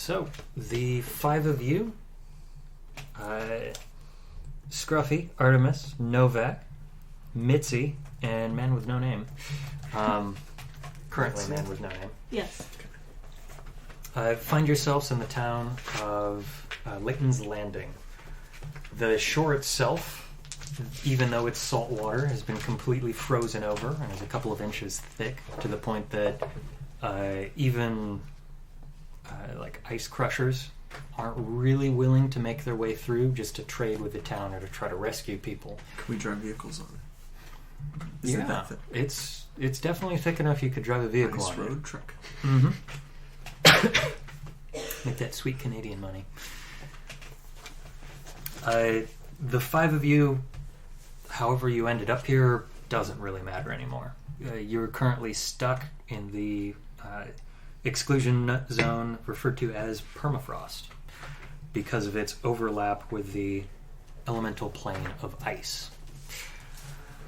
So, the five of you, Scruffy, Artemis, Novak, Mitzi, and Man with No Name. Currently Man with No Name. Yes. Find yourselves in the town of Layton's Landing. The shore itself, even though it's salt water, has been completely frozen over and is a couple of inches thick, to the point that even like ice crushers aren't really willing to make their way through just to trade with the town or to try to rescue people. Can we drive vehicles on it? Is it that thick? It's definitely thick enough you could drive a vehicle Nice on road it. truck. Mm-hmm. Make that sweet Canadian money. The five of you, however you ended up here, doesn't really matter anymore. You're currently stuck in the exclusion zone referred to as Permafrost because of its overlap with the elemental plane of ice.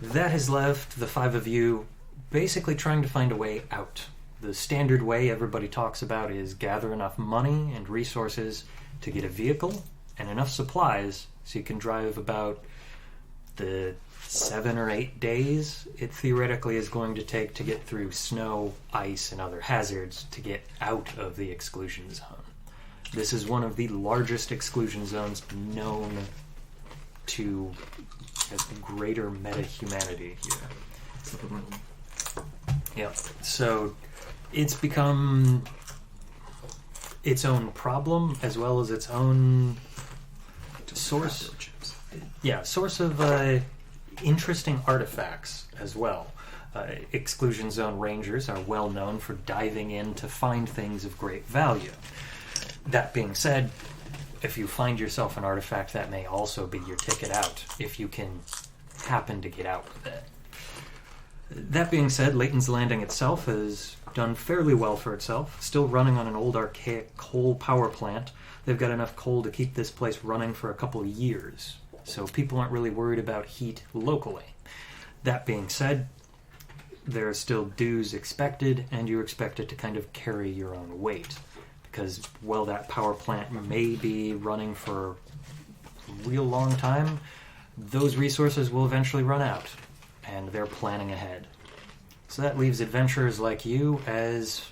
That has left the five of you basically trying to find a way out. The standard way everybody talks about is gather enough money and resources to get a vehicle and enough supplies so you can drive about the 7 or 8 days it theoretically is going to take to get through snow, ice, and other hazards to get out of the exclusion zone. This is one of the largest exclusion zones known to as greater meta-humanity here. Yeah, so it's become its own problem as well as its own source of interesting artifacts as well. Exclusion zone rangers are well known for diving in to find things of great value. That being said, if you find yourself an artifact, that may also be your ticket out, if you can happen to get out with it. That being said, Layton's Landing itself has done fairly well for itself, still running on an old archaic coal power plant. They've got enough coal to keep this place running for a couple of years, so people aren't really worried about heat locally. That being said, there are still dues expected, and you're expected to kind of carry your own weight. Because, well, that power plant may be running for a real long time, those resources will eventually run out, and they're planning ahead. So that leaves adventurers like you as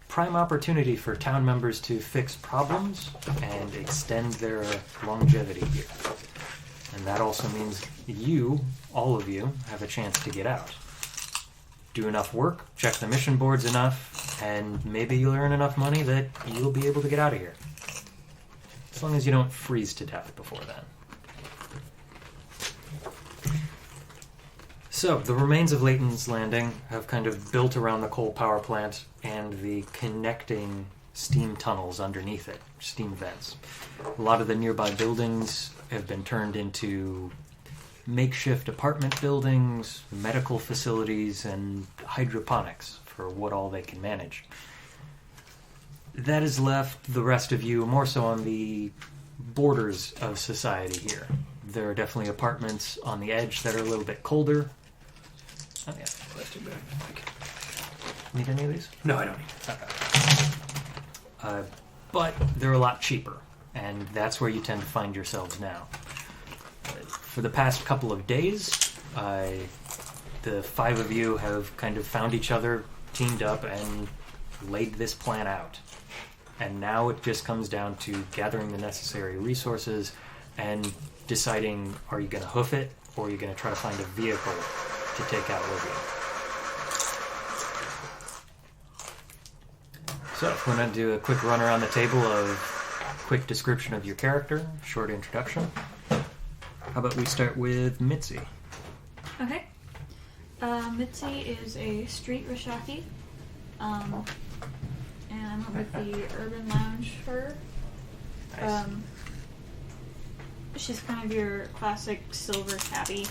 prime opportunity for town members to fix problems and extend their longevity here. And that also means you, all of you, have a chance to get out. Do enough work, check the mission boards enough, and maybe you'll earn enough money that you'll be able to get out of here. As long as you don't freeze to death before then. So, the remains of Layton's Landing have kind of built around the coal power plant and the connecting steam tunnels underneath it, steam vents. A lot of the nearby buildings have been turned into makeshift apartment buildings, medical facilities, and hydroponics for what all they can manage. That has left the rest of you more so on the borders of society here. There are definitely apartments on the edge that are a little bit colder. Oh yeah, plastic bag. Need any of these? No, I don't need it. Okay. But they're a lot cheaper, and that's where you tend to find yourselves now. For the past couple of days, the five of you have kind of found each other, teamed up, and laid this plan out. And now it just comes down to gathering the necessary resources and deciding, are you going to hoof it, or are you going to try to find a vehicle to take out with you? So, we're going to do a quick run around the table of quick description of your character, short introduction. How about we start with Mitzi? Okay. Mitzi is a street Rashaki. And I'm with the Urban Lounge for her. Nice. She's kind of your classic silver tabby.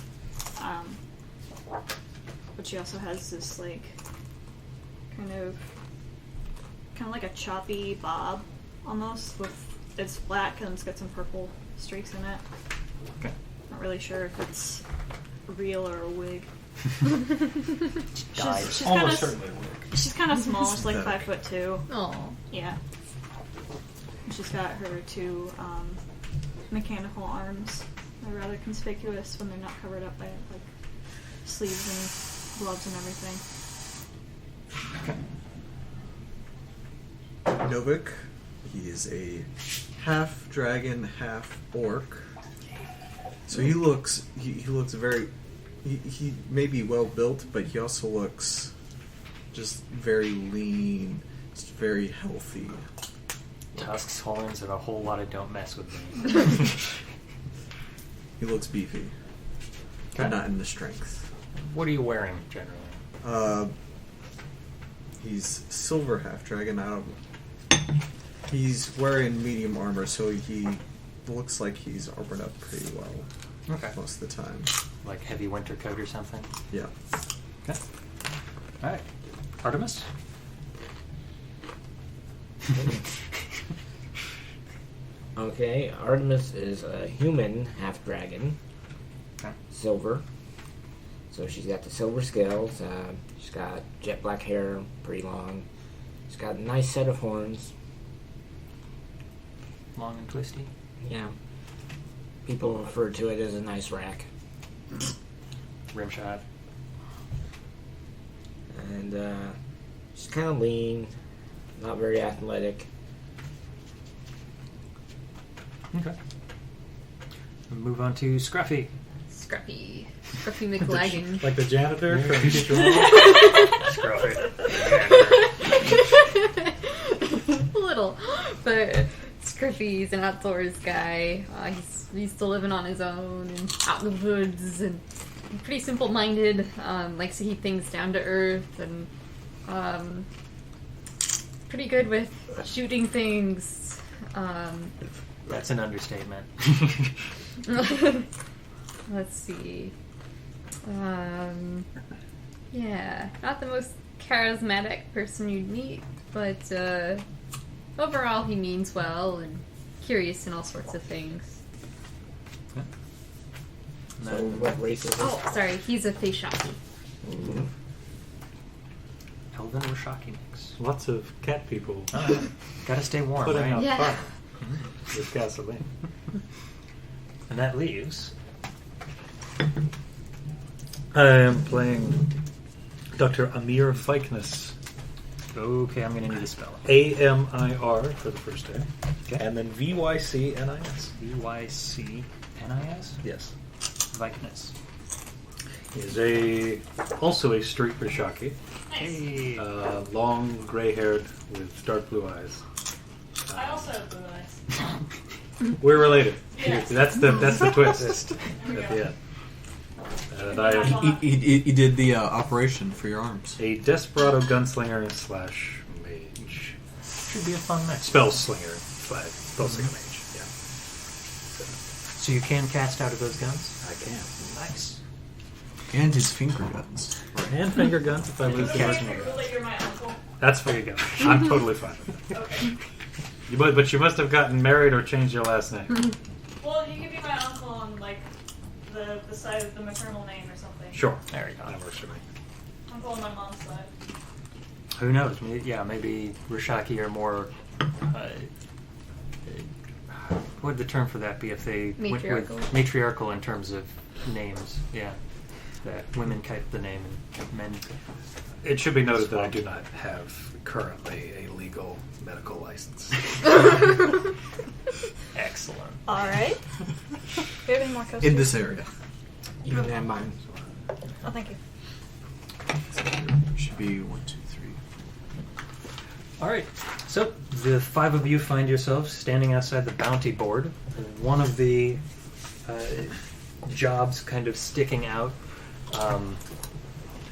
But she also has this like kind of like a choppy bob almost, with it's black and it's got some purple streaks in it. Okay. Not really sure if it's real or a wig. Died. She's Almost kinda, certainly a wig. she's kind of small. She's like Synthetic. 5'2". Oh. Yeah. She's got her two mechanical arms. They're rather conspicuous when they're not covered up by like sleeves and gloves and everything. Novik, he is a half dragon, half orc. So he looks very. He may be well built, but he also looks just very lean, just very healthy. Tusks, horns, and a whole lot of don't mess with me. He looks beefy, but not in the strength. What are you wearing generally? He's silver half dragon. He's wearing medium armor, so he looks like he's armored up pretty well. Okay. Most of the time. Like heavy winter coat or something? Yeah. Okay. Alright. Artemis? Okay, Artemis is a human half-dragon. Okay. Silver. So she's got the silver scales. She's got jet black hair, pretty long. She's got a nice set of horns. Long and twisty? Yeah. People refer to it as a nice rack. Rimshot? And she's kind of lean, not very athletic. Okay. We'll move on to Scruffy. Scruffy McLagan. Like the janitor from Scruffy. A little, but Scruffy's an outdoors guy. He's used to living on his own and out in the woods, and pretty simple-minded. Likes to keep things down to earth, and pretty good with shooting things. That's an understatement. Let's see. Yeah, not the most charismatic person you'd meet, but overall he means well and curious in all sorts of things. Okay. So what race is this? Oh, sorry, he's a Feishaki. Mm-hmm. Elven or Shaki mix? Lots of cat people Gotta stay warm, putting right? out Yeah. fire with gasoline. And that leaves... I am playing Dr. Amir Fikness. Okay, I'm gonna need a spell. AMIR for the first day. Okay. And then VYCNIS. VYCNIS? Yes. Vikness. He is also a street Rishaki. Hey. Long, gray-haired, with dark blue eyes. I also have blue eyes. We're related. Yes. That's the twist There we at go. the end. And I am He did the operation for your arms. a desperado gunslinger / mage. Should be a fun mix. Spell slinger / spell slinger mage. Yeah. So you can cast out of those guns? I can. Nice. And his finger guns. And finger guns if I lose the Can rest I of my rule guns. that you're my uncle? That's where you go. I'm totally fine with that. Okay. But you must have gotten married or changed your last name. Well, you can be my uncle on like the side of the maternal name or something. Sure. There you go. That works for me. Uncle on my mom's side. Who knows? Maybe Rishaki are more... what would the term for that be if they went with Matriarchal. matriarchal in terms of names? Yeah. That women kept the name and men... It should be noted that I do not have currently a legal medical license. Excellent. Alright. Do you have any more coasters? In this area. You can have mine. Oh, thank you. Should be 1, 2, 3. All right. So the five of you find yourselves standing outside the bounty board. One of the jobs kind of sticking out,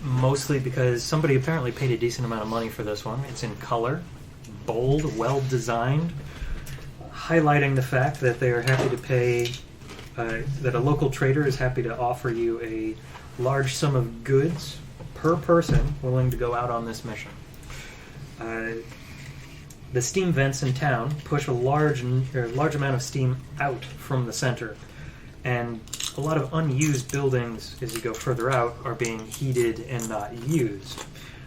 mostly because somebody apparently paid a decent amount of money for this one. It's in color, bold, well designed, highlighting the fact that they are happy to pay. That a local trader is happy to offer you a large sum of goods per person willing to go out on this mission. The steam vents in town push a large amount of steam out from the center, and a lot of unused buildings, as you go further out, are being heated and not used.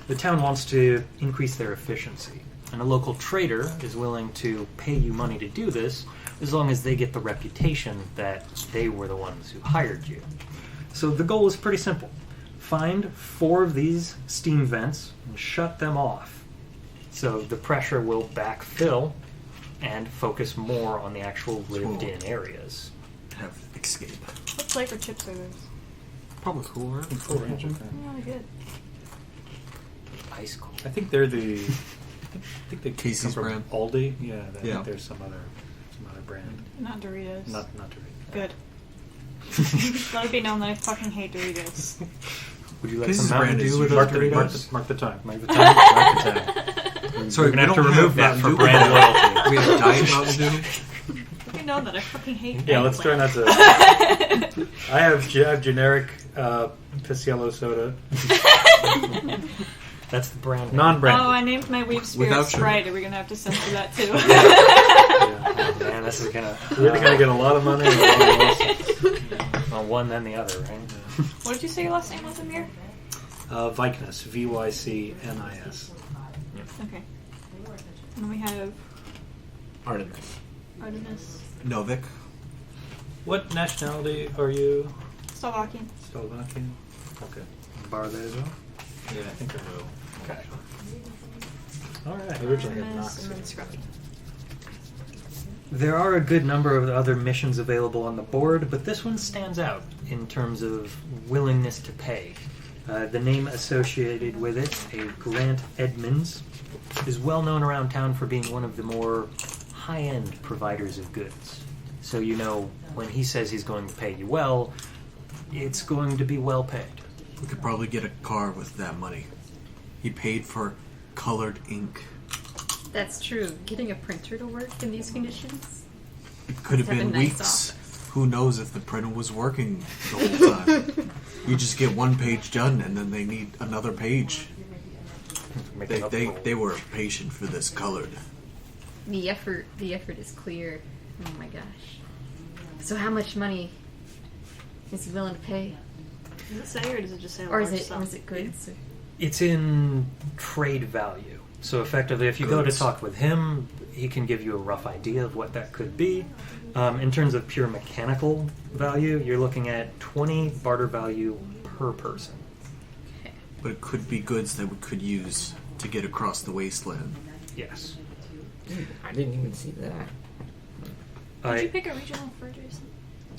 The town wants to increase their efficiency. And a local trader is willing to pay you money to do this as long as they get the reputation that they were the ones who hired you. So the goal is pretty simple. Find 4 of these steam vents and shut them off. So the pressure will backfill and focus more on the actual lived-in areas. Have escape. What flavor chips are those? Probably cool, right? Cool, right? Really good. Ice cold. I think they're the. I think they Casey's come from brand. Aldi. Yeah, I Yeah. think there's some other brand. Not Doritos. Not to read. Good. Let it be known that I fucking hate Doritos. Would you like Casey's some Mountain brand is Dew with Mark those the, Doritos? mark the time. Mark the time. Mark the time. Sorry, We're gonna have to we don't remove that Mountain for Dew. brand loyalty. We have Diet Mountain Dew. Let me know that I fucking hate Yeah, let's try eggplant. not to. I have generic Paciello soda, That's the brand. name. non-branded. Oh, I named my Weave Spirit Without sugar. Sprite. Are we gonna have to censor that too? Yeah. Oh, man, this is gonna. We're gonna get a lot of money. And a lot of losses. Well, one then the other, right? What did you say your last name was, Amir? Vicness, Vycnis. Okay. And we have Artemis. Artemis. Novik. What nationality are you? Slovakian. Slovakian. Okay. Bar there as well. Yeah, I think I will. Okay. All right. I originally had Artemis and then Knox. Scruffy. There are a good number of other missions available on the board, but this one stands out in terms of willingness to pay. The name associated with it, a Grant Edmonds, is well known around town for being one of the more high-end providers of goods. So you know, when he says he's going to pay you well, it's going to be well paid. We could probably get a car with that money. He paid for colored ink. That's true. Getting a printer to work in these conditions? It could have Have a been nice weeks. office. Who knows if the printer was working the whole time? You just get one page done, and then they need another page. Make it up for- They were patient for this colored. The effort is clear. Oh my gosh. So how much money is he willing to pay? Does it say, or does it just say a Or is large it sum? goods? It's in trade value. So effectively, if you go to Goods. talk with him, he can give you a rough idea of what that could be. In terms of pure mechanical value, you're looking at 20 barter value per person. But it could be goods that we could use to get across the wasteland. Yes. I didn't even see that. Did you I, pick a regional fur, Jason?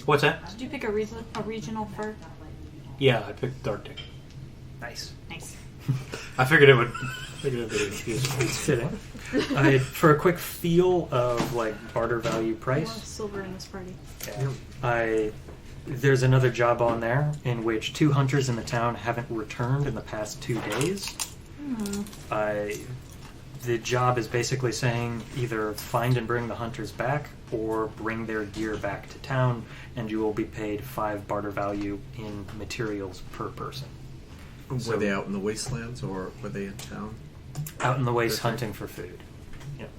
What's that? Did you pick a regional fur? Yeah, I picked Arctic. nice. Nice. I figured it would. Be useful. It's fitting. For a quick feel of like barter value A lot of price, silver in this party. there's another job on there in which 2 hunters in the town haven't returned in the past 2 days. The job is basically saying either find and bring the hunters back or bring their gear back to town, and you will be paid 5 barter value in materials per person. Were they out in the wastelands or were they in town? Out in the waste hunting for food. Yep.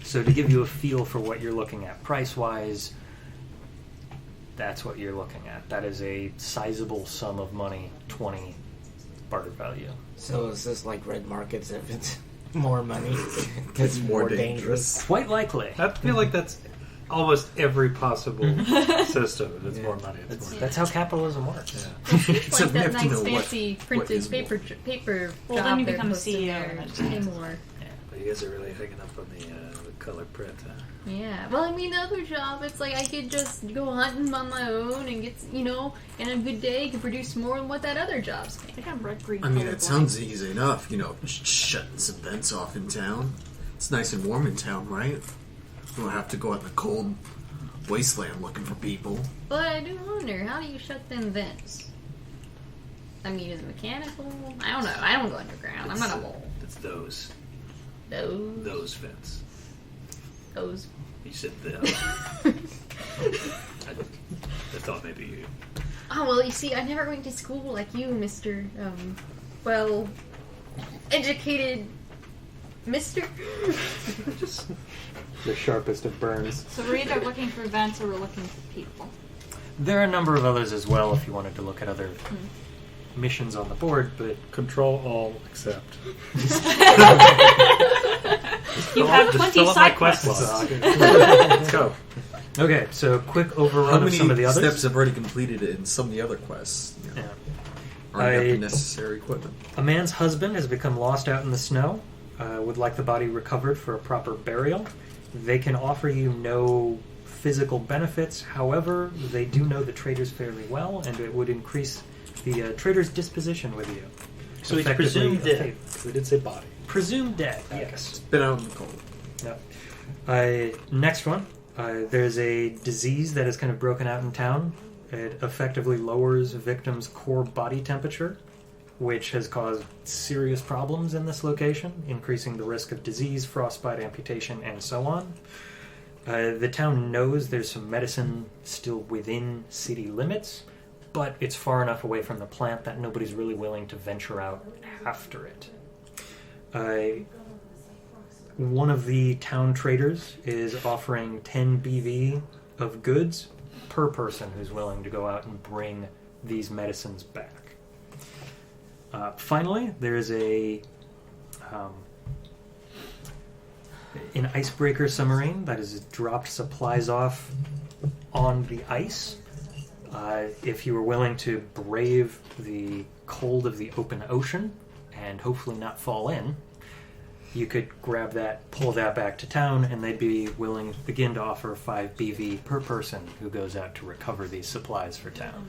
So to give you a feel for what you're looking at price-wise, that's what you're looking at. That is a sizable sum of money, 20 barter value. So is this like red markets if it's more money? Because It's more dangerous. Quite likely. I feel like that's almost every possible system. If it's more money, it's more. That's how capitalism works. Except Like we that have to nice know fancy what printed is more. paper Well, job then you they're become a posting CEO there. and Just pay more. You guys are really hanging up on the color print. Yeah. Well, I mean, the other job, it's like I could just go hunting on my own and get, in a good day, could produce more than what that other job's I paying. think I'm red green. I mean, colorblind. it sounds easy enough, shutting some vents off in town. It's nice and warm in town, right? We don't have to go out in the cold wasteland looking for people. But I do wonder, how do you shut them vents? I mean, is it mechanical? I don't know. I don't go underground. I'm not a mole. It's those Those. vents. Those. You said those. I thought maybe you. Oh, well, you see, I never went to school like you, Mr. Well, educated Mr. Just The sharpest of burns. So we're either looking for vents or we're looking for people. There are a number of others as well if you wanted to look at other missions on the board, but control all except. You have Just 20 fill up my side quest quests. log. Let's go. Okay, so quick How overrun of many some of the others. steps have already completed in some of the other quests? You know, Yeah. already got I- the necessary equipment. A man's husband has become lost out in the snow. Would like the body recovered for a proper burial. They can offer you no physical benefits. However, they do know the traders fairly well, and it would increase the trader's disposition with you. So he's Effectively presumed a dead. favor. We did say body. Presumed dead, yes. Been out in the cold. Yep. Next one. There's a disease that is kind of broken out in town. It effectively lowers victims' core body temperature, which has caused serious problems in this location, increasing the risk of disease, frostbite, amputation, and so on. The town knows there's some medicine still within city limits, but it's far enough away from the plant that nobody's really willing to venture out after it. One of the town traders is offering 10 BV of goods per person who's willing to go out and bring these medicines back. Finally, there is an icebreaker submarine that has dropped supplies off on the ice. If you were willing to brave the cold of the open ocean and hopefully not fall in, you could grab that, pull that back to town, and they'd be willing to begin to offer 5 BV per person who goes out to recover these supplies for town.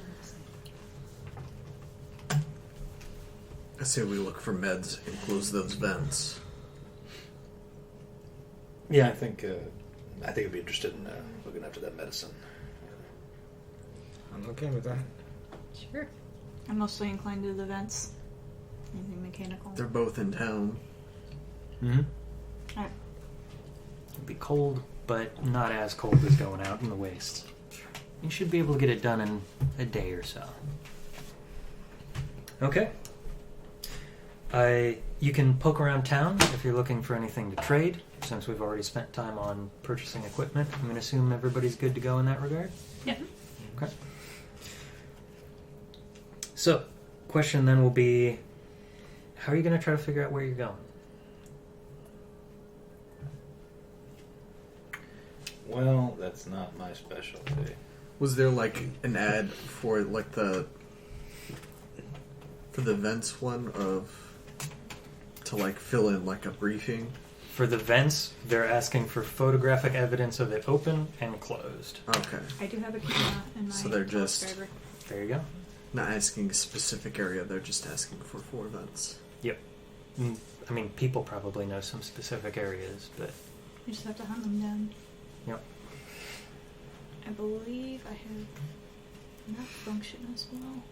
I say we look for meds and close those vents. Yeah, I think I'd be interested in looking after that medicine. I'm okay with that. Sure. I'm mostly inclined to the vents. Anything mechanical. They're both in town. Mm-hmm. Alright. It'd be cold, but not as cold as going out in the wastes. You should be able to get it done in a day or so. Okay. You can poke around town if you're looking for anything to trade. Since we've already spent time on purchasing equipment, I'm going to assume everybody's good to go in that regard. Yeah. Okay. So, question then will be, how are you going to try to figure out where you're going? Well, that's not my specialty. Was there like an ad for like the vents one to like fill in like a briefing? For the vents, they're asking for photographic evidence of it open and closed. Okay. I do have a camera in my So they're just- driver. There you go. Not asking a specific area, they're just asking for 4 vents. I mean, people probably know some specific areas, but We just have to hunt them down. Yep. I believe I have that function as well.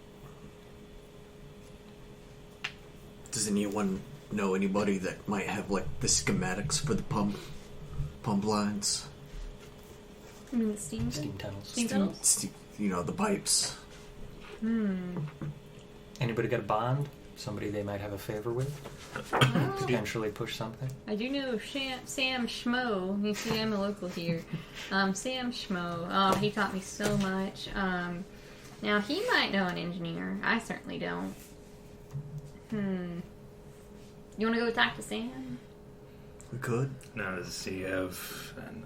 Does anyone know anybody that might have like the schematics for the pump lines? You mean the steam? steam tunnels. Steam tunnels? You know, the pipes. Anybody got a bond? Somebody they might have a favor with? Potentially push something? I do know Sam Schmo. You see, I'm a local here. Sam Schmo. Oh, he taught me so much. Now, he might know an engineer. I certainly don't. You want to go talk to Sam? We could. Now, does he have an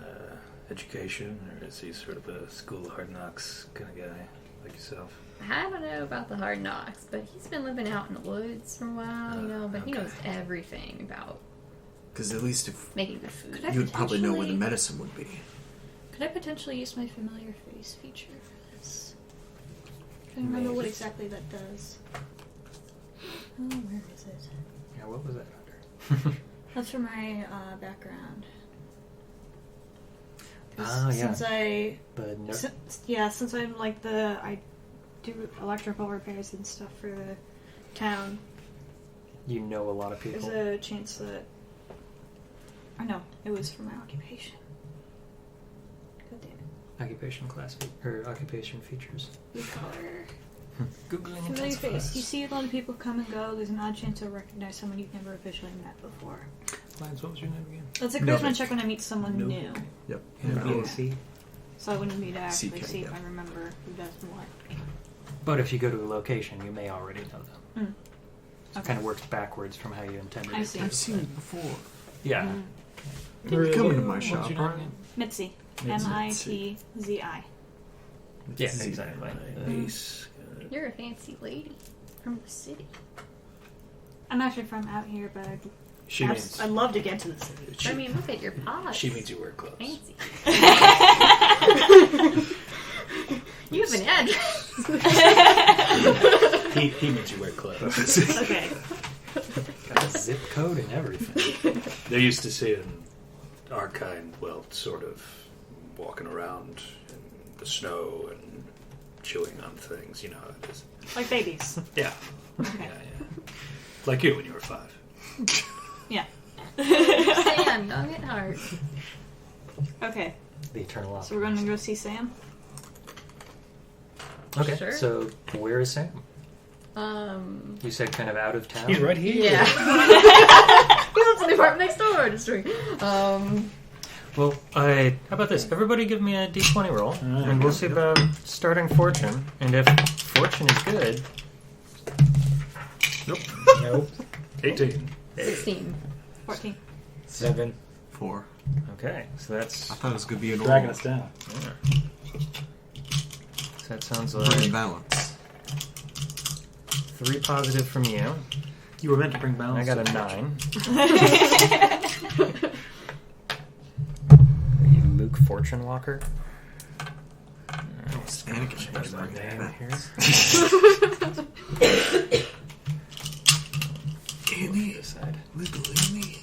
education, or is he sort of a school of hard knocks kind of guy like yourself? I don't know about the hard knocks, but he's been living out in the woods for a while, you know, but he okay. knows everything about Because at least if making the food. Could I you would probably know where the potentially- medicine would be. Could I potentially use my familiar face feature for this? I don't remember what exactly that does. Oh, where is it? Yeah, what was that under? That's for my background. Oh, yeah. Since I, The no- since I'm like I do electrical repairs and stuff for the town. you know a lot of There's people. a chance that. Oh no, it was for my occupation. God damn it. Occupation class or occupation features. Blue collar. Googling Familiar intensifies. face. You see a lot of people come and go. There's an odd chance you'll recognize someone you've never officially met before. Lance, what was your name again? That's a No. charisma check when I meet someone No. new. Yep. NBAC. So I wouldn't need to actually CK, see if yeah. I remember who does what. But if you go to a location, you may already know them. Okay. Kind of works backwards from how you intended I it see. to. I've seen it before. Yeah. Come into my What's shop, your right? name? Mitzi. Mitzi. Mitzi. Yeah, exactly. Nice. You're a fancy lady from the city. I'm actually from out here, but She means. I'd love to get to the city. She, I mean, look at your pods. she means you wear clothes. Fancy. You have an address. He means you wear clothes. Okay. Got a zip code and everything. They're used to seeing our kind, well, sort of walking around in the snow and chewing on things. You know how it is. Like babies. Yeah. Okay. Yeah. Like you when you were 5. Yeah. Sam, young at heart. Okay. The eternal So we're going to go see Sam? Okay, Sure. so where is Sam? Um. You said kind of out of town? He's right here. Yeah. He lives in the apartment next door. Just kidding. Well, how about this? Everybody give me a d20 roll, and we'll see about starting fortune. And if fortune is good... Nope. 18. 16. 14. 7. 4. Okay, so that's... I thought it was going to be a Dragging normal. us down. So that sounds Bring like balance. 3 positive from you. You were meant to bring And balance. I got a 9. Are you Luke Fortune Walker? Anakin better bring Name balance. Andy, this side. Little Andy.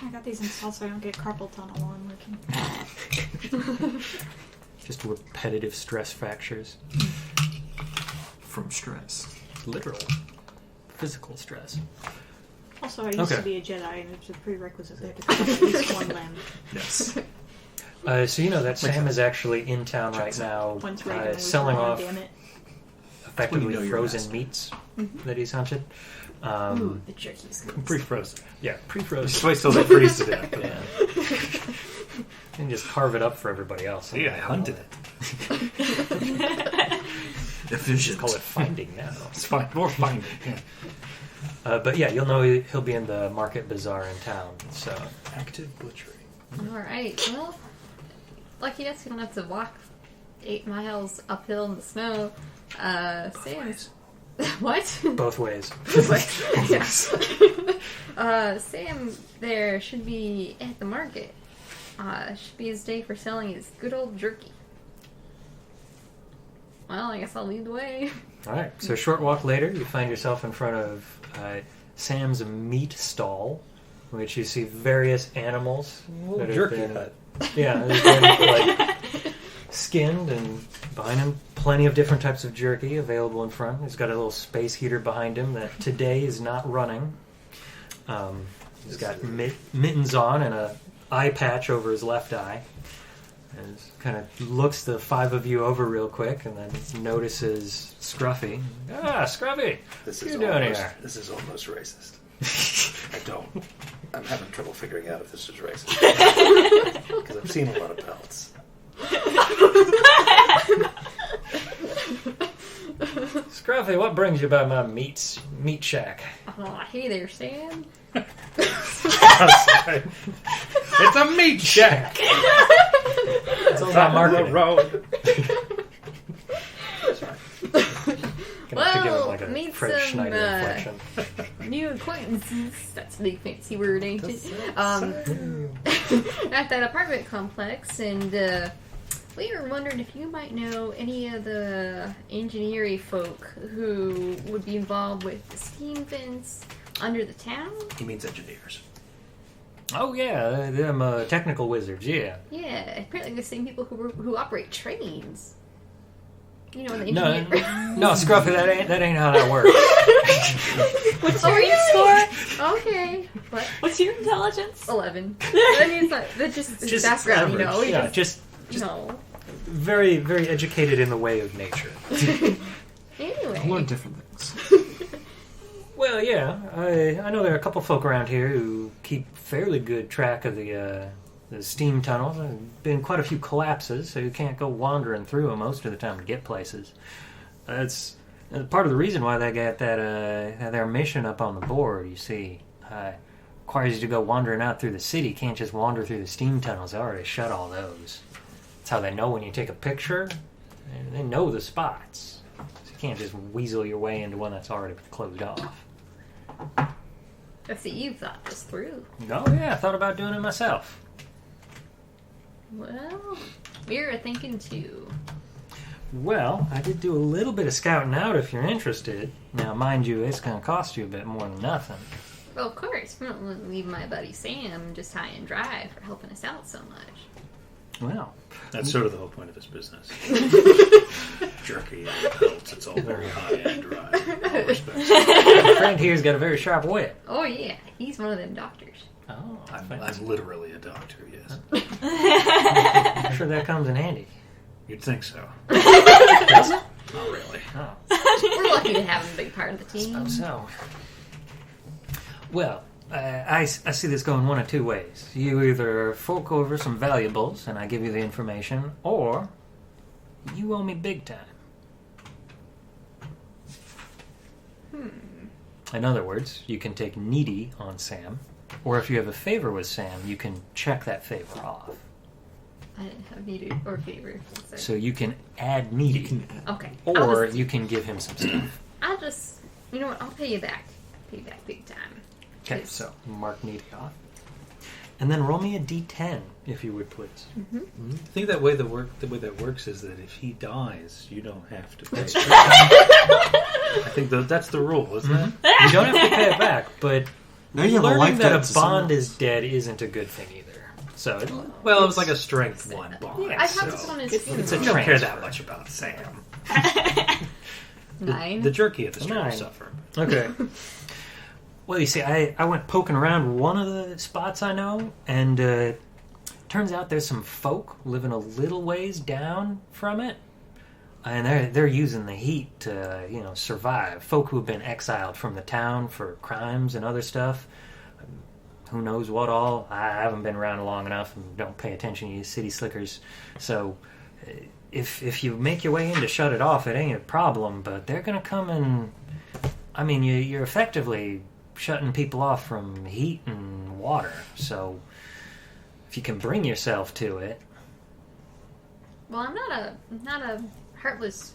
I got these installed so I don't get carpal tunnel while I'm working. Just repetitive stress fractures. From stress. Literal. Physical stress. Also, I used Okay. to be a Jedi, and it's a prerequisite there to cut off at least one limb. Yes. So you know that Sam is actually in town right now, Once Reagan was selling wrong, off damn it. effectively When you know your frozen master. meats that he's hunted. Ooh, the jerky's good. Pre-frozen. Yeah, pre-frozen. Just wait till they freeze to death. Yeah. And just carve it up for everybody else. See, I hunted it. Efficient. Call it finding now. It's fine. More finding. Yeah. But yeah, you'll know he'll be in the market bazaar in town. So Active butchery. Alright, well, lucky us, you don't have to walk 8 miles uphill in the snow. Sam's... What? both ways. Yes. Sam there should be at the market. Should be his day for selling his good old jerky. Well, I guess I'll lead the way. All right. So a short walk later, you find yourself in front of Sam's meat stall, in which you see various animals that have jerky been, hut. yeah, they've been like skinned, and behind him, plenty of different types of jerky available in front. He's got a little space heater behind him that today is not running. He's got mittens on and a eye patch over his left eye. And kind of looks the 5 of you over real quick, and then notices Scruffy. Ah, Scruffy! This What is are you doing almost, here? This is almost racist. I'm having trouble figuring out if this is racist. Because I've seen a lot of pelts. Scruffy, what brings you by my meat shack? Oh, hey there, Sam. It's a meat shack! It's all about marketing. road. Gonna have to give him like a meet Fred some Schneider inflection. new acquaintances. That's a big fancy word, ain't it? At that apartment complex, and we were wondering if you might know any of the engineering folk who would be involved with the steam vents under the town. He means engineers. Oh yeah, them technical wizards, yeah. Yeah, apparently the same people who operate trains. You know, the No, engineer. no, Scruffy, that ain't how that works. What's Oh, your really? score? Okay. What? What's your intelligence? 11. I mean, it's not, that's just background, you know. average. We Yeah, just no. very, very educated in the way of nature. Anyway. A lot of different things. Well, yeah, I know there are a couple folk around here who keep fairly good track of the steam tunnels. There have been quite a few collapses, so you can't go wandering through them most of the time to get places. That's part of the reason why they got that their mission up on the board. You see, requires you to go wandering out through the city. You can't just wander through the steam tunnels. They already shut all those. That's how they know when you take a picture. They know the spots. So you can't just weasel your way into one that's already closed off. I see you've thought this through. Oh yeah, I thought about doing it myself. Well, we're thinking too. Well, I did do a little bit of scouting out if you're interested. Now, mind you, it's going to cost you a bit more than nothing. Well, of course. We don't want to leave my buddy Sam just high and dry for helping us out so much. Well, That's sort of the whole point of his business. Jerky and pelts, it's all very high and dry. In all respects. my friend here's got a very sharp wit. Oh, yeah. He's one of them doctors. Oh, I'm literally a doctor, yes. I'm sure that comes in handy. You'd think so. Does it? Not really. Oh, We're lucky to have him a big part of the team. so. Well, I see this going one of two ways. You either fork over some valuables and I give you the information, or you owe me big time. In other words, you can take needy on Sam, or if you have a favor with Sam, you can check that favor off. I didn't have needed or favor. So you can add needy, Okay. or you can give him some stuff. I'll just, you know what? I'll pay you back. Pay you back big time. Okay, Yes. so mark needy off. And then roll me a d10, if you would, please. I think the way that works is that if he dies, you don't have to pay. I think that's the rule, isn't it? You don't have to pay it back, but Now you have a learning life that debt a to someone bond else. is dead isn't a good thing either. So Well, it was like a strength one bond. I have so this on his it's a I don't care transfer. that much about Sam. 9. The jerky at the stream 9. will suffer. Okay. Well, you see, I went poking around one of the spots I know, and turns out there's some folk living a little ways down from it, and they're using the heat to survive. Folk who have been exiled from the town for crimes and other stuff. Who knows what all? I haven't been around long enough and don't pay attention to you city slickers. So if you make your way in to shut it off, it ain't a problem. But they're gonna come and you're effectively shutting people off from heat and water. So if you can bring yourself to it, Well, I'm not a heartless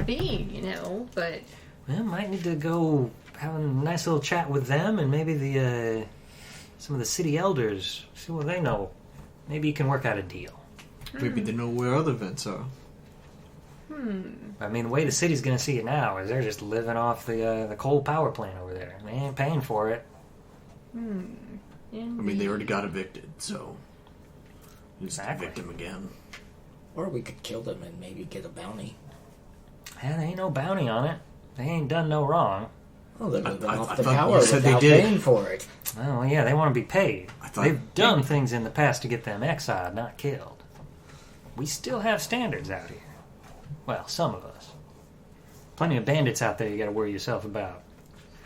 being, but well, might need to go have a nice little chat with them and maybe some of the city elders. See what they know. Maybe you can work out a deal. Maybe they know where other vents are. I mean, the way the city's going to see it now is they're just living off the coal power plant over there. They ain't paying for it. I mean, they already got evicted, so just Exactly. evict them again. Or we could kill them and maybe get a bounty. Yeah, there ain't no bounty on it. They ain't done no wrong. Oh, they're living I off the thought you power said they without did. paying for it. Oh, yeah, they want to be paid. I thought- They've done things in the past to get them exiled, not killed. We still have standards out here. Well, some of us. Plenty of bandits out there you got to worry yourself about.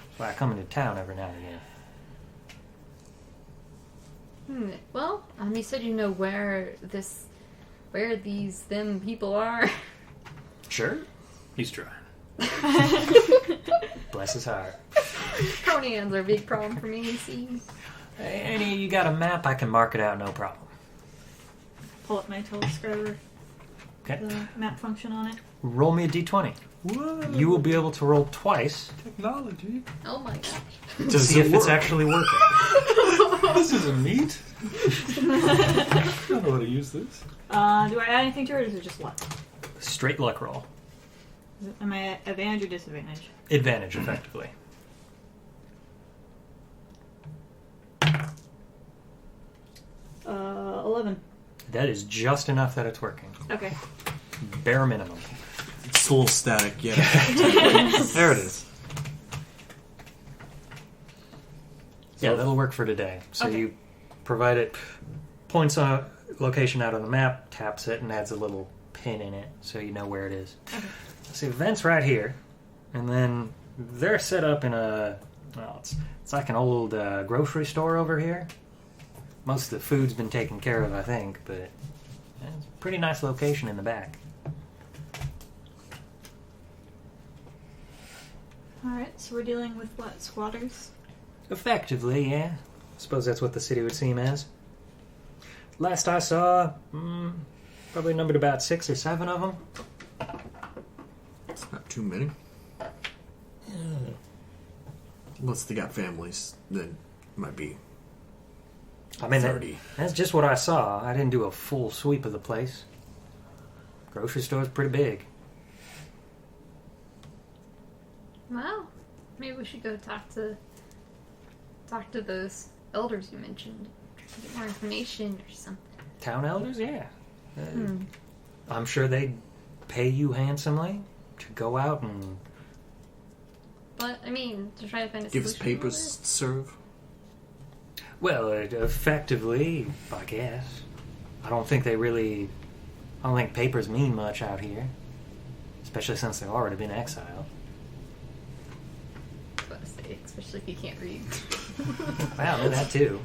That's why I come into town every now and again. Well, you said you know where them people are. Sure. He's trying. Bless his heart. Pronouns are a big problem for me, you see. Hey, Annie, you got a map? I can mark it out, no problem. Pull up my telescriber, Okay. the map function on it. Roll me a d20. Whoa. You will be able to roll twice Technology. Oh my gosh. to Does see it if it's work? actually working. This isn't neat. I don't know how to use this. Do I add anything to it, or is it just luck? Straight luck roll. Am I at advantage or disadvantage? Advantage, effectively. Uh, 11. That is just enough that it's working. Okay. Bare minimum. It's soul static, yeah. There it is. Yeah, that'll work for today. So Okay. you provide it, points a location out on the map, taps it, and adds a little pin in it so you know where it is. Okay. See, the vent's right here, and then they're set up in it's like an old grocery store over here. Most of the food's been taken care of, I think, but it's a pretty nice location in the back. Alright, so we're dealing with what? Squatters? Effectively, yeah. I suppose that's what the city would seem as. Last I saw, probably numbered about 6 or 7 of them. It's not too many. Unless they got families, then it might be I mean, 30. that's just what I saw. I didn't do a full sweep of the place. Grocery store's pretty big. Well, maybe we should go talk to those elders you mentioned. Try to get more information or something. Town elders, yeah. I'm sure they'd pay you handsomely to go out and... But, I mean, to try to find a Give us solution papers to serve. Well, effectively, I guess. I don't think papers mean much out here. Especially since they've already been exiled. I was about to say, especially if you can't read. Wow, know that too.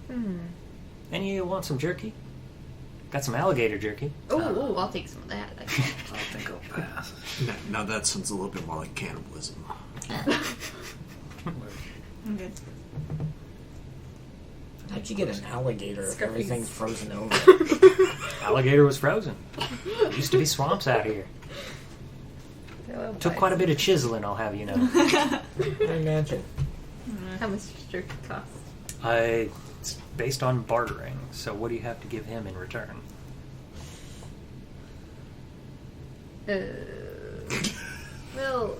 And you want some jerky? Got some alligator jerky. Oh, I'll take some of that. I think I'll pass. Now that sounds a little bit more like cannibalism. I'm good. How'd you get an alligator if Scruffies. everything's frozen over? Alligator was frozen. Used to be swamps out here. Took quite a bit of chiseling, I'll have you know. I imagine. How much does jerky cost? It's based on bartering, so what do you have to give him in return? Well,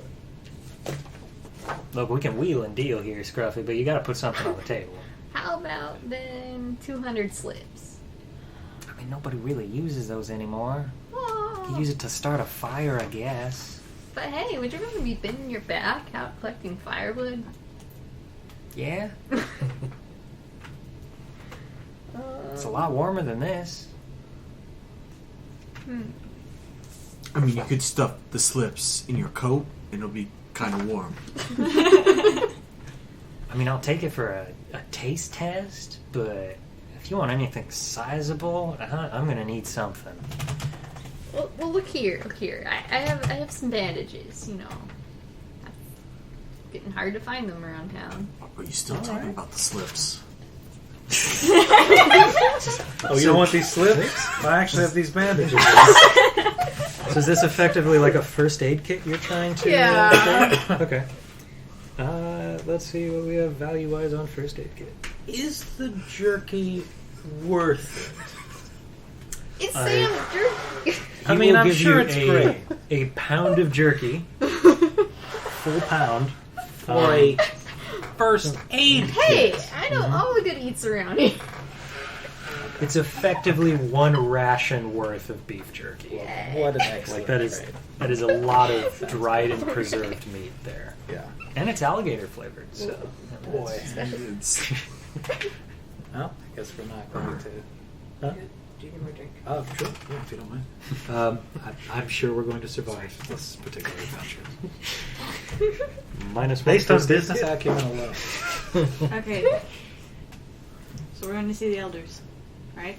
Look, we can wheel and deal here, Scruffy, but you gotta put something on the table. how about then 200 slips? I mean, nobody really uses those anymore. Oh, You use it to start a fire, I guess. but hey, would you rather be bending your back out collecting firewood? Yeah? It's a lot warmer than this. I mean, you could stuff the slips in your coat, and it'll be kind of warm. I mean, I'll take it for a taste test, but if you want anything sizable, I'm gonna need something. Well, look here. I have some bandages. You know, it's getting hard to find them around town. Are you still talking about the slips? Oh, you don't want these slips? I actually have these bandages. So is this effectively like a first aid kit you're trying to... Yeah. Okay. Let's see what we have value-wise on first aid kit. Is the jerky worth it? It's Sam jerky. I He mean, will I'm give sure you it's great. a pound of jerky, full pound, For a first aid Hey, kit. I know all the good eats around here. It's effectively 1 ration worth of beef jerky. What an excellent Like that is a lot of dried and Okay. preserved meat there, Yeah. and it's alligator flavored. So Boy. It's, Well, I guess we're not going to. Do you give me a drink? Oh, sure. Yeah, if you don't mind. I'm sure we're going to survive this particular adventure. -1 Based on first aid business kit. acumen alone. Okay. So we're going to see the elders, right?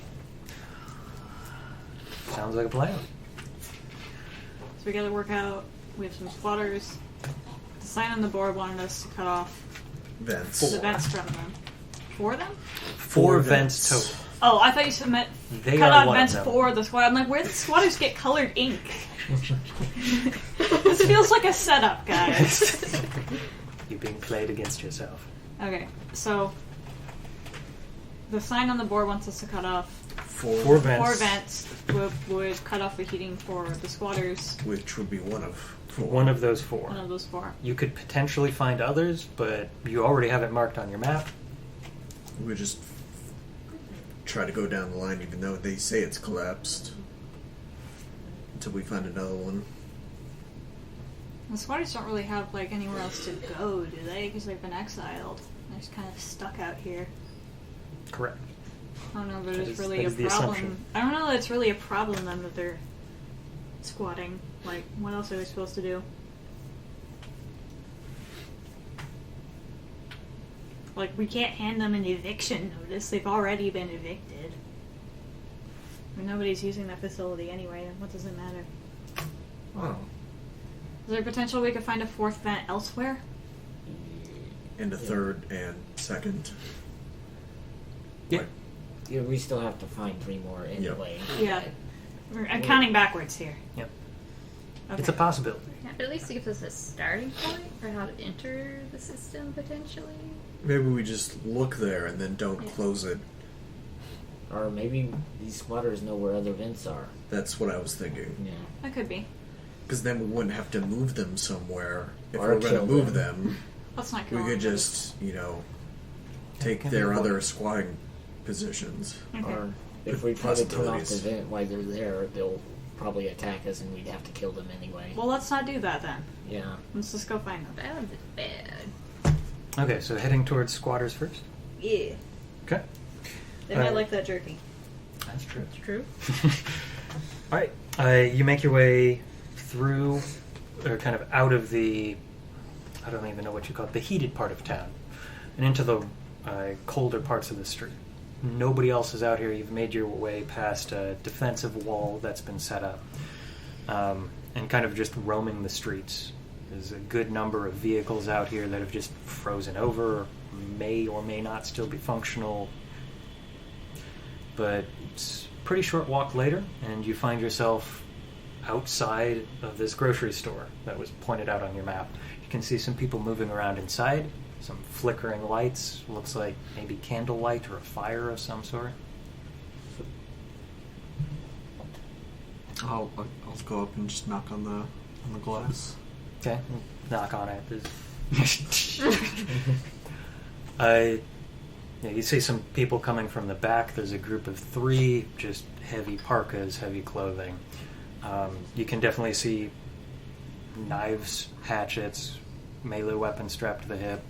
Sounds like a plan. So we got to work out. We have some squatters. The sign on the board wanted us to cut off vents. the vents from them. 4 of them? 4 vents total. Oh, I thought you said meant They cut are out one vents of them. for the squatter. I'm like, where do the squatters get colored ink? This feels like a setup, guys. You're being played against yourself. Okay, so the sign on the board wants us to cut off 4 vents. 4 vents. Would cut off the heating for the squatters. Which would be one of 4. One of those 4. One of those 4. You could potentially find others, but you already have it marked on your map. We would just try to go down the line, even though they say it's collapsed, until we find another one. The squatters don't really have like anywhere else to go, do they? Because they've been exiled. They're just kind of stuck out here. Correct. I don't know if That it's is- really that a is the problem. assumption. I don't know that it's really a problem then that they're squatting. Like, what else are they supposed to do? Like, we can't hand them an eviction notice. They've already been evicted. I mean, nobody's using that facility anyway, then what does it matter? Oh. Is there potential we could find a fourth vent elsewhere? And a third and second. Yeah. Like, Yeah, we still have to find 3 more anyway. Yeah. I'm counting backwards here. Yep. Okay. It's a possibility. Yeah, but at least it gives us a starting point for how to enter the system potentially. maybe we just look there and then don't Yeah. close it. Or maybe these squatters know where other vents are. That's what I was thinking. Yeah. That could be. Because then we wouldn't have to move them somewhere. If Or we're going to kill move them. them, Let's not we kill could them. just, take Can their be other avoided. squatting positions. Okay. Or if we try to turn off the Possibilities. vent while they're there, they'll probably attack us and we'd have to kill them anyway. Well, let's not do that then. Yeah. Let's just go find them. That one's bad. Okay, so heading towards squatters first. Yeah. Okay. They might Alright. like that jerky. That's true. It's true. All right, you make your way through, or kind of out of the, I don't even know what you call it, the heated part of town, and into the colder parts of the street. Nobody else is out here. You've made your way past a defensive wall that's been set up, and kind of just roaming the streets. There's a good number of vehicles out here that have just frozen over, may or may not still be functional. But it's a pretty short walk later, and you find yourself outside of this grocery store that was pointed out on your map. You can see some people moving around inside, some flickering lights. Looks like maybe candlelight or a fire of some sort. I'll go up and just knock on the glass. Okay, knock on it. Yeah, you see some people coming from the back. There's a group of 3, just heavy parkas, heavy clothing. You can definitely see knives, hatchets, melee weapons strapped to the hip,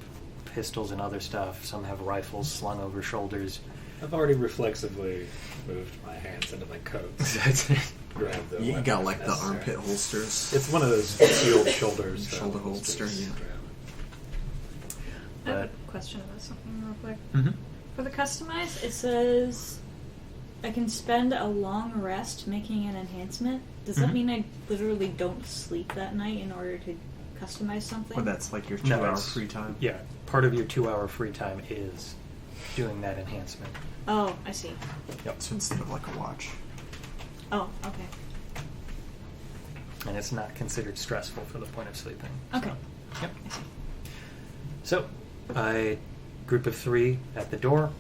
pistols and other stuff. Some have rifles slung over shoulders. I've already reflexively moved my hands into my coat. Grab the You weapon got if like the necessary. armpit holsters. It's one of those sealed shoulders. Shoulder holster, yeah. I have a question about something real quick. Mm-hmm. For the customize, it says I can spend a long rest making an enhancement. Does that Mhm. mean I literally don't sleep that night in order to customize something? Or that's like your No, 2-hour it's- free time. Yeah, part of your 2-hour free time is doing that enhancement. Oh, I see. So instead of like a watch. Oh, okay. And it's not considered stressful for the point of sleeping. Okay. So, yep. I see. So, a group of 3 at the door.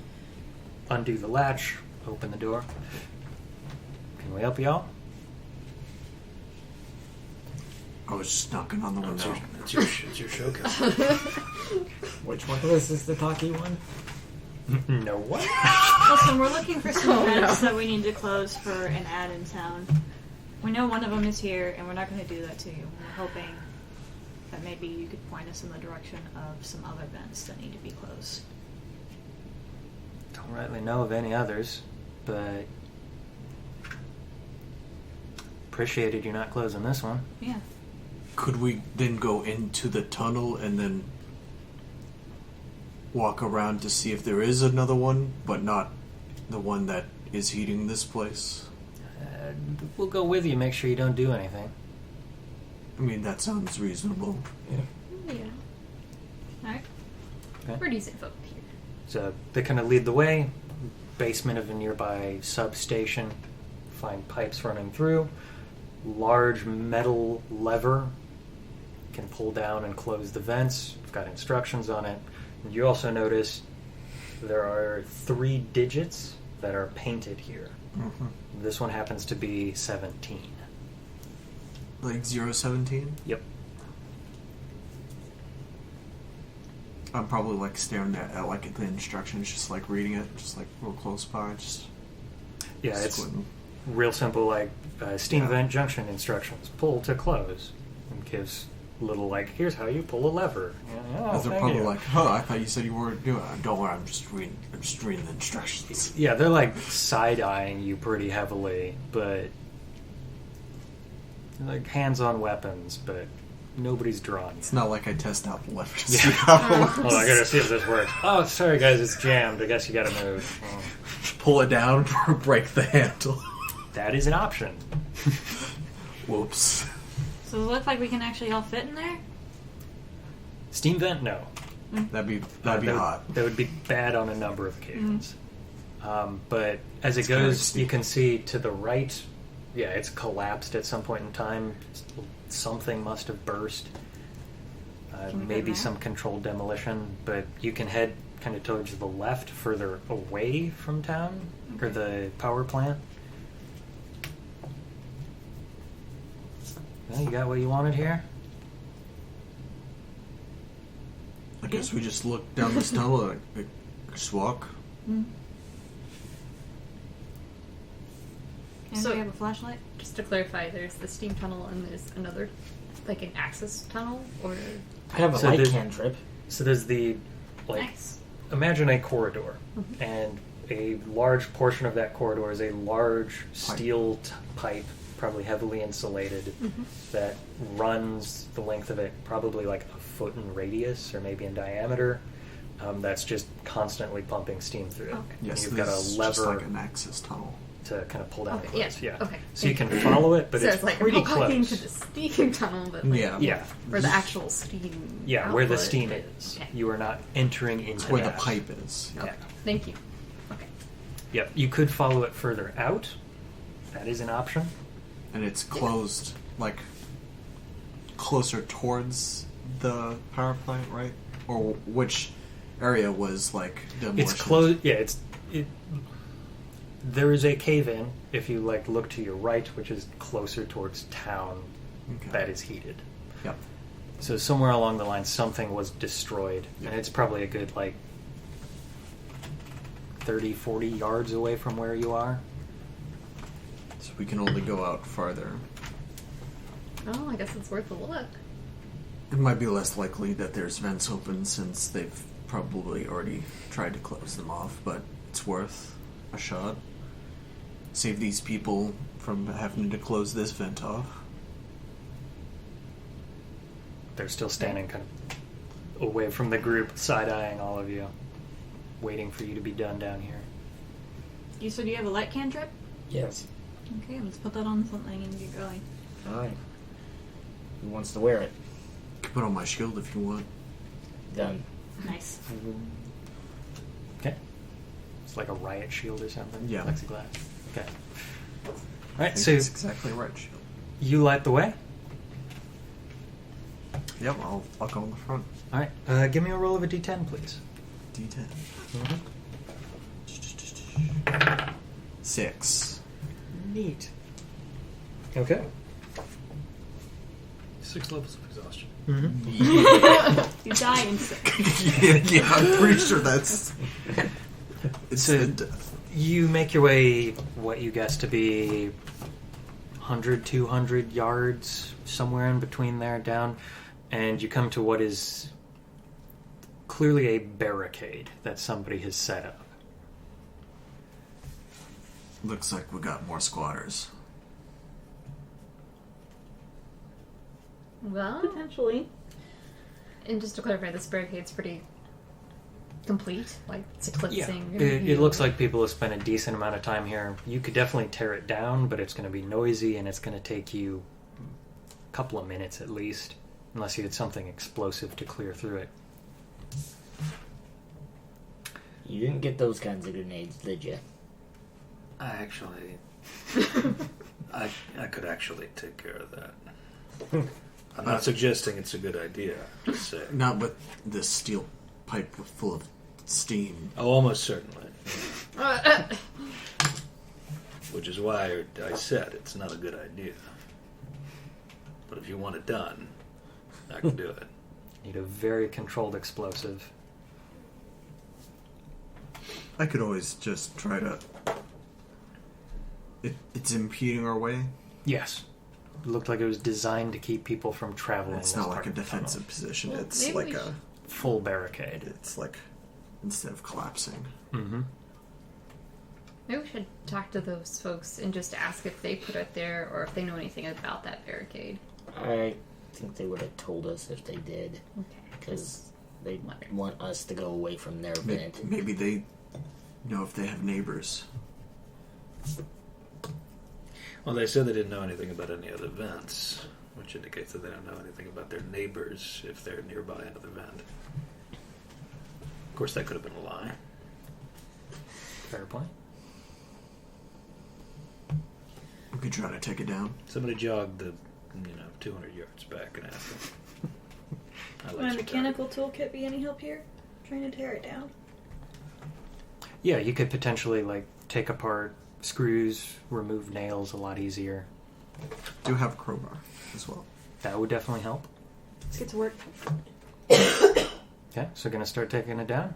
Undo the latch. Open the door. Can we help you all? I was just knocking on the window. It's your showcase. Which one was this, the talkie one? No what? Listen, we're looking for some Oh, events no. that we need to close for an ad in town. We know one of them is here, and we're not going to do that to you. We're hoping that maybe you could point us in the direction of some other events that need to be closed. Don't rightly know of any others, but appreciated you not closing this one. Yeah. Could we then go into the tunnel and then walk around to see if there is another one, but not the one that is heating this place? We'll go with you. Make sure you don't do anything. I mean, that sounds reasonable. Yeah. Alright. Okay. We're decent folk here. So they kind of lead the way. Basement of a nearby substation. Find pipes running through. Large metal lever can pull down and close the vents. It's got instructions on it. And you also notice there are 3 digits that are painted here. Mm-hmm. This one happens to be 17. Like 017? Yep. I'm probably like staring at like the instructions, just like reading it, just like real close by, just Yeah, it's squinting. real simple, like steam Yeah. vent junction instructions. Pull to close. And gives little, like, here's how you pull a lever. Yeah, oh, They're thank probably you. like, "Huh, I thought you said you weren't doing it." Don't worry, I'm just reading the instructions. Yeah, they're like side-eyeing you pretty heavily, but like hands-on weapons, but nobody's drawn. It's not like I test out the lever to Yeah. see how it works. Oh, I gotta see if this works. Oh, sorry guys, it's jammed. I guess you gotta move. Oh. Pull it down or break the handle. That is an option. Whoops. So So does it look like we can actually all fit in there? Steam vent, no. That'd be That hot. That would be bad on a number of occasions. But as it It's kinda goes, steep. you can see to the right, yeah, it's collapsed at some point in time. Something must have burst. Can we go Maybe there? some controlled demolition, but you can head kind of towards the left, further away from town, or the power plant. Well, you got what you wanted here? I guess we just look down this tunnel and just walk. And So- do we have a flashlight? Just to clarify, there's the steam tunnel and there's another, like an access tunnel, or I have a So light the- cantrip. So there's the, like, Nice. imagine a corridor, and a large portion of that corridor is a large steel pipe, probably heavily insulated, that runs the length of it, probably like a foot in radius or maybe in diameter. That's just constantly pumping steam through it. Okay. Yes, You've this got a is lever just like an access tunnel. to kind of pull down Okay, the close. yeah, okay. So you can follow it, but so it's it's like pretty I'm not walking close. to the steam tunnel, but like, Yeah. where the actual steam. Yeah, where the output steam is. Okay. You are not entering into It's where the that. pipe is. Yeah. Thank you. Okay. Yep. You could follow it further out. That is an option. And it's closed, like, closer towards the power plant, right? Or which area was, like, demolition? It's closed. Yeah, there is a cave in if you like look to your right, which is closer towards town. Okay. That is heated. Yep. So somewhere along the line, something was destroyed, and it's probably a good like 30, 40 yards away from where you are. So we can only go out farther. Oh, I guess it's worth a look. It might be less likely that there's vents open since they've probably already tried to close them off, but it's worth a shot. Save these people from having to close this vent off. They're still standing kind of away from the group, side-eyeing all of you, waiting for you to be done down here. You said you have a light cantrip? Yes. Okay, let's put that on something and get going. Alright. Who wants to wear it? Can put on my shield if you want. Done. Nice. Okay. It's like a riot shield or something. Yeah. Plexiglass. Okay. All I right. think So that's exactly right, shield. you light the way. Yep, I'll go in the front. All right. Give me a roll of a d10, please. D10. Mm-hmm. 6. Neat. Okay. 6 levels of exhaustion. Mm-hmm. You die in yeah, I'm pretty sure that's... It's So- the death. You make your way, what you guess to be 100, 200 yards, somewhere in between there, down, and you come to what is clearly a barricade that somebody has set up. Looks like we got more squatters. Well, Potentially. and just to clarify, this barricade's pretty complete. Like it's Yeah, eclipsing. it looks like people have spent a decent amount of time here. You could definitely tear it down, but it's going to be noisy and it's going to take you a couple of minutes at least, unless you had something explosive to clear through it. You didn't get those kinds of grenades, did you? I actually... I could actually take care of that. I'm not suggesting it's a good idea. I'm just saying. Not with this steel pipe full of steam. Oh, almost certainly. Which is why I said it's not a good idea. But if you want it done, I can do it. Need a very controlled explosive. I could always just try to... It's impeding our way. Yes. It looked like it was designed to keep people from traveling. It's this not part like a of the defensive tunnel. position. Well, It's maybe like we a... Full barricade. It's like... Instead of collapsing. Mm-hmm. Maybe we should talk to those folks and just ask if they put it there or if they know anything about that barricade. I think they would have told us if they did. Okay. Because they want us to go away from their vent. Maybe they know if they have neighbors. Well, they said they didn't know anything about any other vents. which indicates that they don't know anything about their neighbors if they're nearby another vent. Of course, that could have been a lie. Fair point. We could try to take it down. Somebody jogged the 200 yards back and asked them. Would my mechanical toolkit be any help here? Trying to tear it down. Yeah, you could potentially like take apart screws, remove nails a lot easier. Do have a crowbar as well. That would definitely help. Let's get to work. Okay, so gonna start taking it down?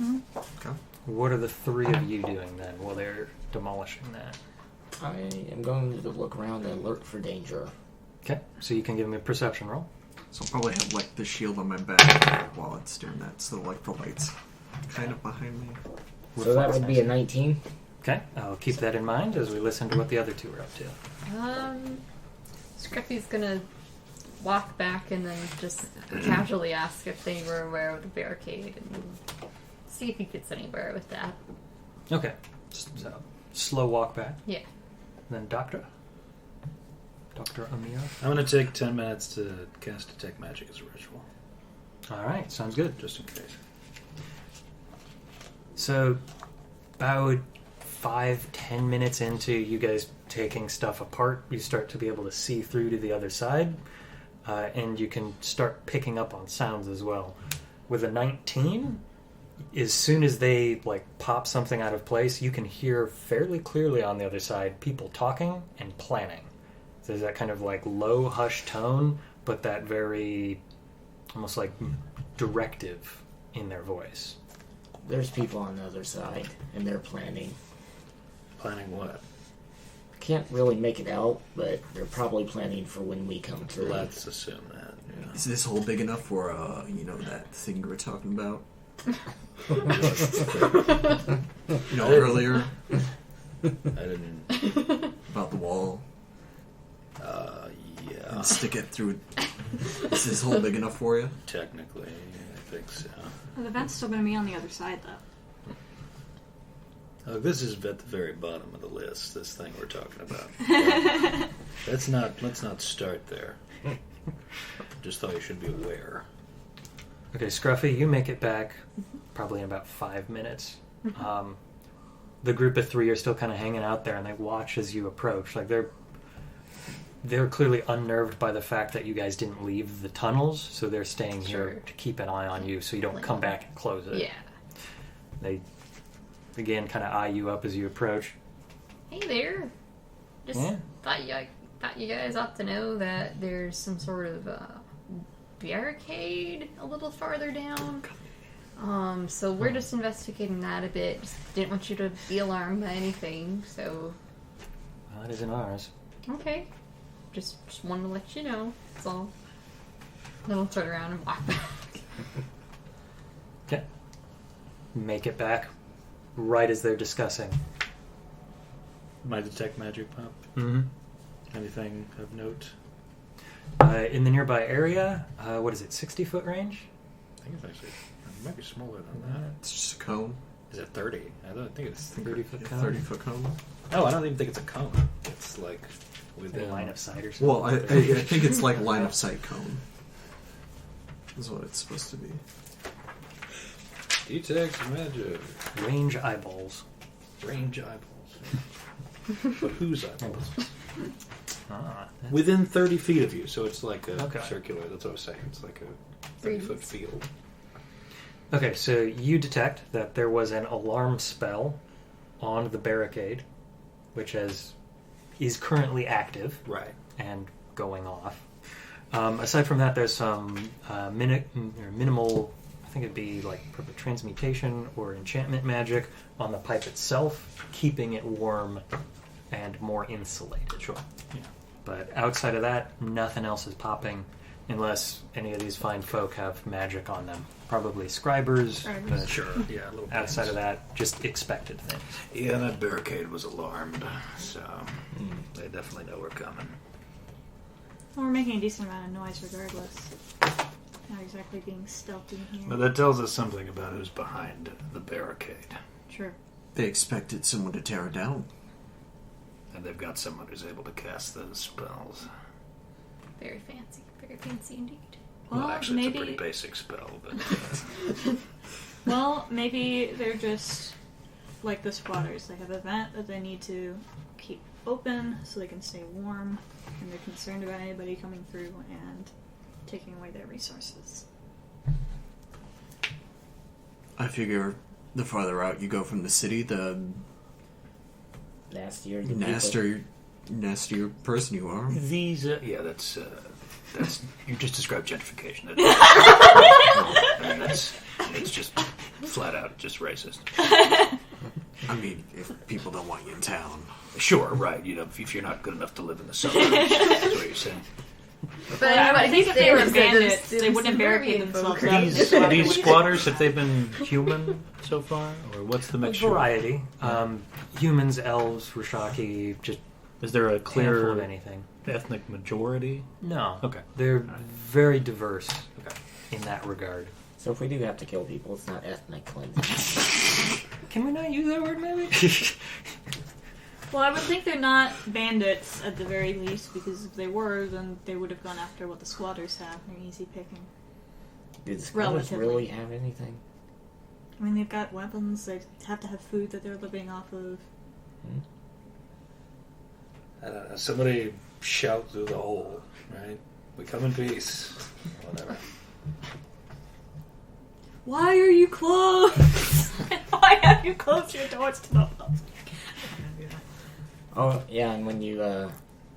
Mm-hmm. Okay. What are the three of you doing then while they're demolishing that? I am going to look around and alert for danger. Okay, so you can give me a perception roll. So I'll probably have like the shield on my back while it's doing that, so like the light's kind of behind me. So that would be a 19. Okay, I'll keep that in mind as we listen to what the other two are up to. Scruffy's gonna walk back and then just casually ask if they were aware of the barricade and see if he gets anywhere with that. Okay, so slow walk back. Yeah. Then Dr. O'Neill. I'm going to take 10 minutes to cast Detect Magic as a ritual, Alright, sounds good. just in case. So, about 5-10 minutes into you guys taking stuff apart, you start to be able to see through to the other side, and you can start picking up on sounds as well. With a 19, as soon as they like pop something out of place, you can hear fairly clearly on the other side people talking and planning. So there's that kind of like low hush tone, but that very almost like directive in their voice. There's people on the other side, and they're planning. Planning what? Can't really make it out, but they're probably planning for when we come through. Let's assume that. Yeah. Is this hole big enough for that thing you were talking about? Earlier I didn't. about the wall Yeah. and stick it through. Is this hole big enough for you? Technically, I think so. Well, the vent's still going to be on the other side, though. This is at the very bottom of the list. This thing we're talking about. Let's not start there. Just thought you should be aware. Okay, Scruffy, you make it back probably in about 5 minutes. The group of three are still kind of hanging out there, and they watch as you approach. Like they're clearly unnerved by the fact that you guys didn't leave the tunnels, so they're staying here to keep an eye on you, so you don't come back and close it. Yeah. They again kind of eye you up as you approach. Hey there. Just Yeah. thought you guys ought to know that there's some sort of barricade a little farther down. So we're just investigating that a bit. Just didn't want you to be alarmed by anything, so... Well, that isn't ours. Okay. Just wanted to let you know. That's all. Then we'll turn around and walk back. Okay. Make it back right as they're discussing. My Detect Magic pop. Mm-hmm. Anything of note? In the nearby area, what is it, 60-foot range? I think it's actually... It might be smaller than that. It's just a cone. Is it 30? I don't think it's... 30-foot cone? 30-foot cone. No, I don't even think it's a cone. It's like within... line of sight or something? Well, I think it's like line of sight cone. Is what it's supposed to be. Detect Magic. Range eyeballs. Range eyeballs. But whose eyeballs? That's- Within 30 feet of you, so it's like a Okay. circular. That's what I was saying. It's like a 30-foot field. Okay, so you detect that there was an alarm spell on the barricade, which is currently active Right. and going off. Aside from that, there's some minimal, I think it'd be like transmutation or enchantment magic on the pipe itself, keeping it warm and more insulated. Sure. Yeah. But outside of that, nothing else is popping unless any of these fine folk have magic on them. Probably scribers. But Sure. Yeah. Little outside things. of that, just expected things. Yeah, that barricade was alarmed, so they definitely know we're coming. Well, we're making a decent amount of noise regardless. Not exactly being stealthy here. But that tells us something about who's behind the barricade. Sure. They expected someone to tear it down. And they've got someone who's able to cast those spells. Very fancy indeed. Well, Well, actually, it's a maybe. pretty basic spell, but Well, maybe they're just like the squatters. They have a vent that they need to keep open so they can stay warm, and they're concerned about anybody coming through and taking away their resources. I figure the farther out you go from the city, the Nastier the people. nastier person you are. these, that's you just described gentrification. I mean, it's just flat out just racist. I mean, if people don't want you in town. Sure, right. You know, if you're not good enough to live in the suburbs, that's what you're saying. But I think if they were bandits, they're they wouldn't barricade suburban themselves folk. up. These squatters, have they been human so far, or what's the mixture? Variety. Humans, elves, Rashaki, just Is there a handful clear of anything. ethnic majority? No. Okay. They're very diverse in that regard. So if we do have to kill people, it's not ethnic cleansing. Can we not use that word, maybe? Well, I would think they're not bandits at the very least, because if they were, then they would have gone after what the squatters have. They're easy picking. Do the squatters Relatively. really have anything? I mean, they've got weapons. They have to have food that they're living off of. Somebody shout through the hole, right? We come in peace. Whatever. Why are you closed? Why have you closed your doors to the house? Oh, yeah, and when you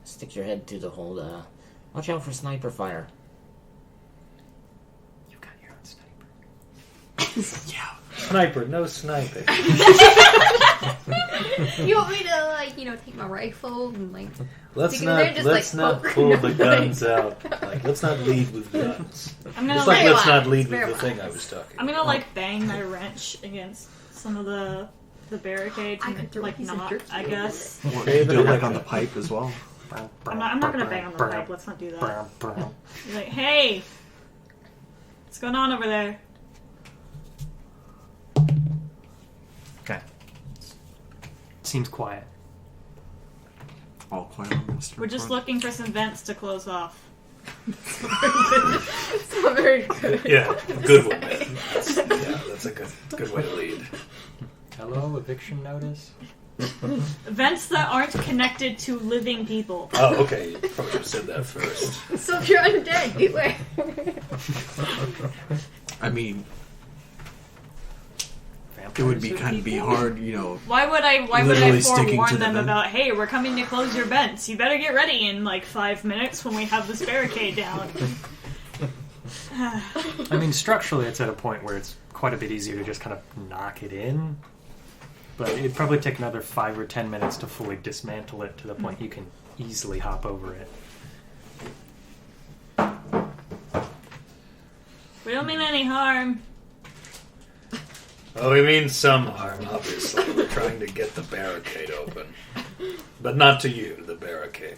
stick your head through the hole, watch out for sniper fire. You got your own sniper. Yeah. Sniper, no sniping. You want me to, take my rifle and, Let's Because they're not just, let's like, not poking pull the nobody. guns out. Let's not lead with guns. I'm gonna Just like like, let's not lead Very with the thing I wise. was talking. I'm gonna bang my wrench against some of the barricades I could and throw a piece of knock, dirt I through guess. Or you do it on the pipe as well. I'm not gonna bang on the pipe. Let's not do that. You're like, hey, what's going on over there? Okay. Seems quiet. All quiet on this. We're just looking for some vents to close off. It's not very good. Yeah, good one, man. That's a good way to lead. Hello, eviction notice? Vents that aren't connected to living people. Oh, okay. You probably should have said that first. So if you're undead, beware. I mean, it would be kind of be hard, Why would I Literally sticking forewarn to the them vent. about, hey, we're coming to close your vents. You better get ready in 5 minutes when we have this barricade down. I mean, structurally, it's at a point where it's quite a bit easier to just kind of knock it in. But it'd probably take another 5 or 10 minutes to fully dismantle it to the point you can easily hop over it. We don't mean any harm. Oh, we mean some harm, obviously. We're trying to get the barricade open. But not to you, the barricade.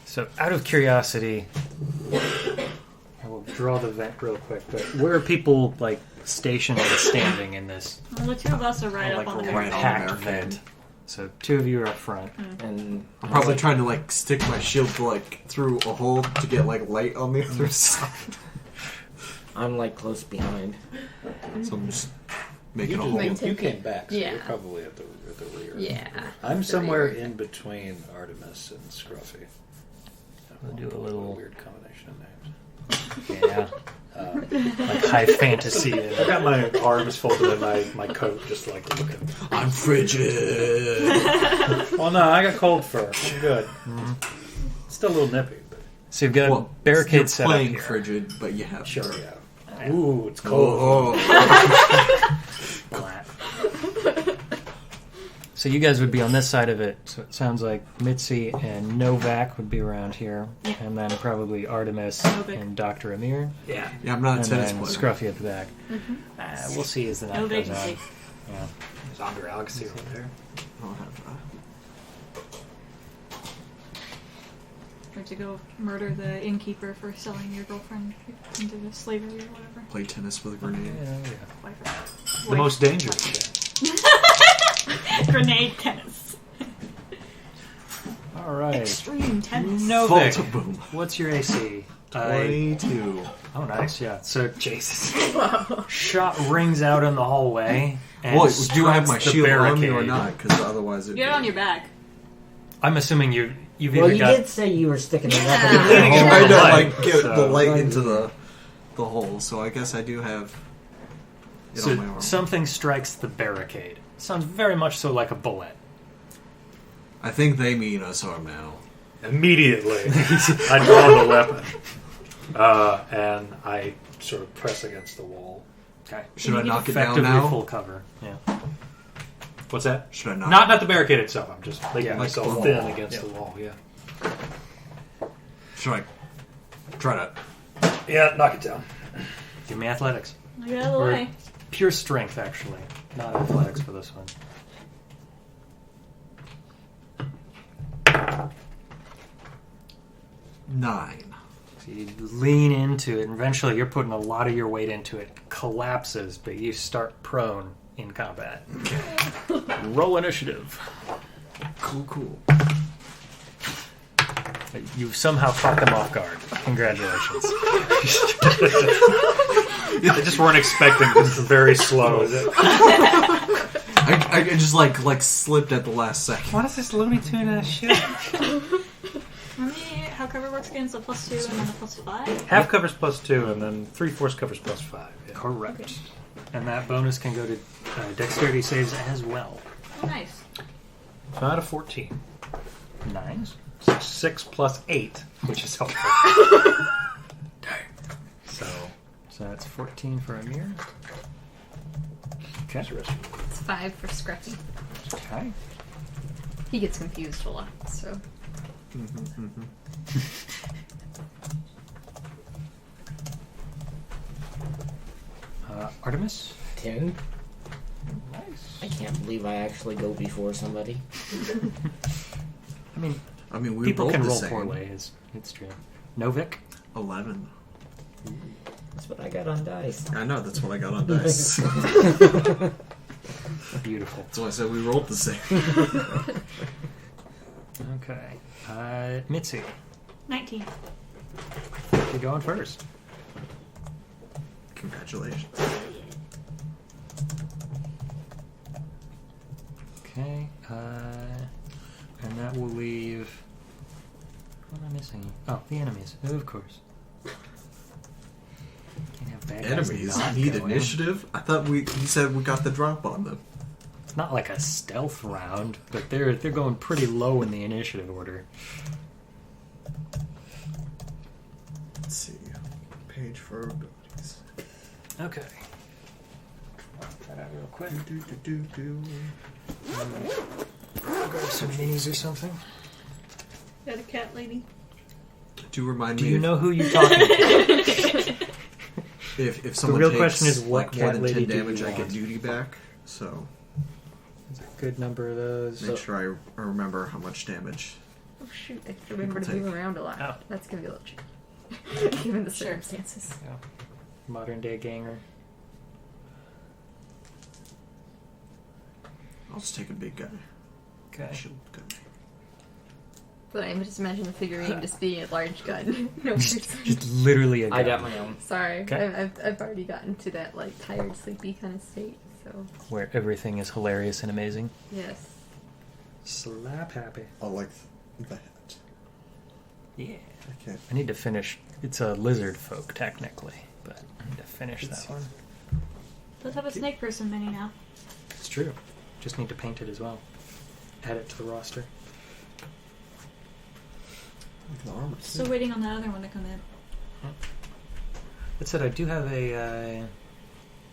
So, out of curiosity, I will draw the vent real quick, but where are people, stationed and standing in this Well, the two of us are right up on the right barricade. on packed the barricade. vent? So, 2 of you are up front. And I'm probably trying to stick my shield through a hole to get light on the other side. I'm close behind. So I'm just making a hole. Make You came back, so Yeah. you're probably at the rear. Yeah. I'm somewhere in between Artemis and Scruffy. We'll do a little- weird combination of names. Yeah. High fantasy. I got my arms folded in my coat, just looking. I'm frigid. Oh no, I got cold fur. I'm good. Still a little nippy, but So, you've got Well, barricades you're set up playing here. frigid, but you have sure, fur. yeah. Ooh, it's cold. Oh. Flat. So you guys would be on this side of it. So it sounds like Mitzi and Novak would be around here, Yeah. and then probably Artemis Novak. and Dr. Amir, Yeah. Yeah, I'm not a and tennis then player. Scruffy at the back. Mm-hmm. We'll see as the night No goes on. vacancy. Yeah. Is Andre Alex over there? I don't have Or to go murder the innkeeper for selling your girlfriend into slavery or whatever. play tennis with a grenade. Wife. The most dangerous. Grenade tennis. All right. Extreme tennis. Novik, Volta boom. what's your AC? 22. Oh, nice, yeah. So, Jesus. Wow. Shot rings out in the hallway. And Well, do I have my strikes the shield on me or barricade. not? Because otherwise it. Get it on your back. I'm assuming you've Well, either you got... did say you were sticking it up. Yeah. Leaning in into I the know, light, like get so- the light into the hole. So I guess I do have it on my So arm. something strikes the barricade. Sounds very much so like a bullet. I think they mean us harm now. Immediately, I draw the weapon, and I sort of press against the wall. Okay. Should I knock it down Effectively now? full cover. Yeah. What's that? Should I knock? Not the barricade itself. I'm just making Yeah, myself like the thin wall. against Yeah. the wall. Yeah. Should I try to? Yeah. Knock it down. Give me athletics. Get out of the Or- way. Pure strength, actually. Not athletics for this one. Nine. So you lean into it, and eventually you're putting a lot of your weight into it. Collapses, but you start prone in combat. Roll initiative. Cool. You've somehow caught them off guard. Congratulations. They just weren't expecting this. Very slow. Is it? I just like slipped at the last second. What is this Looney Tune shit? Remind me how cover works again, so +2 and then a +5. Half covers +2, and then 3/4 covers +5. Yeah. Correct. And that bonus can go to dexterity saves as well. Oh, nice. So out of 14. Nice. 6 plus 8, which is helpful. So that's 14 for Amir. Okay. It's 5 for Scruffy. Okay. He gets confused a lot, so. Artemis. 10. Nice. I can't believe I actually go before somebody. I mean, I mean, we people rolled can the roll same. poorly. It's true. Novik. 11. That's what I got on dice. I know, that's what I got on dice. Beautiful. That's why I said we rolled the same. Okay. Mitzi, 19. you're going first. Congratulations. Okay. And that will leave. What am I missing? Oh, the enemies. Of course. Can't have bad guys Enemies not need go in. initiative? I thought he said we got the drop on them. It's not like a stealth round, but they're going pretty low in the initiative order. Let's see. Page for abilities. Okay. Mark that out real quick. Grab some minis or something. Got a cat lady. Do remind Do me you know who you're talking to? if someone real takes question is, what like more cat than lady 10 do you damage, I get want? duty back. So There's a good number of those. make sure I remember how much damage. Oh shoot, I remember to People move take- around a lot. Oh. That's gonna be a little tricky. Given the Sure. circumstances. Yeah. Modern day ganger. I'll just take a big guy. Okay. Shield guy. But I just imagine the figurine just being a large gun. No person. Just literally a gun. I got my own. Sorry, Okay. I've already gotten to that like tired, sleepy kind of state. So Where everything is hilarious and amazing. yes, Slap happy. I like the hat. Yeah. I can't. I need to finish. It's a lizard folk, technically, but I need to finish It's- that one. Let's have a snake person mini now. It's true. Just need to paint it as well. Add it to the roster. Like the armor. Still waiting on the other one to come in. That said, I do have a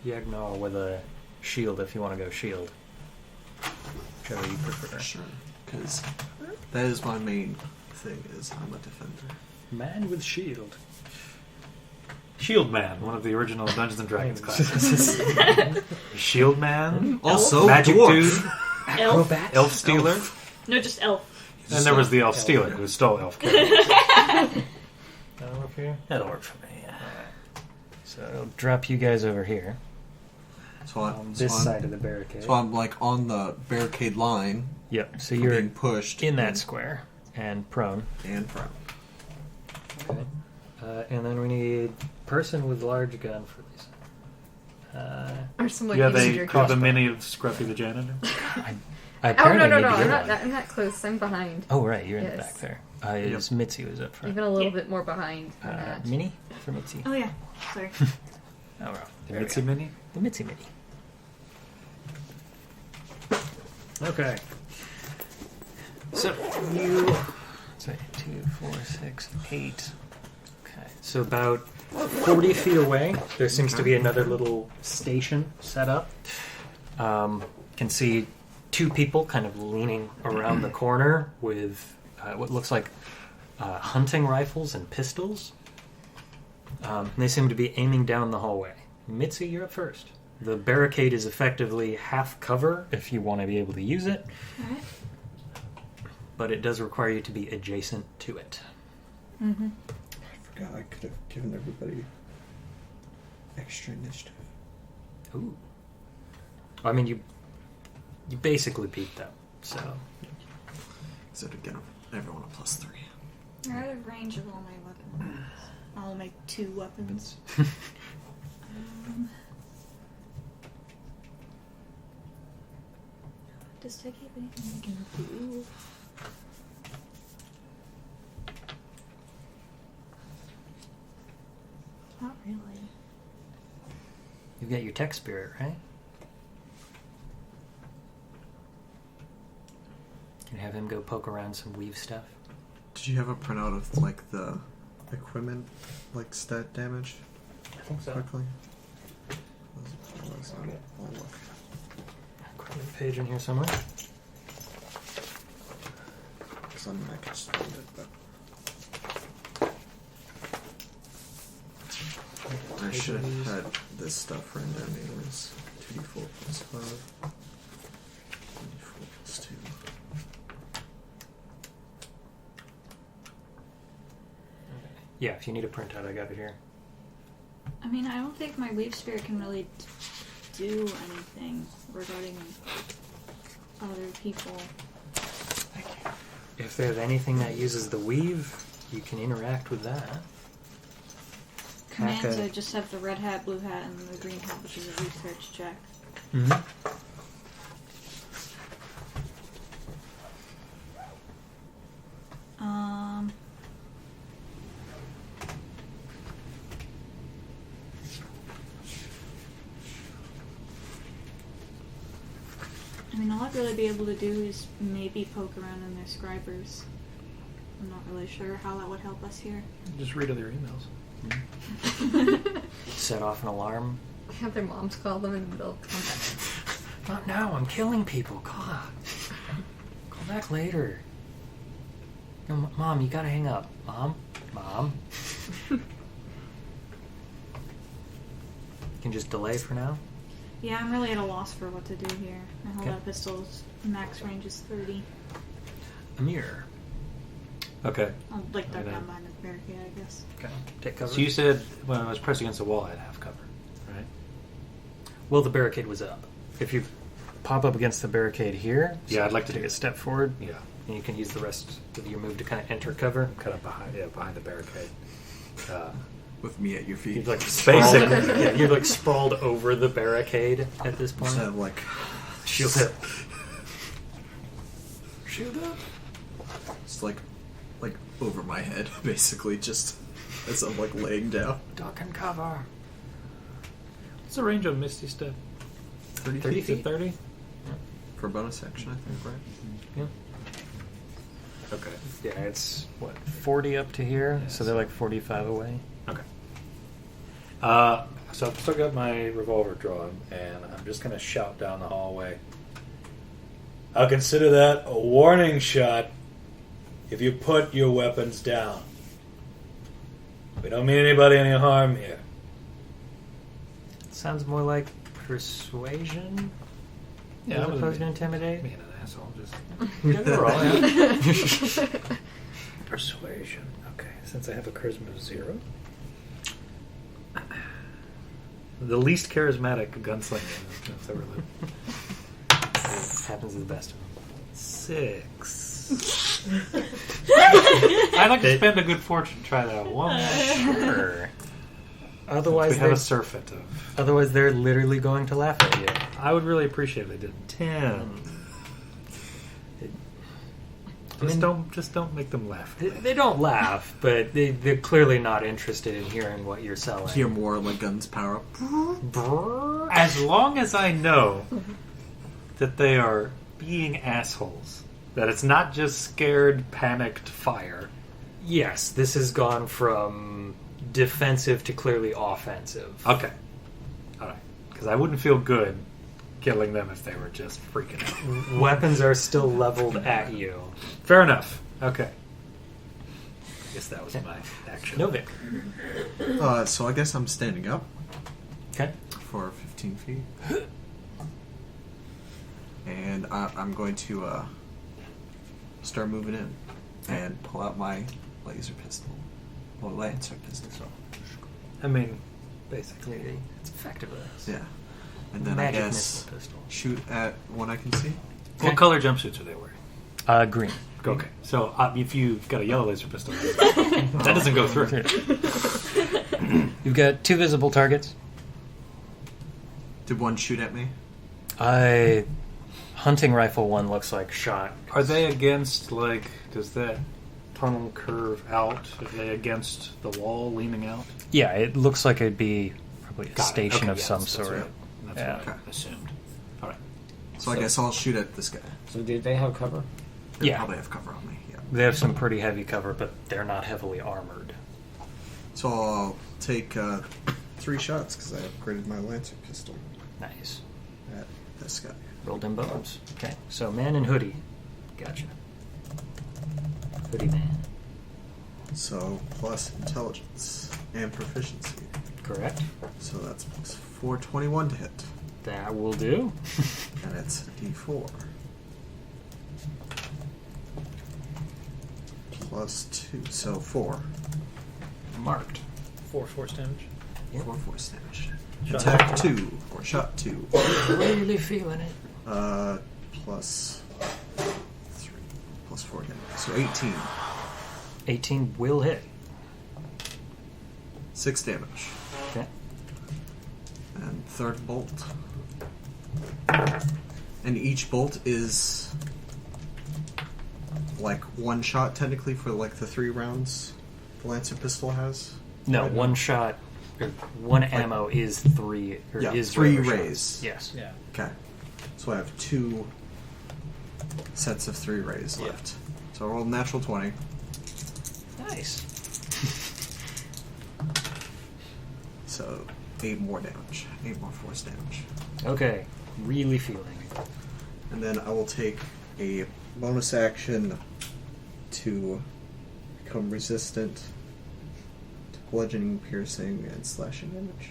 Yagnal with a shield if you want to go shield. Whichever you prefer. Sure. Because that is my main thing, is I'm a defender. Man with shield. Shield Man, one of the original Dungeons and Dragons classes. Shield Man, Also, Magic dwarf. Dude, Elf? Elf Stealer, No, just elf. and there was the Elf Stealer who stole Elf characters. That'll work for you? That'll work for me. Yeah. So I'll drop you guys over here. So, On this side of the barricade. So I'm like on the barricade line, Yep. So you're being pushed in that square. And prone. And prone. Okay. And then we need person with large gun for these. Or someone You have using a your you have a crossbow. mini of Scruffy the janitor. I Oh, apparently no, need to I'm get not, one. I'm not close. I'm behind. Oh, right, you're in the Yes. back there. Is Mitzi was up front. Even a little bit more behind than that. Mini for Mitzi. Oh yeah, sorry. Oh, well. The There we Mitzi go. mini. The Mitzi Mini. Okay. So you. Let's see, 2, 4, 6, 8. Okay. So about 40 feet away, there seems to be another little station set up. Can see two people kind of leaning around the corner with what looks like hunting rifles and pistols. They seem to be aiming down the hallway. Mitzi, you're up first. The barricade is effectively half cover if you want to be able to use it, Alright. but it does require you to be adjacent to it. Mm-hmm. I forgot I could have given everybody extra initiative. Ooh. I mean, you basically beat them, so... So to get everyone a +3. You're out of range of all my weapons. I'll make 2 weapons. Does Tech have anything I can do? Not really. You've got your tech spirit, right? Can have him go poke around some weave stuff. Did you have a printout of like the equipment, like stat damage? I think so. Quickly. I'll look. Equipment page in here somewhere. Because I mean, I could just find it, but I should have had this stuff written down anyways. 2d4 plus 5. 2d4 plus 2. Yeah, if you need a printout, I got it here. I mean, I don't think my weave spirit can really do anything regarding other people. If there's anything that uses the weave, you can interact with that. Commands, Okay. I just have the red hat, blue hat, and the green hat, which is a research check. Mm-hmm. I mean, all I'd really be able to do is maybe poke around in their scribers. I'm not really sure how that would help us here. Just read other emails. Set off an alarm. Have their moms call them and they'll come back. Not now, I'm killing people. God. Call back later. No, Mom, you gotta hang up. Mom? You can just delay for now? Yeah, I'm really at a loss for what to do here. My whole Okay. pistol's max range is 30. Amir. Okay. I'll like duck Okay. down behind the barricade, I guess. Okay. Take cover. So you said when I was pressed against the wall, I had half cover, right? Well, the barricade was up. If you pop up against the barricade here, Yeah, I'd like to take do a step forward, Yeah. and you can use the rest of your move to kind of enter cover. I'm kind of behind the barricade. With me at your feet. You've like Basically. sprawled, yeah, you've like sprawled over the barricade at this point. Just have like Shield hit. Shield up. it's like over my head, basically, just as I'm like laying down. Duck and cover. What's the range of Misty Step? 30 30 Is it feet. 30? for bonus action, I think, right? Yeah. Okay. Yeah, it's what 40 up to here, Yeah, so they're like 45 away. Okay. So I've still got my revolver drawn, and I'm just going to shout down the hallway. I'll consider that a warning shot if you put your weapons down. We don't mean anybody any harm here. Sounds more like persuasion Yeah, as I wasn't opposed to intimidate. being an asshole. Just Yeah, they're all, yeah. persuasion. Okay, since I have a charisma of 0. The least charismatic gunslinger that's ever lived. Happens to the best of them. 6. I'd like to spend a good fortune to try that one. Sure. We Otherwise, have a they're, surfeit of. otherwise they're literally going to laugh at you. I would really appreciate if they did 10. Just don't make them laugh. They don't laugh, but they're clearly not interested in hearing what you're selling. Hear more like guns power up. Brrr. As long as I know that they are being assholes, that it's not just scared, panicked fire. Yes, this has gone from defensive to clearly offensive. Okay. Alright. Because I wouldn't feel good killing them if they were just freaking out. Weapons are still leveled at you. Fair enough. Okay. I guess that was my action. Novik. So I guess I'm standing up Okay. for 15 feet. And I'm going to start moving in and pull out my laser pistol. Well, lancer pistol. I mean, basically. It's effectively this. Yeah. And then Magic I guess missile pistol. shoot at one I can see. What color jumpsuits are they wearing? Green. Okay. So if you've got a yellow laser pistol, that doesn't go through. You've got 2 visible targets. Did one shoot at me? Hunting rifle one looks like shot. Are they against, does that tunnel curve out? Are they against the wall leaning out? Yeah, it looks like it'd be probably a Got it. station Okay, of yes, some that's sort. right. That's Yeah. what I assumed. All right. So I guess I'll shoot at this guy. So do they have cover? They Yeah. probably have cover on me. Yeah. They have some pretty heavy cover, but they're not heavily armored. So I'll take 3 shots because I upgraded my lancer pistol Nice. at this guy. Rolled in bones. Okay, so man and hoodie. Gotcha. Hoodie man. So plus intelligence and proficiency. Correct. So that's plus 421 to hit. That will do. And it's D4. Plus 2, so 4. Marked. 4 force damage. Yep. 4 force damage. Shot Attack 2, or shot 2. Really feeling it. Plus 3, plus 4 again. So 18. 18 will hit. 6 damage. Okay. And third bolt. And each bolt is like 1 shot technically for like the 3 rounds the lancer pistol has. No, Right. one shot. Or one ammo is 3. Or Yeah, is 3 rubber rays. shots. Yes. Yeah. Okay. So I have 2 sets of 3 rays Yeah. left. So I rolled natural 20. Nice. So 8 more damage. 8 more force damage. Okay. Really feeling. And then I will take a bonus action to become resistant to bludgeoning, piercing, and slashing damage.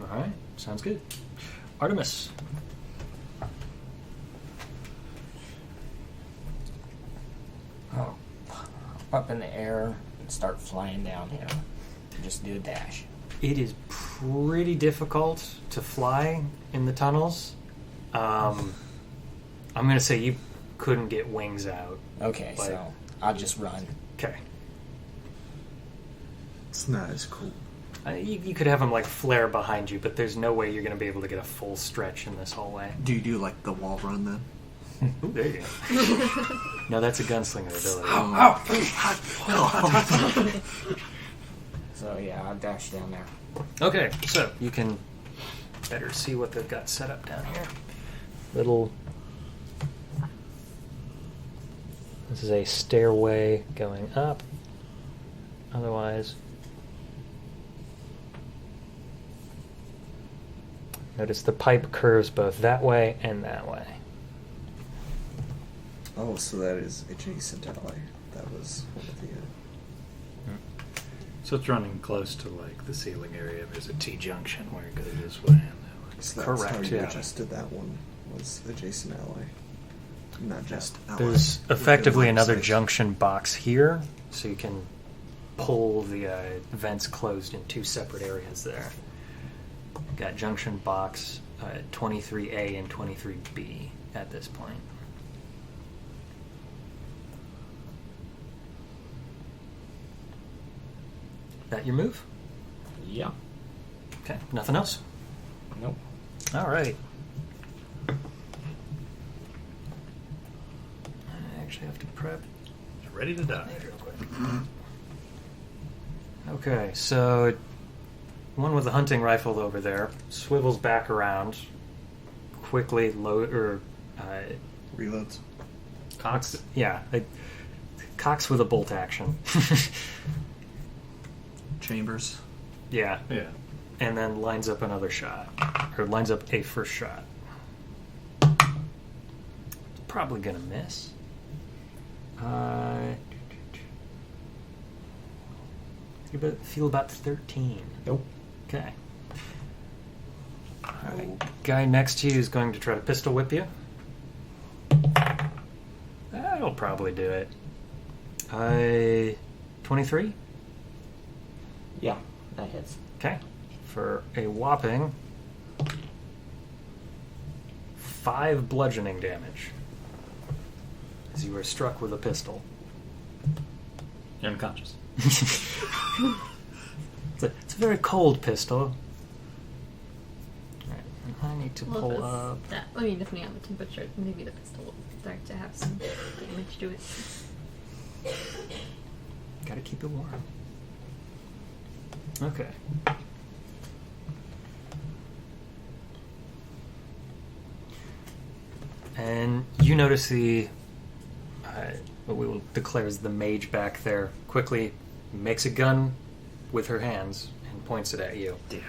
Alright. Sounds good. Artemis. Oh, up in the air and start flying down here. Just do a dash. It is pretty difficult to fly in the tunnels. I'm going to say you couldn't get wings out. Okay, Like- so I'll just run. Okay. It's not as cool. You could have them like flare behind you, but there's no way you're going to be able to get a full stretch in this hallway. Do you do like the wall run then? Ooh, there you go. No, that's a gunslinger ability. So yeah, I'll dash down there. Okay, so you can better see what they've got set up down here. Little. This is a stairway going up. Otherwise, notice the pipe curves both that way and that way. Oh, so that is adjacent ally. That was one of the. So it's running close to the ceiling area. There's a T-junction where it goes this way and that way. So that's how Correct, you yeah. adjusted that one. Was adjacent ally, not just ally. There's Within effectively line of another sight. junction box here, so you can pull the vents closed in 2 separate areas there. Got junction box 23A and 23B at this point. That your move? Yeah. Okay. Nothing else? Nope. All right. I actually have to prep. Ready to die. Real quick. Okay, so one with the hunting rifle over there swivels back around, quickly Reloads. cocks. Yeah, cocks with a bolt action. Chambers. Yeah, Yeah. and then lines up another shot, or lines up a first shot. Probably gonna miss. Feel about 13. Nope. Okay. Alright. Guy next to you is going to try to pistol whip you. That'll probably do it. 23? Yeah, that hits. Okay. For a whopping 5 bludgeoning damage. As you are struck with a pistol. You're unconscious. It's a very cold pistol. Alright, and I need to Well, pull that's- up. That, I mean, depending on the temperature, maybe the pistol will start to have some damage to it. Gotta keep it warm. Okay. And you notice what we will declare as the mage back there quickly makes a gun with her hands and points it at you. Damn it.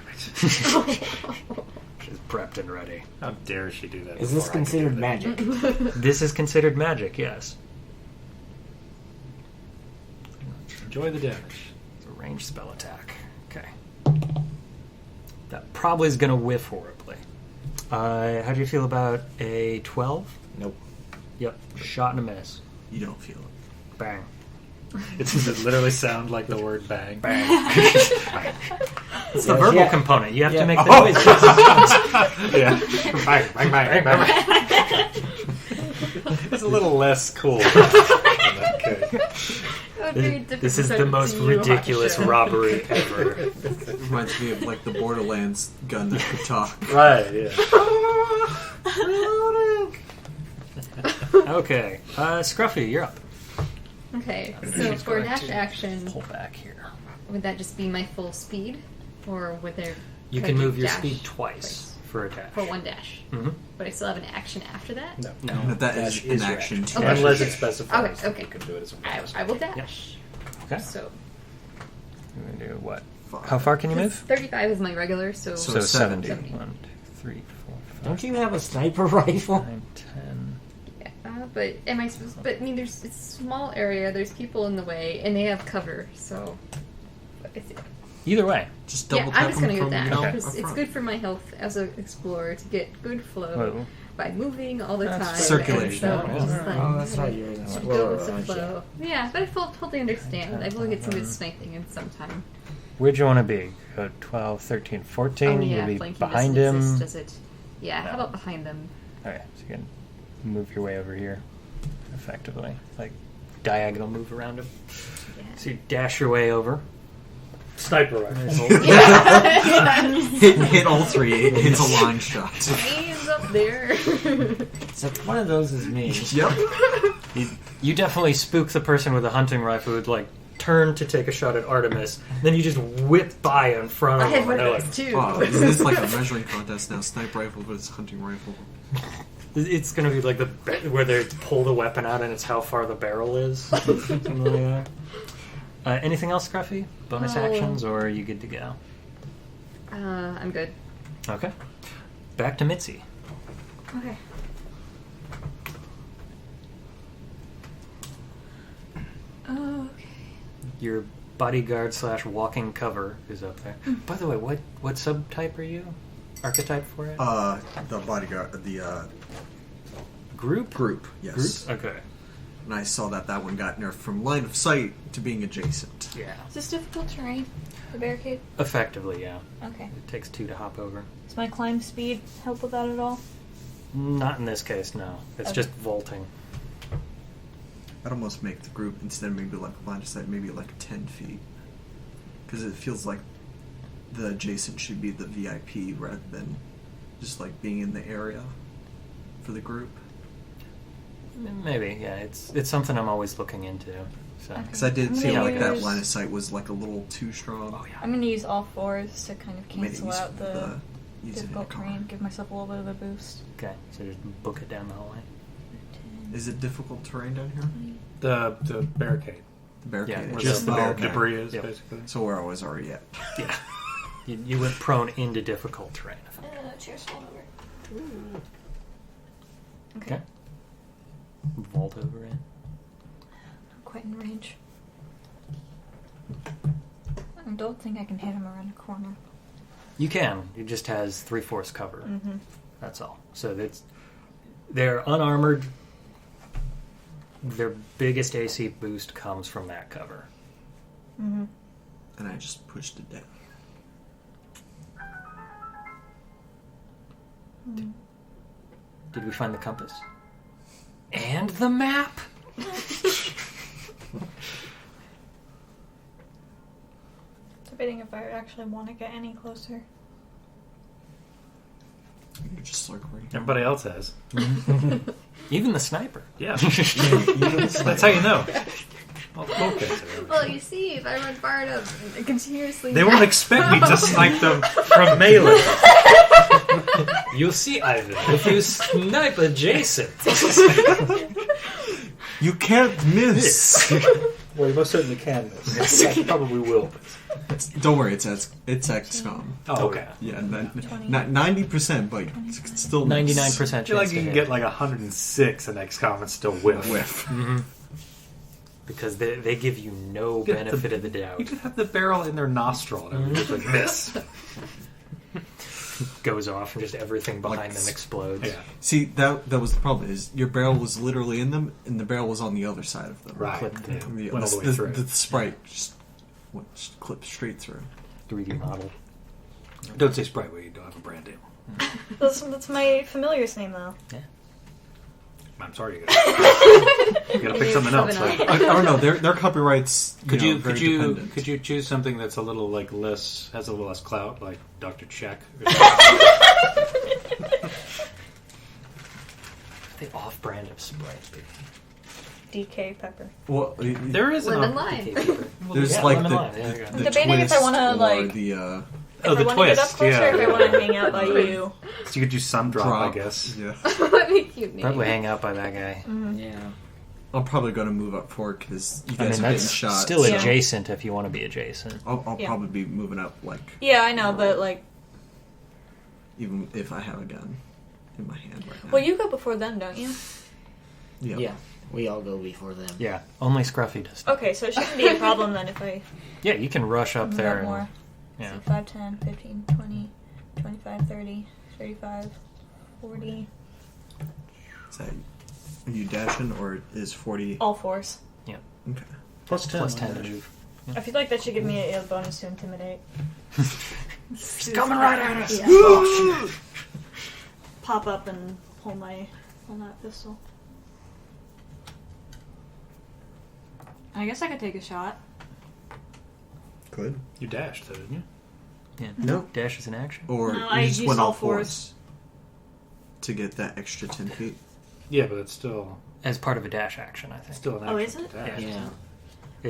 She's prepped and ready. How dare she do that? Is this before I can considered do that? magic? This is considered magic, yes. Enjoy the damage. It's a ranged spell attack. Okay. That probably is going to whiff horribly. How do you feel about a 12? Nope. Yep. Shot and a miss. You don't feel it. Bang. Does it literally sound like the word bang? Bang. It's the Yeah, verbal yeah. component. You have Yeah. to make the Oh. noise. Yeah. Bang, bang, bang, bang, bang. It's a little less cool. Okay. This is the most ridiculous robbery ever. Reminds me of like the Borderlands gun that could talk. Right, yeah. Okay. Scruffy, you're up. Okay, so She's for going dash to action, Pull back here. would that just be my full speed? Or would there... You could can I do move your dash speed twice for a dash. For one dash. Mm-hmm. But I still have an action after that? No. No. That is Dash an is your action. action. too. Okay. Unless it specifies Okay, that okay. you can do it as a I will dash. Okay. So, You're going to do what? Five. How far can you move? 35 is my regular, so... So So 70. 70. 1, 2, 3, 4, 5, Don't you have a sniper rifle? 9, 10. but am I supposed... But, I mean, it's a small area, there's people in the way, and they have cover, so... Either way. Just Yeah, double I'm tap just them gonna go from dash, Okay. because up it's front. good for my health as an explorer to get good flow Whoa. by moving all the That's time. circulation. And so Yeah. just like, Oh, that's right, you're an go explorer, with some aren't you? flow. Yeah, but I totally understand. I will get some good sniping in some time. Where'd you want to be? Go 12, 13, 14? Oh, yeah, You'll be flanking behind distance him. Does it? Yeah, No. how about behind them? Okay, so you can move your way over here effectively. Like diagonal move around him. Yeah. So you dash your way over. Sniper rifle. Hit all three. It's a line shot. Hands up there. So one of those is me. Yep. You definitely spook the person with a hunting rifle who'd like turn to take a shot at Artemis, then you just whip by in front I of had him. one and of they're those too. Wow, is this like a measuring contest now? Sniper rifle versus hunting rifle. It's gonna be like where they pull the weapon out and it's how far the barrel is. Something like that. Anything else, Scruffy? Bonus Oh. actions, or are you good to go? I'm good. Okay. Back to Mitzi. Okay. Okay. Your bodyguard / walking cover is up there. By the way, what subtype are you? Archetype for it? The bodyguard, the Group? group, yes. Group? Okay. And I saw that one got nerfed from line of sight to being adjacent. Yeah. Is this difficult terrain? The barricade? Effectively, yeah. Okay. It takes 2 to hop over. Does my climb speed help with that at all? Not in this case, no. It's Okay. just vaulting. I'd almost make the group, instead of maybe like line of sight, maybe like 10 feet. Because it feels like the adjacent should be the VIP rather than just like being in the area for the group. Maybe, yeah. It's something I'm always looking into. So Because I did I'm feel gonna like that use- line of sight was like a little too strong. oh yeah. I'm gonna use all fours to kind of Maybe cancel use out the use it in difficult a car. terrain, give myself a little bit of a boost. Okay, so just book it down the hallway. 10, Is it difficult terrain down here? 20. The barricade. The barricade. Yeah, is? Just the Oh, okay. debris is, Yep. basically. So where I was already at. Yeah. You went prone into difficult terrain. Cheers, fall over. Okay. Vault over it. Not quite in range. I don't think I can hit him around the corner. You can. It just has 3/4 cover. Mm-hmm. That's all. So they're unarmored. Their biggest AC boost comes from that cover. Mm-hmm. And I just pushed it down. Did we find the compass? And the map? Debating if I actually want to get any closer. You're just circling. Everybody else has. Even the sniper. Yeah. That's how you know. Well, okay. Well, you see, if I run far enough and continuously. They won't expect me to snipe them from melee. You'll see, Ivan, if you snipe adjacent. You can't miss. Well, you most certainly can miss. You probably will miss. Don't worry, it's XCOM. Oh, okay. Yeah, 20. not 90%, but it's still 99% I chance feel like to you can hit. get like 106 in XCOM and still whiff. whiff. Because they give you no Get benefit the- of the doubt. You just have the barrel in their nostril and everything just like miss. Goes off and just everything behind Like- them explodes. Yeah. See, that was the problem, is your barrel was literally in them, and the barrel was on the other side of them. Right. Clipped Yeah. through. The, Went all the way the, through. the sprite just clipped straight through. 3D model. Don't say Sprite where you don't have a brand name. That's my familiar's name, though. I'm sorry, you gotta pick something else. Something Like, I don't know. Their copyrights. could know, you very could you dependent. could you choose something that's a little like less has a little less clout, like Dr. Check? The off-brand of Sprite. DK Pepper. Well, There is Lemon an lime. there's Yeah, like lemon the, lime, there you go. the I'm debating if I twist wanna, or like- the oh If I the want to get up twist, closer, yeah. if I want to hang out by you. So you could do sun drop, drop. I guess. Yeah, What a cute name. Probably hang out by that guy. Yeah. I'm probably going to move up forward because you I guys mean, are getting that's shot. still so adjacent if you want to be adjacent. I'll Yeah. probably be moving up, like Yeah, I know, but like, even if I have a gun in my hand right now. well, you go before them, don't you? Yeah. Yeah. We all go before them. Yeah, only Scruffy does. Okay, so it shouldn't be a problem then if I Yeah, you can rush up move there. up And, more. yeah. So 5, 10, 15, 20, 25, 30, 35, 40. Is that are you dashing or is 40? All fours. Okay. Plus 10. Plus 10 to move. I feel like that should give me a bonus to intimidate. He's coming right at us. Yeah. Pop up and pull that pistol. I guess I could take a shot. Good. You dashed, though, didn't you? Yeah. No. Dash is an action. Or No, you I just used went all all fours. to get that extra 10 feet. Yeah, but it's still As part of a dash action, I think. an Oh, action is it? to dash. Yeah.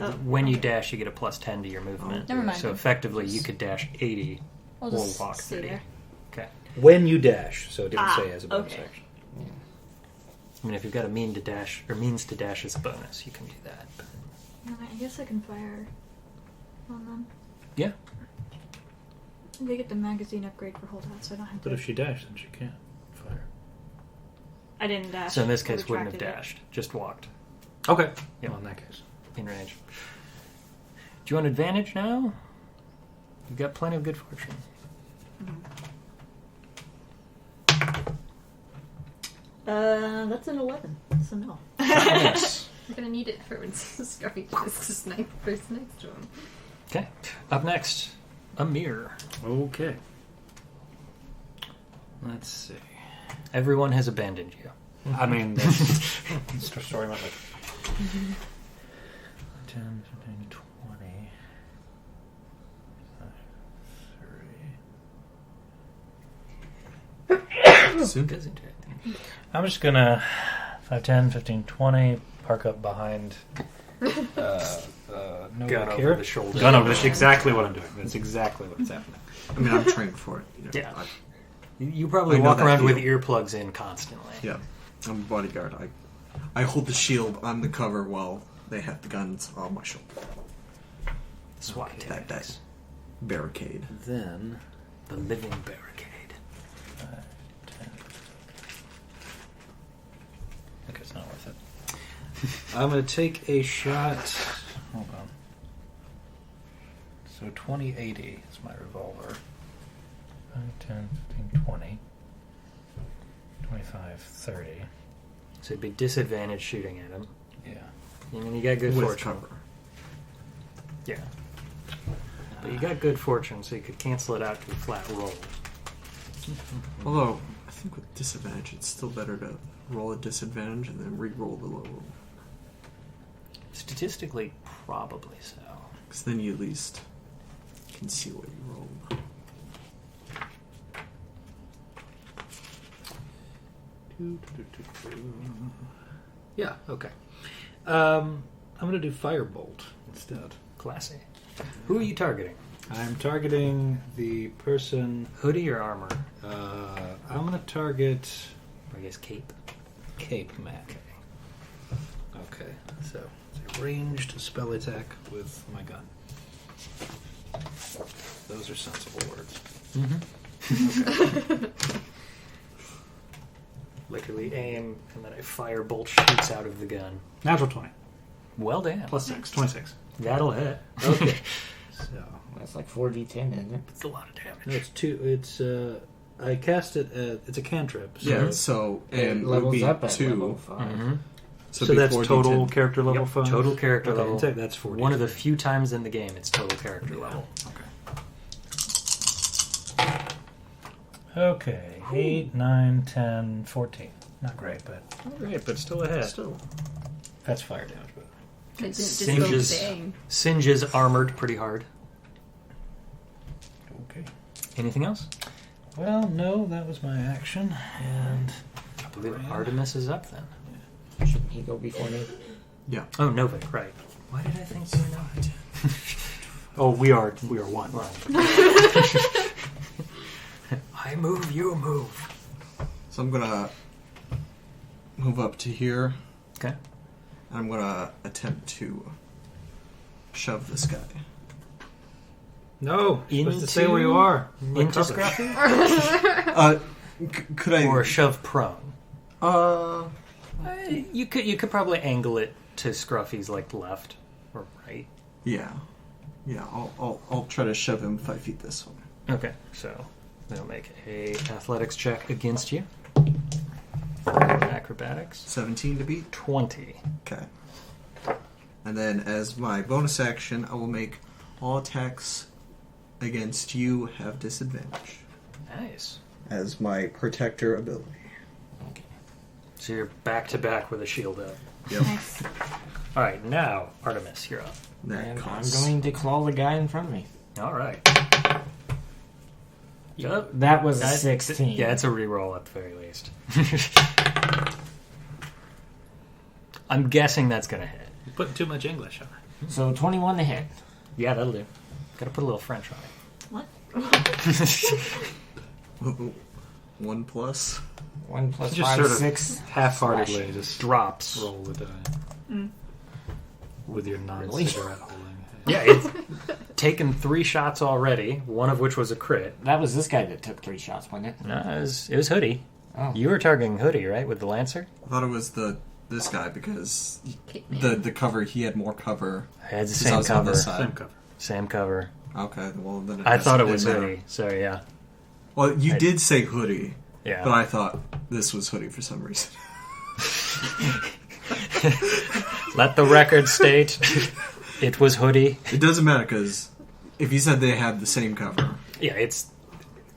Oh, When you okay. dash, you get a plus 10 to your movement. Never mind. So effectively, you could dash 80 We'll or just walk stay 30. there. Okay. When you dash, so it didn't Ah, say as a bonus okay. action. I mean, if you've got a means to dash as a bonus, you can do that. But No, I guess I can fire on them. yeah. They get the magazine upgrade for holdout, so I don't have But to. if she dashed, then she can't fire. I didn't dash. So in this I case, wouldn't have retracted it. dashed, just walked Okay. Yep. Well, in that case. in range. Do you want advantage now? You've got plenty of good fortune. That's an 11. So no. Yes. I'm gonna need it for when Scruffy tries to snipe first next to him. Okay. Up next, Amir. Okay. Let's see. Everyone has abandoned you. I mean, that's the story about like 10, 15, 20. Soon. Goes interacting. I'm just gonna 5, 10, 15, 20 park up behind no Gun look over here. the shoulder. Gun over the exactly what I'm doing. That's exactly what's happening. I mean, I'm trained for it. You know, Yeah. I- You probably I know walk that around with feel. earplugs in constantly. yeah, I'm a bodyguard. I hold the shield on the cover while they have the guns on my shoulder. SWAT That tactics. barricade. Then The living barricade. 5, 10. Okay, it's not worth it. I'm gonna take a shot. Hold on. So 2080 is my revolver. 5, 10, 15, 20. 25, 30. So it'd be disadvantage shooting at him. Yeah. I mean, you got good With fortune. cover. Yeah. But you got good fortune, so you could cancel it out to a flat roll. Although, I think with disadvantage, it's still better to roll a disadvantage and then re-roll the low roll. Statistically, probably so. Because then you at least can see what you rolled. Yeah, okay. I'm going to do Firebolt instead. Classy. Who are you targeting? I'm targeting the person. Hoodie or armor? I'm going to target Or I guess cape. Cape Mac. Okay, so it's a ranged spell attack with my gun. Those are sensible words. Mm-hmm. Literally aim, and then a firebolt shoots out of the gun. Natural 20. Well done. Plus 6. 26. That'll hit. Okay. So, That's like 4d10, isn't it? It's a lot of damage. no, it's 2. It's, I cast it at, it's a cantrip. So Yeah, so, and It it would levels be up at 2. level 5. Mm-hmm. So it'd be that's 4d10. total character level Yep, 5? total character Okay, level. That's 40. One of the few times in the game it's total character level. Okay, 8, 9, 10, 14. Not great, but Alright, but still ahead. Still. that's fire damage. But It didn't just Singes. go bang. Singe's armored pretty hard. okay. Anything else? Well, no, that was my action, and I believe Artemis is up then. Shouldn't he go before me? Yeah. Oh, Novik, right. Why did I think you were Novik? oh, we are one. I move, you move. So I'm gonna move up to here. Okay. And I'm gonna attempt to shove this guy. No, you're supposed to say Into- where you are. Into Recover. Scruffy? Could I? Or shove prone? Uh, You could probably angle it to Scruffy's like left or right. yeah, yeah. I'll try to shove him 5 feet this way. Okay, so they'll make a athletics check against you. Acrobatics. 17 to beat. 20. Okay. And then as my bonus action, I will make all attacks against you have disadvantage Nice. as my protector ability. So you're back to back with a shield up. Yep. Nice. All right, now Artemis, you're up. That And I'm costs. going to claw the guy in front of me. All right. Yep. That was a That- 16. Yeah, it's a reroll at the very least. I'm guessing that's gonna hit. You're putting too much English on it. So 21 to hit. Yeah, that'll do. Gotta put a little French on What? it. 1 plus. 1 plus Just 5, sort of 6. Half-heartedly, slashing. just Drops. roll the die with your non-cigarette holding. Yeah, it's taken 3 shots already, one of which was a crit. That was this guy that took 3 shots, wasn't it? No, it was Hoodie. Oh. You were targeting Hoodie, right, with the Lancer? I thought it was this guy because Cape Man. the cover, he had more cover. I had the 'cause I same was on cover. this side. Same cover. Same cover. Okay, well then I thought it was didn't matter. Hoodie, so yeah. Well, you I- did say hoodie, Yeah. but I thought this was hoodie for some reason. Let the record state it was Hoodie. It doesn't matter because if you said they had the same cover, Yeah, it's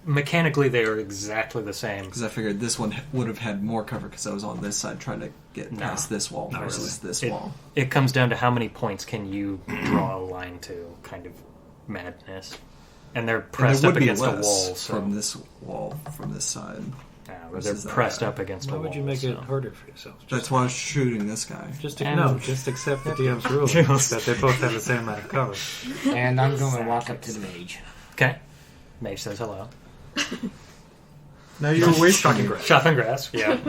mechanically they are exactly the same. because I figured this one would have had more cover because I was on this side trying to get No. past this wall Not versus this It, wall. it comes down to how many points can you draw a line to, kind of madness. And they're And pressed there up would be against a less wall, so from this wall from this side. Where Versus they're pressed that. up against Why a wall. would you make it so. harder for yourself? That's why I was shooting this guy. Just And- just accept the DM's rule that they both have the same amount of cover. And I'm going to walk up to the mage. Okay. Mage says hello. Now you're wasting Shocking it. grass. Shocking grass. Yeah.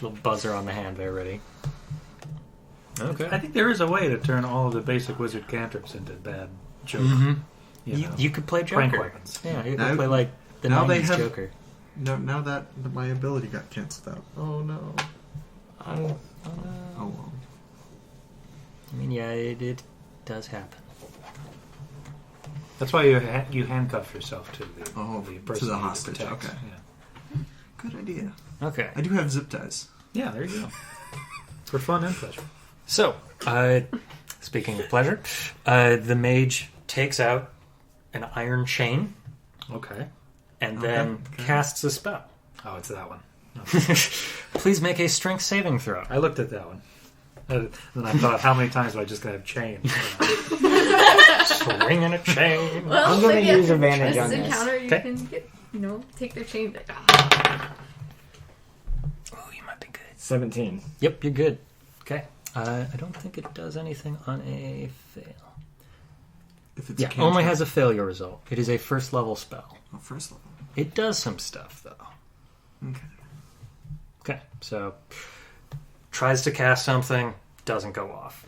little buzzer on the hand there, ready. Okay. I think there is a way to turn all of the basic wizard cantrips into bad Joker. Mm-hmm. You know, You could play prank Joker. weapons. Yeah, you could Now- play like the now they 90s have- Joker. No, now that my ability got cancelled out. Oh no. Oh well. I mean, yeah, it does happen. That's why you handcuff yourself to the, Oh, the to person the you hostage, protect. okay. Yeah. Good idea. Okay. I do have zip ties. Yeah, there you go. For fun and pleasure. So, speaking of pleasure, the mage takes out an iron chain Okay. and Okay, then okay. casts a spell. Oh, it's that one. Please make a strength saving throw. I looked at that one. And then I thought, how many times am I just going to have chains? Swinging a chain. Well, I'm gonna maybe use after advantage this on this. encounter, you Okay. can get, take their chain. Oh, you might be good. 17. Yep, you're good. Okay. I don't think it does anything on a fail. If it's Yeah, a cantrip. only has a failure result. It is a first level spell. Oh, first level. It does some stuff, though. Okay. Okay, so tries to cast something, doesn't go off.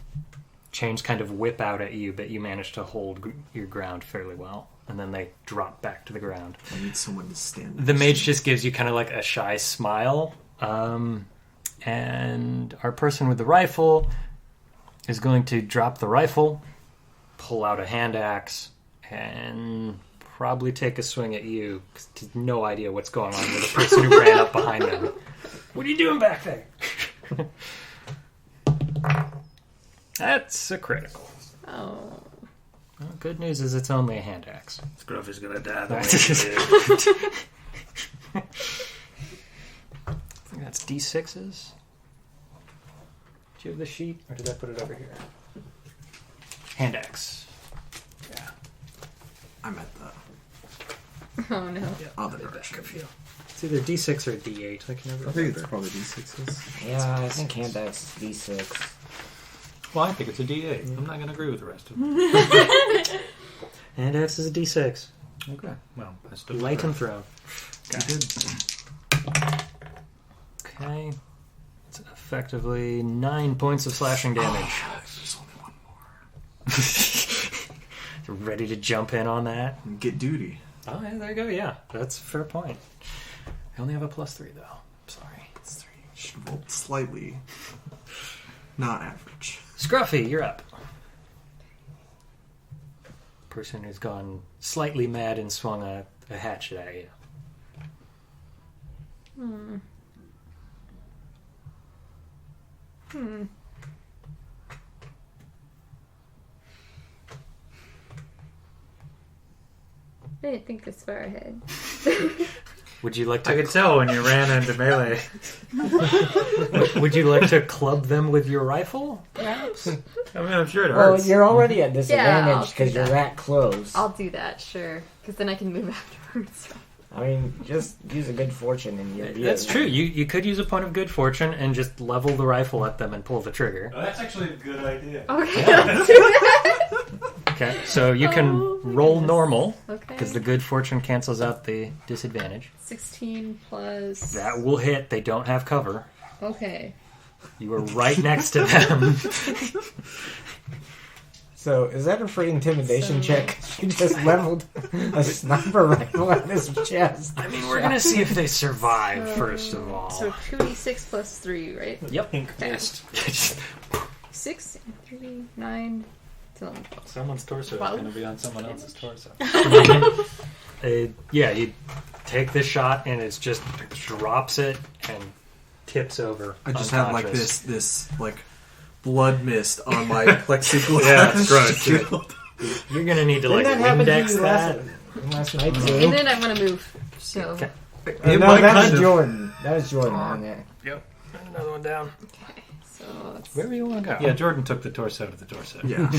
Chains kind of whip out at you, but you manage to hold your ground fairly well, and then they drop back to the ground. I need someone to stand. The next mage to just gives you kind of like a shy smile, and our person with the rifle is going to drop the rifle, pull out a hand axe, and probably take a swing at you. 'Cause he has no idea what's going on with the person who ran up behind them. What are you doing back there? That's a critical. Oh. Well, good news is it's only a hand axe. Scruff is going to die. I think that's D6s. Do you have the sheet, or did I put it over here? Hand axe. Yeah. I'm at the Oh no. other direction. It's either D6 or D8. I can never I think it's probably D6s. Yeah, I think Handback's D6. Well, I think it's a D8. I'm not going to agree with the rest of them. Hand axe is a D6. Okay. Well, I still Light and throw. You did. Okay. It's effectively 9 points of slashing damage. There's only one more. Ready to jump in on that? Get duty. Oh, yeah, there you go. Yeah, that's a fair point. I only have a +3, though. Sorry. It's 3. Should roll slightly. Not average. Scruffy, you're up. Person who's gone slightly mad and swung a hatchet at you. I didn't think this far ahead. Would you like I to? could tell when you ran into melee. Would you like to club them with your rifle? Perhaps. I mean, I'm sure it Well, hurts. you're already at I'll disadvantage do because you're that. that close. I'll do that, sure. Because then I can move afterwards. I mean, just use a good fortune and you'll be That's it. true. You could use a point of good fortune and just level the rifle at them and pull the trigger. Oh, that's actually a good idea. Okay, I'll do that. Okay, so you can Oh, my roll goodness. normal Okay. because the good fortune cancels out the disadvantage. 16 plus... That will hit. They don't have cover. Okay. You were right next to them. So, is that a free intimidation So- check? You just leveled a sniper rifle at his chest. I mean, we're gonna see if they survive first of all. So 2d6 plus 3, right? Yep. Fist. 6, 3, 9, 10, 12. Someone's torso is Wow. going to be on someone else's torso. Yeah, you take the shot and it just drops it and tips over. I just have like unconscious. this like blood mist on my plexiglass. Yeah, it's gross. shield. You're gonna need to Didn't like that happen to index you that. last night, And too? then I'm going to move. So, Okay. It No, might that kind was of- Jordan. That was Jordan on there. Yep. Another one down. okay. So it's... Where do you want to go? Yeah, Jordan took the torso to the torso. Yeah.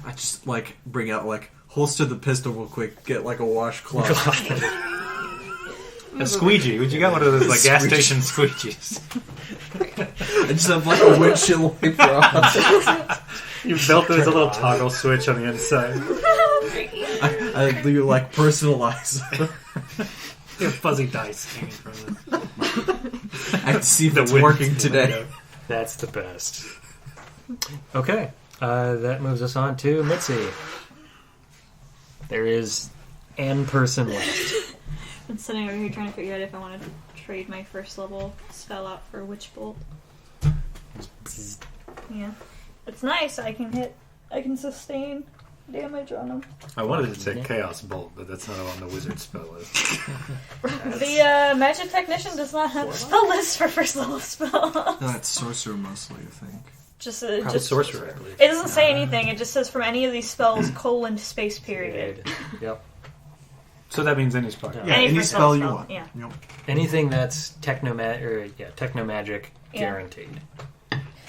I just like bring out like holster the pistol real quick, get like a washcloth. A squeegee. Would you got one of those like gas Squeegee. station squeegees? I just have like a windshield wiper on. You built there's a little toggle switch on the inside. I do like personalize. You have fuzzy dice hanging from it. I have to see if The it's wind working from the today. window. That's the best. Okay, that moves us on to Mitzi. There is an person left. I'm sitting over here trying to figure out if I want to trade my first level spell out for Witch Bolt. Yeah. It's nice. I can sustain damage on them. I wanted to say Chaos Bolt, but that's not on the wizard spell list. The Magic Technician does not have a spell list for first level spell. No, that's sorcerer mostly, I think. Just It's sorcerer, I believe. it doesn't say anything. It just says from any of these spells, space period. Yep. So that means any spell. Yeah, Any any first spell level you spell, want. yeah. Yep. Anything that's technomagic Yeah. guaranteed.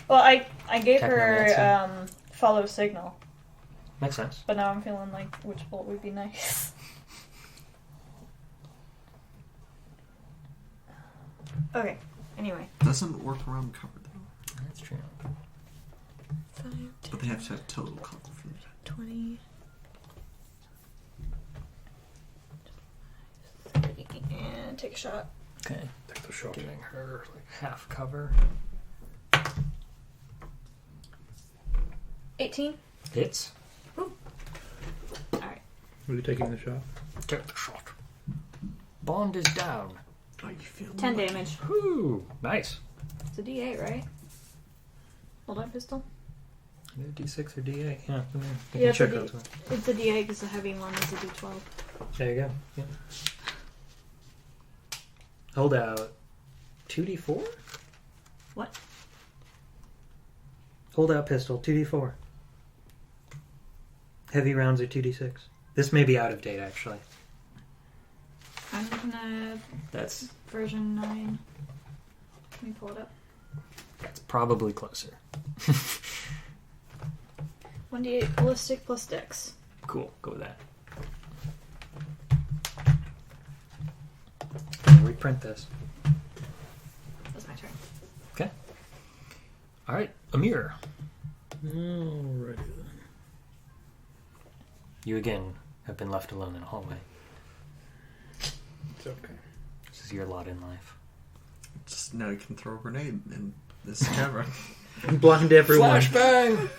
Well, I gave her Technomancy. Follow Signal, Makes sense. but now I'm feeling like Witch Bolt would be nice. Okay. Anyway. Doesn't work around cover though. That's true. 5, 10, But they have to have total cover for that. 20, 30, and take a shot. Okay. Take the shot. Giving her like half cover. 18. Hits. Alright. Were you taking the shot? Take the shot. Bond is down. Oh, you feel 10 lucky. damage. Whoo! Nice. It's a D8, right? Hold on, pistol. D6 or D8? Yeah. You Yeah, can it's check a those. It's a D8 because the heavy one is a D12. There you go. Yeah. Hold out 2d4? What? Hold out pistol 2d4. Heavy rounds are 2d6. This may be out of date actually. I'm looking at That's version 9. Let me pull it up. that's probably closer. 1d8 ballistic plus dex. Cool. Go with that. I'll reprint this. That's my turn. Okay. All right, Amir. Alrighty then. You again have been left alone in a hallway. It's okay. This is your lot in life. Just now you can throw a grenade in this cavern. Blind everyone. Flashbang!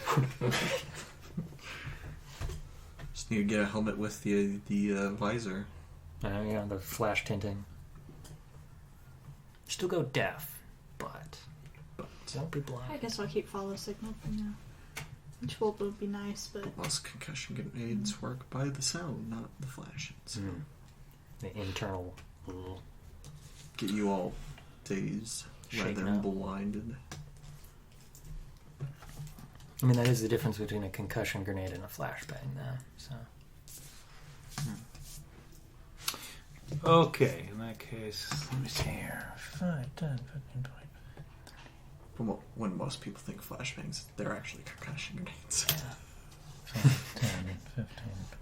Just need to get a helmet with the visor. Yeah, the flash tinting. Still go deaf, but don't be I blind. guess I'll keep follow signal for now. Which would be nice, but Plus, concussion grenades work by the sound, not the flashes. Mm. The internal. Get you all dazed, Shaken rather up. blinded. I mean, that is the difference between a concussion grenade and a flashbang, though. So. Okay, in that case, let me see here. 5, 10, 15, 20. When most people think flashbangs, they're actually concussion grenades. 5, 10, 15,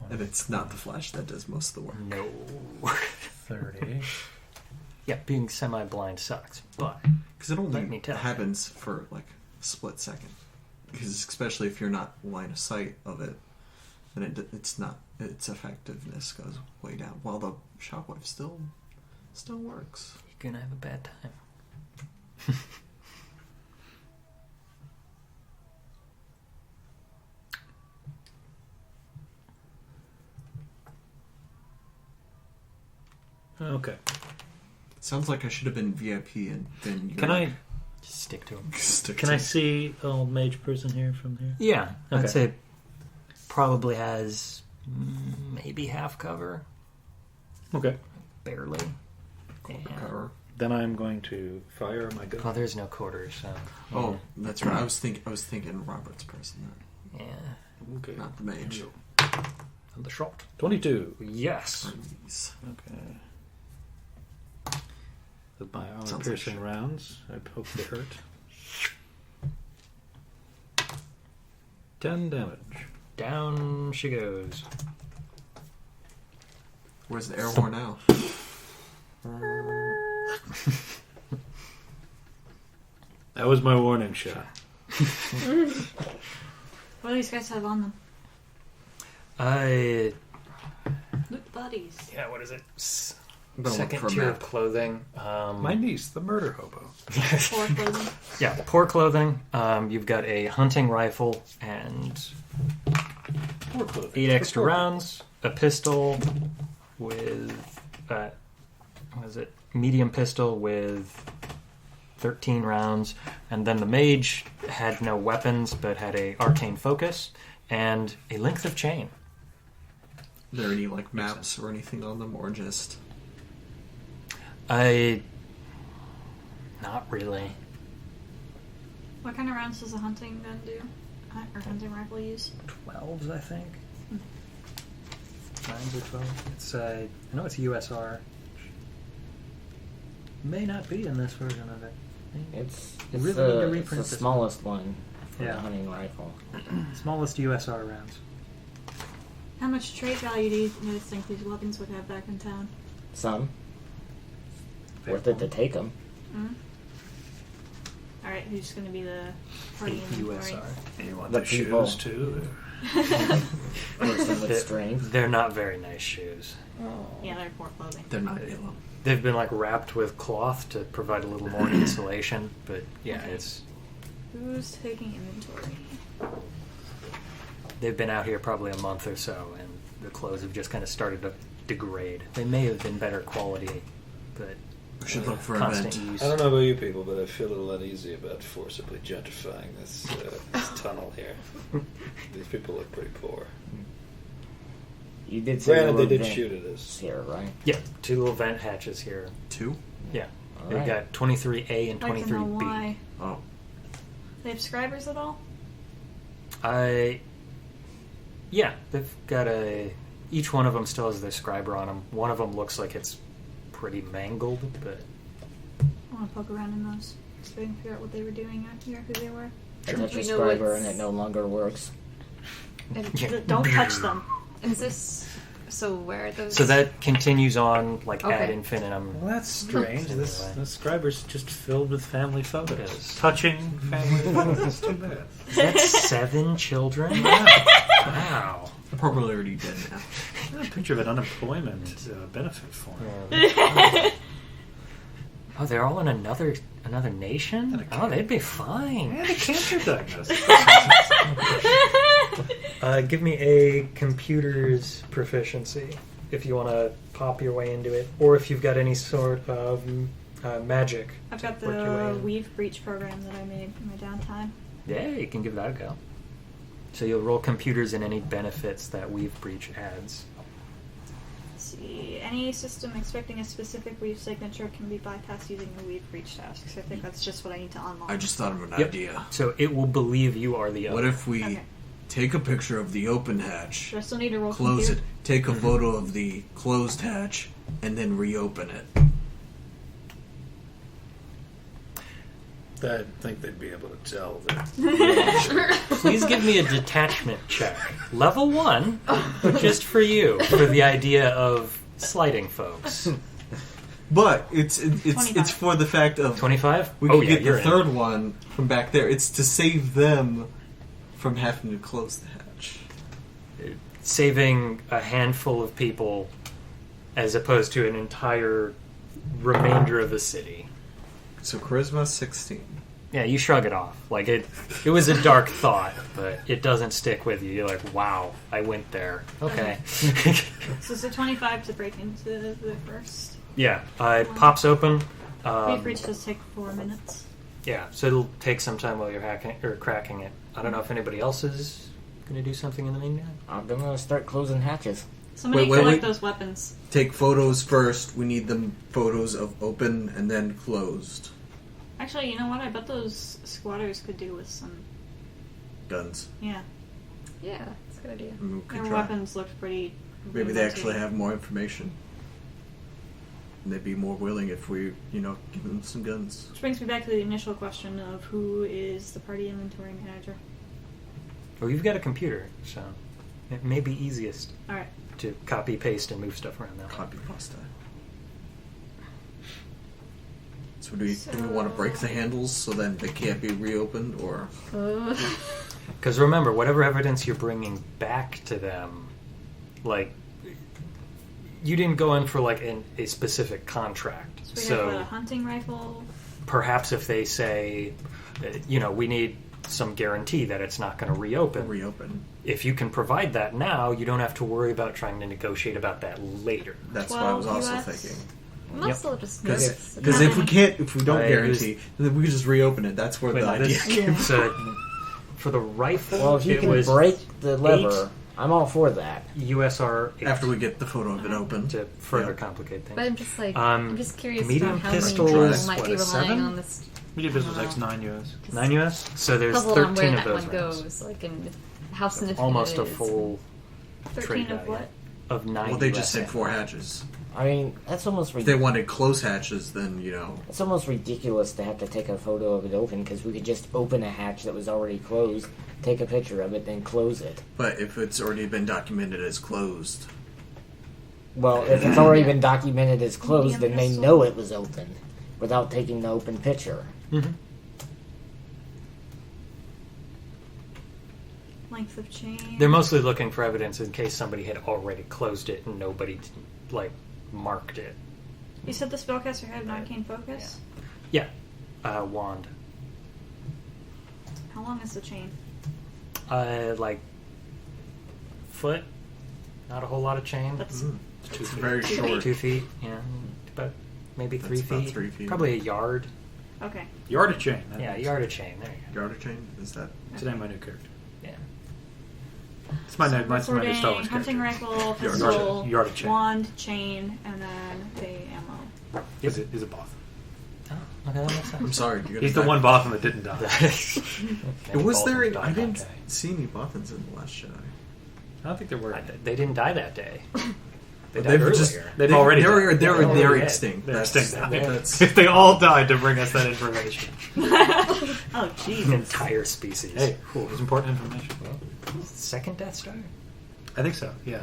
20. And it's not the flash that does most of the work. No. 30. Yeah, being semi-blind sucks, but Because it Let me only tell you. happens for like a split second. Because especially if you're not line of sight of it, then it's not. Its effectiveness goes way down. While the shockwave still works. you're gonna have a bad time. Okay. Sounds like I should have been VIP and then you're Can I Just stick to them. stick can to I it. see old mage person here from here? Yeah, Okay. I'd say probably has maybe half cover, Okay. barely. And, Cover. Then I'm going to fire my gun. well, there's no quarters, so Oh, that's right. I was thinking Robert's person, yeah. Okay. not the mage. And the shot. 22. Yes. Please. Okay. With my Sounds like armor-piercing shit. rounds, I hope they hurt. 10 damage. Down she goes. Where's the air horn now? That was my warning shot. What do these guys have on them? Loot bodies. Yeah, what is it? Better look Second for a tier map. of clothing. My niece, the murder hobo. Poor clothing. Yeah, poor clothing. You've got a hunting rifle and Poor clothing. 8 extra rounds, a pistol with, what is it? Medium pistol with 13 rounds, and then the mage had no weapons but had a arcane focus and a length of chain. Are there any like maps or anything on them, or just? Not really. What kind of rounds does a hunting gun do? Or hunting rifle use? 12s, I think. 9s or 12. It's I know it's USR. May not be in this version of it. It's Really need to the reprint this smallest one for Yeah. the hunting rifle. Smallest USR rounds. How much trade value do you guys think these weapons would have back in town? Some. Worth it to take them. Mm? Alright, who's going to be the party 8 inventory? USR. You want The the people. shoes too? Person with strength. They're not very nice shoes. Yeah, they're poor clothing. They're not yellow. They've been like wrapped with cloth to provide a little more insulation, but yeah, Okay. it's Who's taking inventory? they've been out here probably a month or so, and the clothes have just kind of started to degrade. They may have been better quality, but We should look for a constant vent. use. I don't know about you people, but I feel a little uneasy about forcibly gentrifying this tunnel here. These people look pretty poor. You did say Granted, there they were did shoot vents at us. here, right? Yeah, 2 little vent hatches here. 2? Yeah, All they've right. got 23A and I'd like to know 23B. why. Oh. They have scribers at all? Yeah, they've got each one of them still has their scriber on them. One of them looks like it's pretty mangled, but I want to poke around in those so I can figure out what they were doing out here, who they were. I touch a We know scriber it's- and it no longer works. And, Don't touch them. and is this so? Where are those? so that continues on like ad Okay. infinitum. Well, that's strange. This scriber's just filled with family photos. It is. Touching family photos. That's too bad. That's 7 children. Wow. Probably already dead now. A picture of an unemployment benefit form. Oh, they're all in another nation? And a Oh, they'd be fine. And a cancer diagnosis. Give me a computer's proficiency if you want to pop your way into it, or if you've got any sort of magic. I've got Work your way the in. Weave Breach program that I made in my downtime. Yeah, you can give that a go. So you'll roll computers and any benefits that Weave Breach adds. Let's see. Any system expecting a specific Weave signature can be bypassed using the Weave Breach task. So I think that's just what I need to unlock. I just thought of an Yep. idea. So it will believe you are the What owner. if we Okay. take a picture of the open hatch, Do I still need to roll close it, computer? take a photo of the closed hatch, and then reopen it? I think they'd be able to tell that. Please give me a detachment check. Level 1, just for you, for the idea of slighting folks. But it's 25. for the fact of 25? we Oh, could yeah, get you're the in. third one from back there. It's to save them from having to close the hatch. Saving a handful of people as opposed to an entire remainder of the city. So charisma 16. Yeah, you shrug it off. Like it was a dark thought, but it doesn't stick with you. You're like, wow, I went there. Okay. So it's a 25 to break into the first. Yeah, it pops open. Weave Breach does take 4 minutes. Yeah, so it'll take some time while you're hacking or cracking it. I don't know if anybody else is going to do something in the meantime. I'm gonna start closing hatches. Somebody Wait, collect wait. those weapons. Take photos first. We need them photos of open and then closed Actually, you know what? I bet those squatters could do with some. guns. Yeah, Yeah, that's a good idea. We could their try. weapons looked pretty. Maybe they actually rudimentary. have more information. And they'd be more willing if we, give them some guns. Which brings me back to the initial question of who is the party inventory manager. Well, you've got a computer, so it may be easiest All right. to copy, paste, and move stuff around now. Copy pasta. So do we want to break the handles so then they can't be reopened, or? Because remember, whatever evidence you're bringing back to them, like, you didn't go in for like a specific contract. So we have a hunting rifle. Perhaps if they say, we need some guarantee that it's not going to reopen. If you can provide that now, you don't have to worry about trying to negotiate about that later. That's what I was also US. thinking. I'm also just Because if we don't guarantee, then we can just reopen it. That's where the idea came from. So, for the rifle, Well, if you it can was break the lever, 8 I'm all for that. USR 8 After we get the photo of it open. to further complicate things. But I'm just I'm just curious medium about how pistols, many people might be what, a relying 7? on this. Medium pistol takes 9 US. 9 US? So there's Puzzled on 13 where of that those one rounds. goes, like, and how significant Almost it a is. full 13 trade of value. what? Of 9 Well, they US just said ammo. 4 hatches. I mean, that's almost If they ridiculous. wanted close hatches, then, It's almost ridiculous to have to take a photo of it open because we could just open a hatch that was already closed, take a picture of it, then close it. But if it's already been documented as closed, Well, if it's already been documented as closed, Medium then they pistol. know it was open without taking the open picture. Mhm. Length of chain. They're mostly looking for evidence in case somebody had already closed it and nobody, marked it. You said the spellcaster had an arcane focus? Yeah. Wand. How long is the chain? Foot. Not a whole lot of chain. That's it's very 2 short. 2 feet, yeah. But maybe 3 That's about feet. 3 feet. Probably a yard. okay. Yard of chain. Yeah, a yard of chain. There you go. Garter chain? Is that? Today my new character. Yeah. It's my new Star Wars Recording, hunting character. rifle, pistol, Yard of chain. wand, chain, and then the ammo. He's a Both. Oh, okay, that makes sense. I'm sorry. He's the one Bothan that didn't die. Was there? Both I died didn't that day. see any Bothans in the Last Jedi. I don't think there were. They didn't die that day. They They died were earlier. just They've already they're died. they're, Yeah, they're, already extinct. They're That's, extinct now. that's They all died to bring us that information. Oh, An Jesus. entire species. Hey, cool. It was important information. Second Death Star? I think so. Yeah.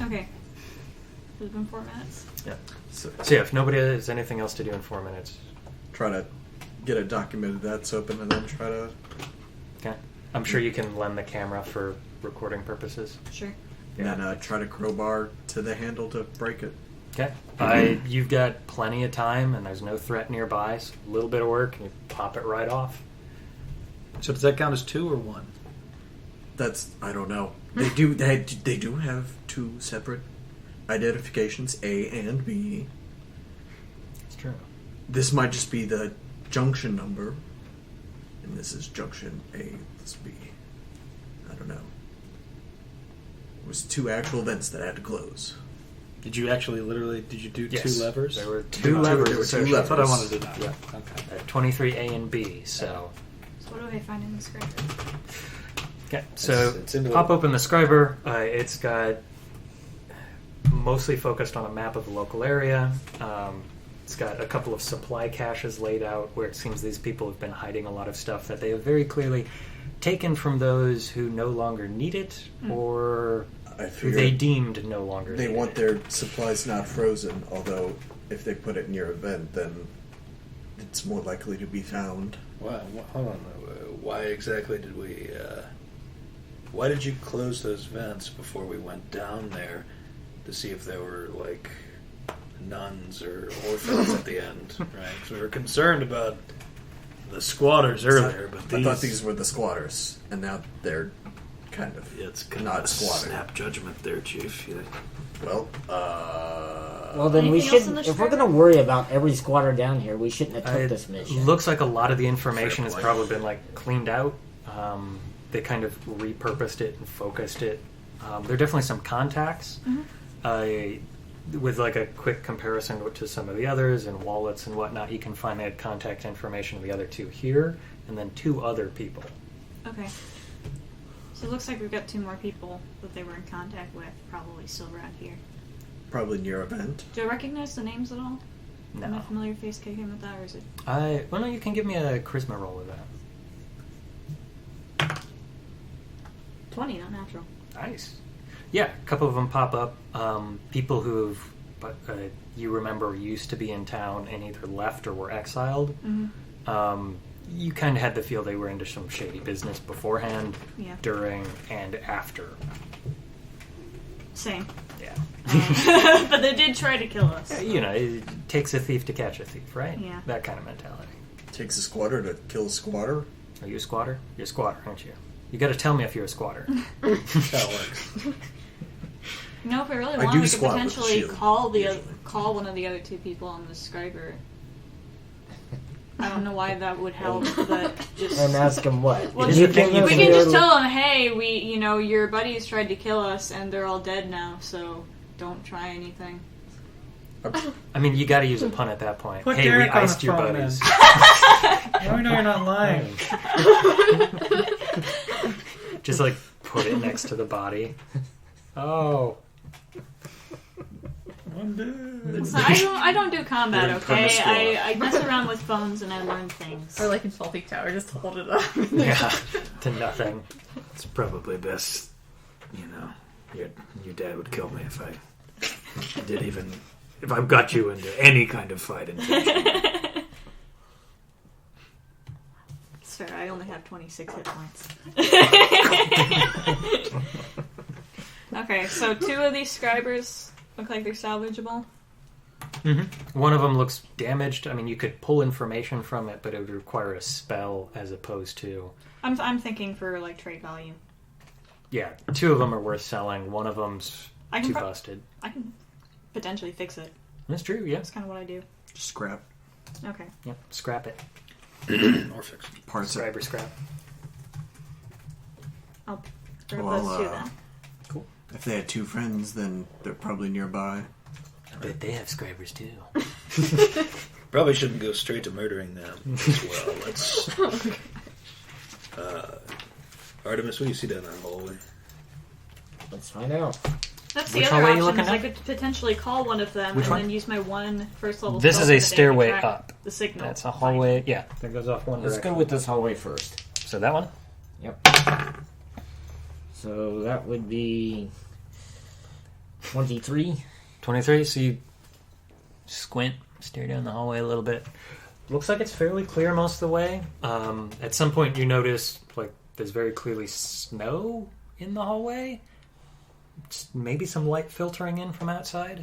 Okay. It's been 4 minutes. Yeah. so, So yeah, if nobody has anything else to do in 4 minutes, try to get it documented that's open, and then try to. okay. I'm sure you can lend the camera for recording purposes. Sure. And then try to crowbar to the handle to break it. Okay. You've got plenty of time, and there's no threat nearby. So a little bit of work, and you pop it right off. So does that count as 2 or 1? That's I don't know. They do have 2 separate identifications, A and B. It's true. This might just be the junction number, and this is junction A. This B. I don't know. It was 2 actual vents that had to close. Did you actually did you do Yes. 2 levers? There were There 2 were levers. two associated. That's what I wanted to know. Yeah. Okay. 23A and B. So, So what do I find in the script? okay. So It's into pop the- open the scriber. It's got mostly focused on a map of the local area. It's got a couple of supply caches laid out where it seems these people have been hiding a lot of stuff that they have very clearly taken from those who no longer need it or I who figure they deemed no longer they need want it. their supplies not frozen, although if they put it near a vent, then it's more likely to be found. Hold on. Why exactly did we? Why did you close those vents before we went down there to see if there were like nuns or orphans at the end? Right? 'Cause we were concerned about the squatters earlier, but I thought these were the squatters, and now they're kind of it's kind not of a squatter. snap judgment there, Chief. Yeah. Well, Well, then we Anything else in shouldn't. the If we're script? going to worry about every squatter down here, we shouldn't have took It this mission. looks like a lot of the information has Fair probably play. been cleaned out. They kind of repurposed it and focused it. There are definitely some contacts with a quick comparison to some of the others and wallets and whatnot. You can find that contact information of the other 2 here, and then 2 other people. Okay. So it looks like we've got 2 more people that they were in contact with, probably still around here. probably near a vent. Do I recognize the names at all? Am I No. familiar face kicking with that, or is it? Well, no, you can give me a charisma roll with that. 20, not natural. Nice. Yeah, a couple of them pop up. People who've, you remember, used to be in town and either left or were exiled. Mm-hmm. You kind of had the feel they were into some shady business beforehand, Yeah. during, and after. Same. Yeah. But they did try to kill us. You know, it takes a thief to catch a thief, right? Yeah. That kind of mentality. Takes a squatter to kill a squatter. Are you a squatter? You're a squatter, aren't you? You got to tell me if you're a squatter. That's how it works. You know, if we really I want, do we could squat with a potentially shield, call one of the other two people on the scriber. I don't know why that would help, but just And ask him what? Well, you we think you can can just tell them, hey, your buddies tried to kill us and they're all dead now, so don't try anything. I mean, you got to use a pun at that point. Put Hey, Derek we on the iced your phone, buddies. Now we know you're not lying. Just like put it next to the body. Oh. One day. So I don't do combat, You're in okay? Permafrost. I mess around with phones and I learn things. Or like in Salty Tower, just hold it up. Yeah, to nothing. It's probably best, your dad would kill me if I if I got you into any kind of fight intention. It's fair, I only have 26 hit points. Okay, so 2 of these scribers look like they're salvageable. Mm-hmm. One of them looks damaged. I mean, you could pull information from it, but it would require a spell as opposed to... I'm thinking for like trade value. Yeah, 2 of them are worth selling. One of them's I can too pro- busted. I can potentially fix it. That's true, yeah. That's kind of what I do. Just scrap Okay. Yep, scrap it. Or fix it. parts of Cyber scrap. I'll grab Well, those 2 then. Cool. If they had 2 friends, then they're probably nearby. I bet they have scribers too. Probably shouldn't go straight to murdering them as well. Let's. Artemis, what do you see down that hallway? Let's find out. That's the Which other hallway are you option, looking is I at? could potentially call one of them Which and one? then use my one first level This spell is a so that they can stairway track up. the signal. That's a Fine. hallway. Yeah, that goes off one Let's direction. go with this hallway first. So that one? Yep. So that would be 23. 23, so you squint, stare down the hallway a little bit. Looks like it's fairly clear most of the way. At some point you notice, like, there's very clearly snow in the hallway. Maybe some light filtering in from outside.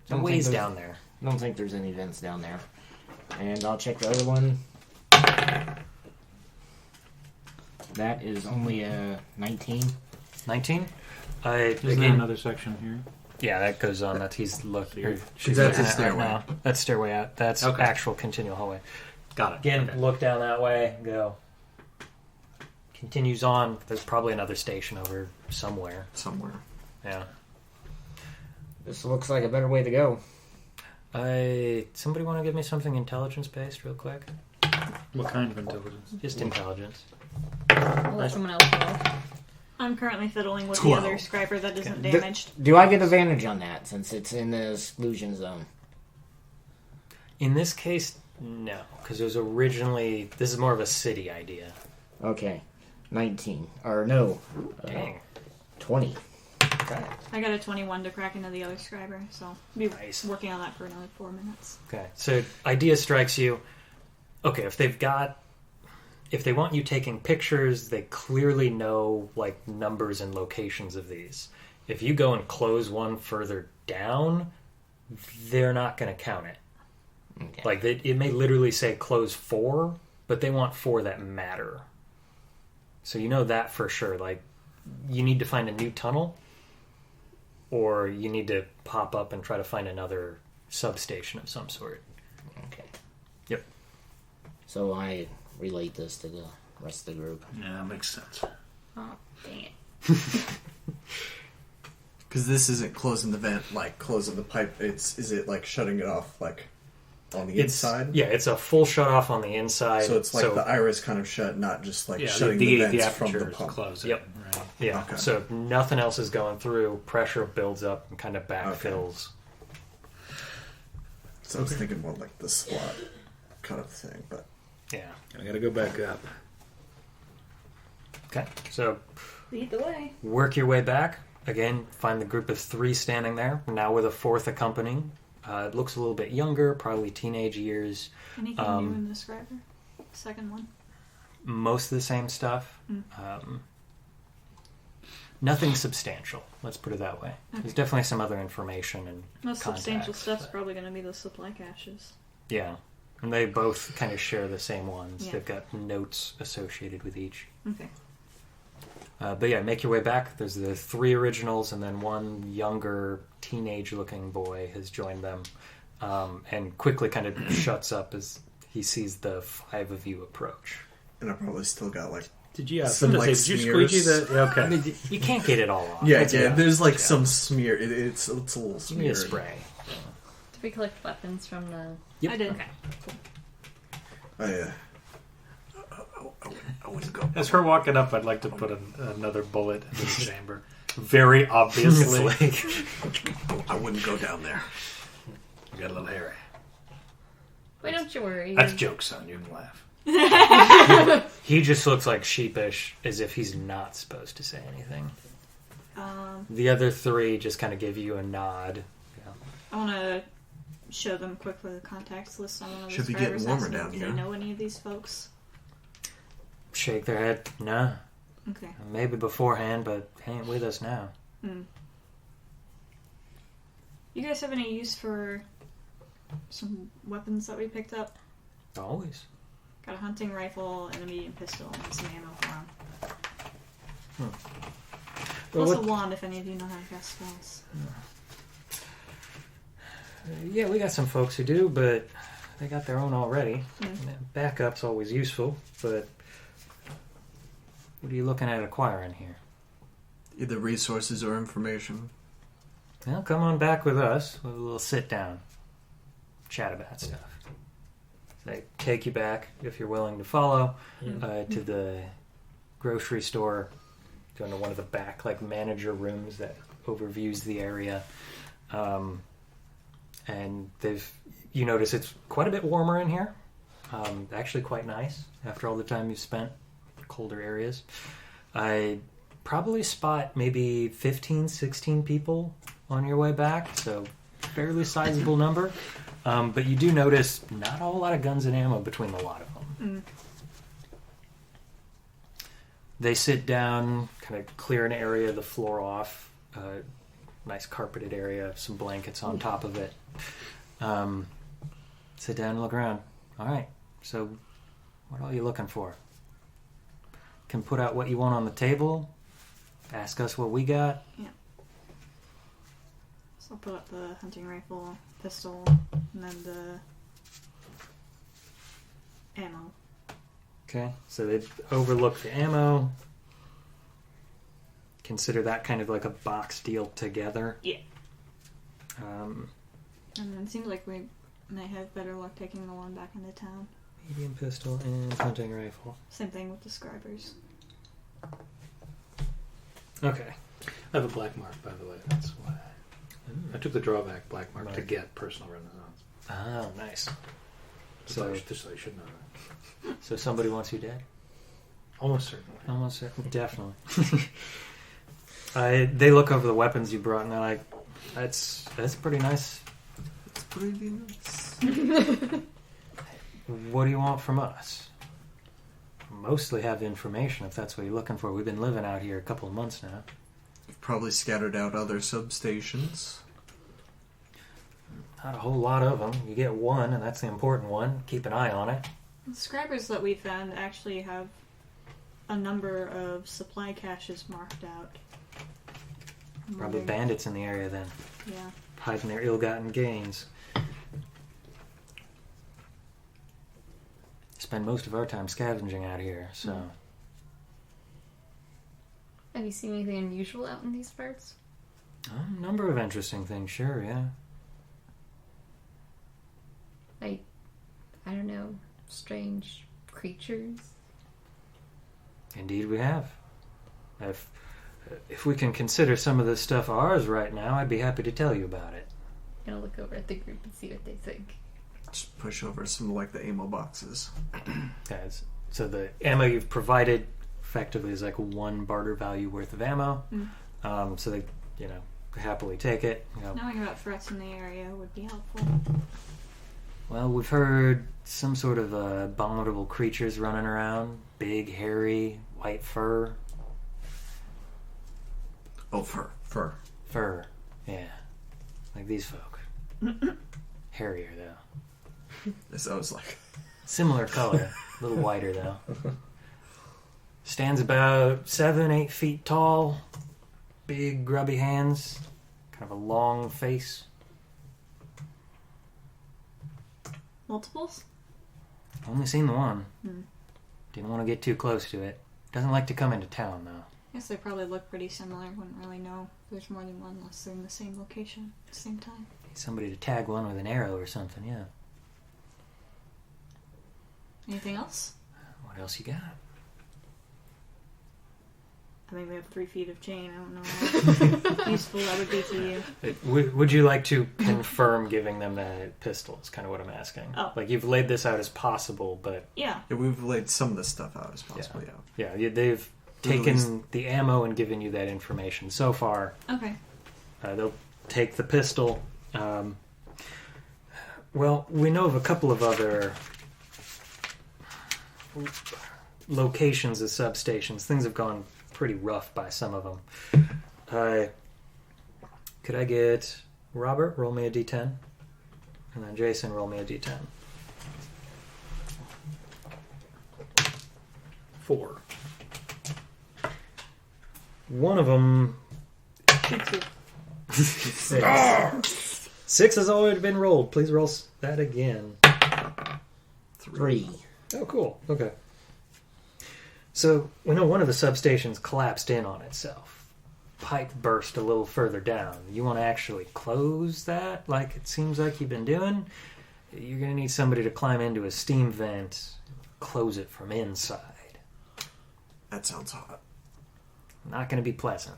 A Don't ways think down there. I don't think there's any vents down there. And I'll check the other one. That is only a 19. 19? Is there Again, another section here? yeah, that goes on. That's he's looking. That's looking a at it stairway. now. That's stairway out. That's Okay. actual continual hallway. Got it. Again, Okay. look down that way. Go. Continues on. There's probably another station over somewhere. Somewhere. Yeah. This looks like a better way to go. Somebody want to give me something intelligence based real quick? What kind of intelligence? Just intelligence. I'll let someone else go. I'm currently fiddling with 12. the other scriber that isn't D- damaged. Do I get advantage on that since it's in the exclusion zone? In this case, no, because it was originally. This is more of a city idea. Okay. 19. Or no. Dang. 20. Okay. I got a 21 to crack into the other scriber, so I'll be Nice. working on that for another 4 minutes. Okay. So idea strikes you. Okay, if they want you taking pictures, they clearly know like numbers and locations of these. If you go and close one further down, they're not going to count it. Okay. Like it may literally say close 4, but they want 4 that matter. So you know that for sure. Like you need to find a new tunnel, or you need to pop up and try to find another substation of some sort. Okay. Yep. So I relate this to the rest of the group. Yeah, that makes sense. Oh, dang it. Because this isn't closing the vent, like closing the pipe. Is it like shutting it off, like on the inside? Yeah, it's a full shut off on the inside. So it's like the iris kind of shut, not just like shutting the vents from aperture the is pump. closed. Yep. Right. Yeah, Okay. so nothing else is going through. Pressure builds up and kind of backfills. So I was thinking more like the slot kind of thing, but Yeah. I gotta go back up. Okay. So Lead the way. Work your way back. Again, find the group of 3 standing there, now with a 4th accompanying. It looks a little bit younger, probably teenage years. Anything new in the scriber? Second one? Most of the same stuff. Nothing substantial, let's put it that way. Okay. There's definitely some other information and Most contacts, substantial stuff's but- probably going to be the supply caches. Yeah, and they both kind of share the same ones. Yeah. They've got notes associated with each. Okay. But yeah, make your way back. There's the 3 originals, and then one younger, teenage-looking boy has joined them, and quickly kind of shuts up as he sees the 5 of you approach. And I probably still got like Did you? Some, like, did you smears. squeaky the? Yeah, okay. I mean, you can't get it all off. yeah. That's about There's it. like Yeah. some smear. It's a little Give me a smeared. spray. Did we collect weapons from the... Yep. I did. Okay. I wouldn't go. As her walking up, I'd like to put another bullet in the chamber. Very obviously. I wouldn't go down there. You got a little hairy. Why don't you worry? That's joke, son. You can laugh. He just looks like sheepish, as if he's not supposed to say anything. The other 3 just kind of give you a nod. I want to show them quickly the contacts list on one of the Should be scribers. getting warmer Ask them down if here. they know any of these folks? Shake their head. No. Okay. Maybe beforehand, but he ain't with us now. You guys have any use for some weapons that we picked up? Always. Got a hunting rifle and a medium pistol and some ammo for them. Plus a wand if any of you know how to cast spells. Yeah, we got some folks who do, but they got their own already. Mm. Backup's always useful, but what are you looking at acquiring here? Either resources or information. Well, come on back with us. We'll a little sit down, chat about stuff. They take you back, if you're willing to follow, to the grocery store, go into one of the back, like, manager rooms that overviews the area. And you notice it's quite a bit warmer in here. Actually quite nice after all the time you've spent in colder areas. I probably spot maybe 15, 16 people on your way back, so fairly sizable number. But you do notice not a whole lot of guns and ammo between the lot of them. They sit down, kind of clear an area of the floor off. Nice carpeted area, some blankets on top of it. Sit down and look around. All right, so what are you looking for? Can put out what you want on the table. Ask us what we got. Yeah. So I'll put up the hunting rifle, pistol, and then the ammo. Okay, so they overlook the ammo. Consider that kind of like a box deal together. Yeah. Um, And then it seems like we may have better luck taking the one back into town. medium pistol and hunting rifle. Same thing with the scribers. Okay. I have a black mark, by the way. That's why I took the drawback black mark to get personal renaissance. Oh, nice. So So, I should know that. so somebody wants you dead? Almost certainly. Almost certainly. Definitely. They look over the weapons you brought and they're like, that's pretty nice. It's pretty nice. What do you want from us? Mostly have information if that's what you're looking for. We've been living out here a couple of months now. You've probably scattered out other substations. Not a whole lot of them. You get one, and that's the important one. Keep an eye on it. The scribers that we found actually have a number of supply caches marked out. I'm Probably wondering- bandits in the area then, Yeah. hiding their ill-gotten gains. Spend most of our time scavenging out here, so... Have you seen anything unusual out in these parts? A number of interesting things, sure, yeah. Like, I don't know, strange creatures? Indeed we have. If we can consider some of this stuff ours right now, I'd be happy to tell you about it. I'm gonna look over at the group and see what they think. Just push over some like the ammo boxes. Guys, so the ammo you've provided effectively is like 1 barter value worth of ammo. So they, happily take it. Knowing about threats in the area would be helpful. Well, we've heard some sort of abominable creatures running around. Big, hairy, white fur. Oh, fur. Fur, yeah. Like these folk. Hairier, though. This I was like... Similar color. A little whiter, though. Stands about 7-8 feet tall. Big, grubby hands. Kind of a long face. Multiples? Only seen the one. Didn't want to get too close to it. Doesn't like to come into town, though. I guess they probably look pretty similar. Wouldn't really know if there's more than one unless they're in the same location at the same time. Need somebody to tag one with an arrow or something, yeah. Anything else? What else you got? I mean, we have 3 feet of chain. I don't know how useful that would be to you. Would you like to confirm giving them that pistol? Is kind of what I'm asking. Oh. Like, you've laid this out as possible, but... Yeah. Yeah, we've laid some of this stuff out as possible, yeah. Yeah, they've taken the ammo and given you that information. So far, Okay. they'll take the pistol. Well, we know of a couple of other locations as substations. Things have gone pretty rough by some of them. Could I get Robert, roll me a d10? And then Jason, roll me a d10. 4. One of them... 6 has already been rolled. Please roll that again. 3. Oh, cool. Okay. So, we know one of the substations collapsed in on itself. Pipe burst a little further down. You want to actually close that, like it seems like you've been doing? You're going to need somebody to climb into a steam vent, close it from inside. That sounds hot. Not going to be pleasant.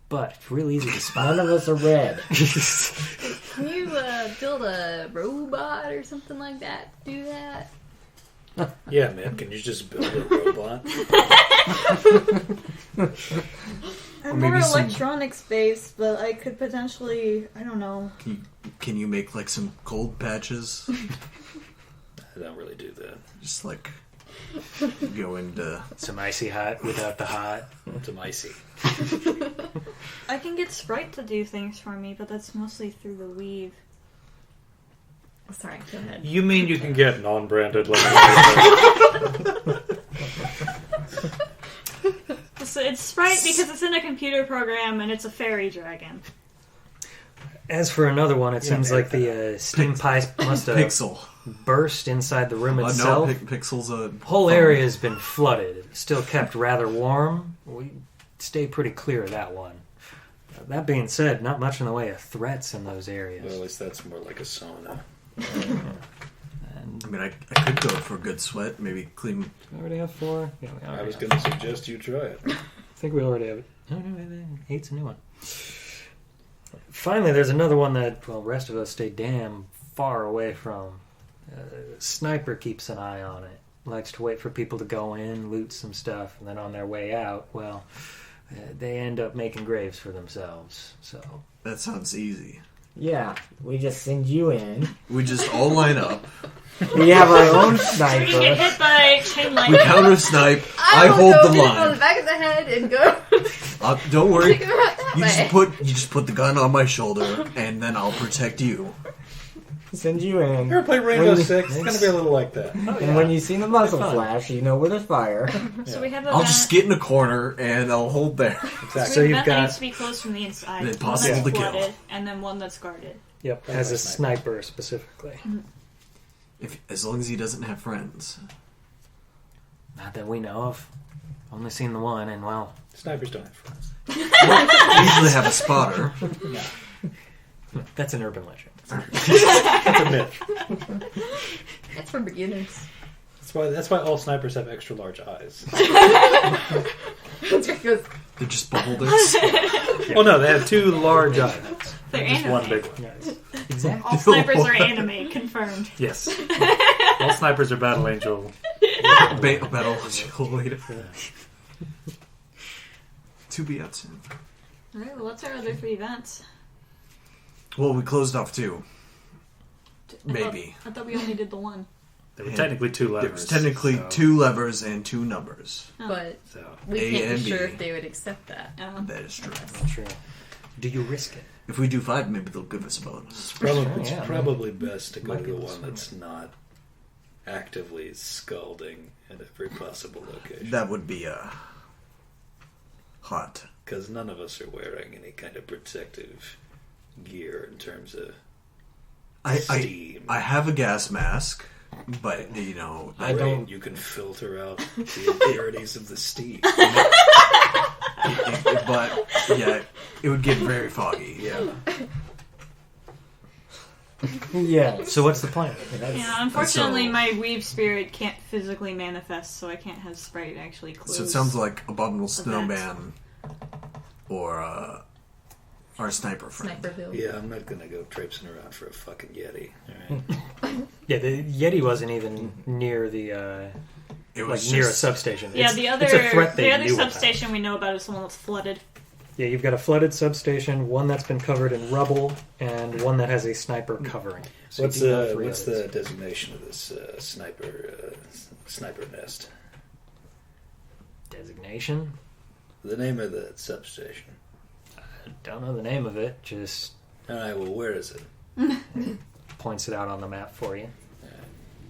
But it's real easy to spot. None of us are red. Can you build a robot or something like that to do that? Yeah, man. Can you just build a robot? I'm maybe more some- electronics based, but I could potentially, I don't know. Can you make like some cold patches? I don't really do that. Just like go into... Some icy hot without the hot. Some icy. I can get Sprite to do things for me, but that's mostly through the weave. Sorry, go ahead. You mean you can get non-branded lemonade? So it's Sprite because it's in a computer program and it's a fairy dragon. As for another one, it seems like the steam pipe must have Pixel. burst inside the room No, itself. Pixel's a... Whole area has been flooded. It's still kept rather warm. We stay pretty clear of that one. That being said, not much in the way of threats in those areas. Well, at least that's more like a sauna. And I mean, I could go for a good sweat. Maybe clean... we already have 4. Yeah, we I already was have. going to suggest you try it. I think we already have it. No, 8's a new one. Finally, there's another one that, well, the rest of us stay damn far away from. Sniper keeps an eye on it. Likes to wait for people to go in, loot some stuff, and then on their way out, well, they end up making graves for themselves. So That sounds easy. Yeah, we just send you in. We just all line up. We have our own You get sniper. hit by chain We lightning. counter snipe. I will hold go the hit him on the line. back of the head and go. Don't worry. Take him out that You way. just put the gun on my shoulder, and then I'll protect you. Send you in. You ever play Rainbow When you- Six? It's going to be a little like that. And when you see the muzzle Fun. flash, you know where there's fire. So we have a I'll vent. just get in a corner and I'll hold there. So So we you've have a vent that got- needs to be closed from the inside. And One impossible that's to kill. flooded, and then one that's guarded. Yep, That's as my a sniper specifically. As long as he doesn't have friends. Not that we know of. Only seen the one, and well, Snipers don't have friends. We usually have a spotter. that's an urban legend. That's a myth. It's for beginners. That's why all snipers have extra large eyes. That's because They're just beholders. Well, no, they have 2 large eyes. They're Just anime. one big one. Yes. Exactly. All snipers are anime, confirmed. Yes. All snipers are Battle Angel A biological way to... To be out soon. Alright, well, what's our other 3 events? Well, we closed off 2. Maybe. I thought we only did the one. There were technically 2 levers. There was technically 2 levers and 2 numbers. Oh. But So, we A can't and be sure B. if they would accept that. That is true. True. Do you risk it? If we do 5, maybe they'll give us a bonus. it's Yeah, probably best to go Might to be the this one one. that's not actively scalding at every possible location. That would be hot. Because none of us are wearing any kind of protective gear in terms of steam. I have a gas mask, but you know, I don't. You can filter out the impurities of the steam. but yeah, it would get very foggy. Yeah. Yeah. So what's the plan? Yeah, unfortunately, So- my weave spirit can't physically manifest, so I can't have Sprite actually close. So it sounds like Abominable Snowman or our sniper friend. Sniper build. Yeah, I'm not going to go traipsing around for a fucking Yeti. All right. Yeah, the Yeti wasn't even near the It like was near a just, substation. Yeah, It's a threat they the other knew about. substation we know about is the one that's flooded. Yeah, you've got a flooded substation, one that's been covered in rubble, and one that has a sniper covering. So What's you know 3 what's others. the designation of this sniper nest? Designation? The name of the substation. I don't know the name of it, just All right. Well, where is it? points it out on the map for you.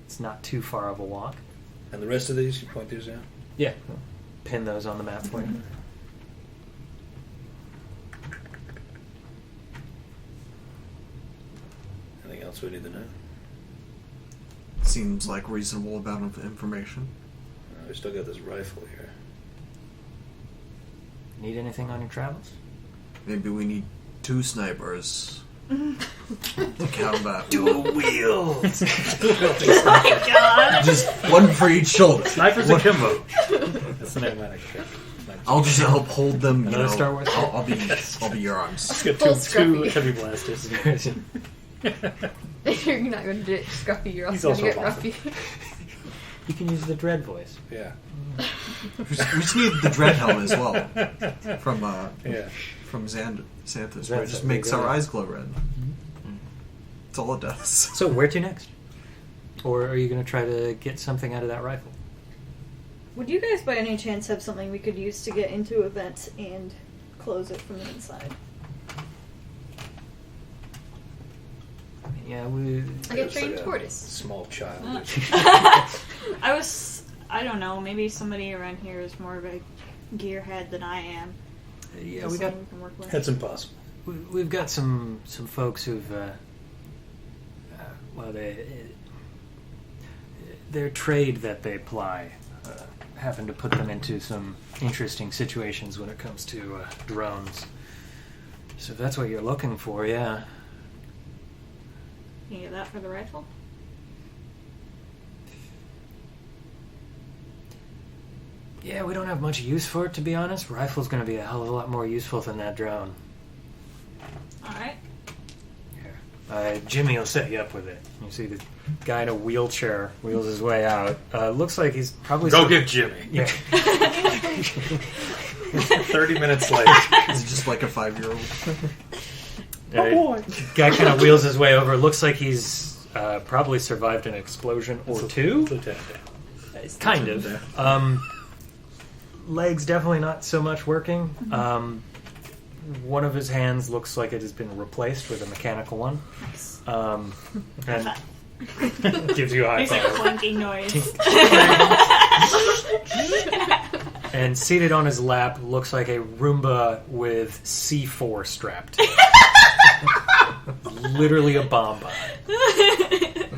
It's not too far of a walk. And the rest of these, you point these out. Yeah, pin those on the map for you. Anything else we need to know? seems like reasonable amount of information. We still got this rifle here. Need anything on your travels? Maybe we need 2 snipers to combat. Dual wheels! Oh my god! Just one for each shoulder. Snipers akimbo. That's the name of that extra. I'll just help hold them. You Another know, Star Wars? I'll be your arms. Let's get Full two scruffy. heavy blasters. You're not going to ditch Scruffy, you're He's also going to get also Ruffy. You can use the dread voice. Yeah. We just need the dread helm as well from Yeah. from Santa's, That's where it just a makes big our idea. eyes glow red. That's all it does. So, where to next? Or are you going to try to get something out of that rifle? Would you guys by any chance have something we could use to get into a vent and close it from the inside? Yeah, we. Like a It's trained like a tortoise. Small child. I don't know, maybe somebody around here is more of a gearhead than I am. Yeah, Just we got. something we can work with. That's impossible. We've got some folks who've. Well, their trade that they ply happen to put them into some interesting situations when it comes to drones. So if that's what you're looking for, yeah. Can you get that for the rifle? Yeah, we don't have much use for it, to be honest. Rifle's going to be a hell of a lot more useful than that drone. Alright. Here. Jimmy will set you up with it. You see the guy in a wheelchair wheels his way out. Looks like he's probably... Go get Jimmy. Yeah. 30 minutes late. It's just like a 5-year-old. Guy kind of wheels his way over. Looks like he's probably survived an explosion or two. Lieutenant Dan. Kind of. Legs definitely not so much working. One of his hands looks like it has been replaced with a mechanical one. Nice. And gives you a high Makes like a five. clanking noise. And seated on his lap looks like a Roomba with C4 strapped. Literally a bomb bot.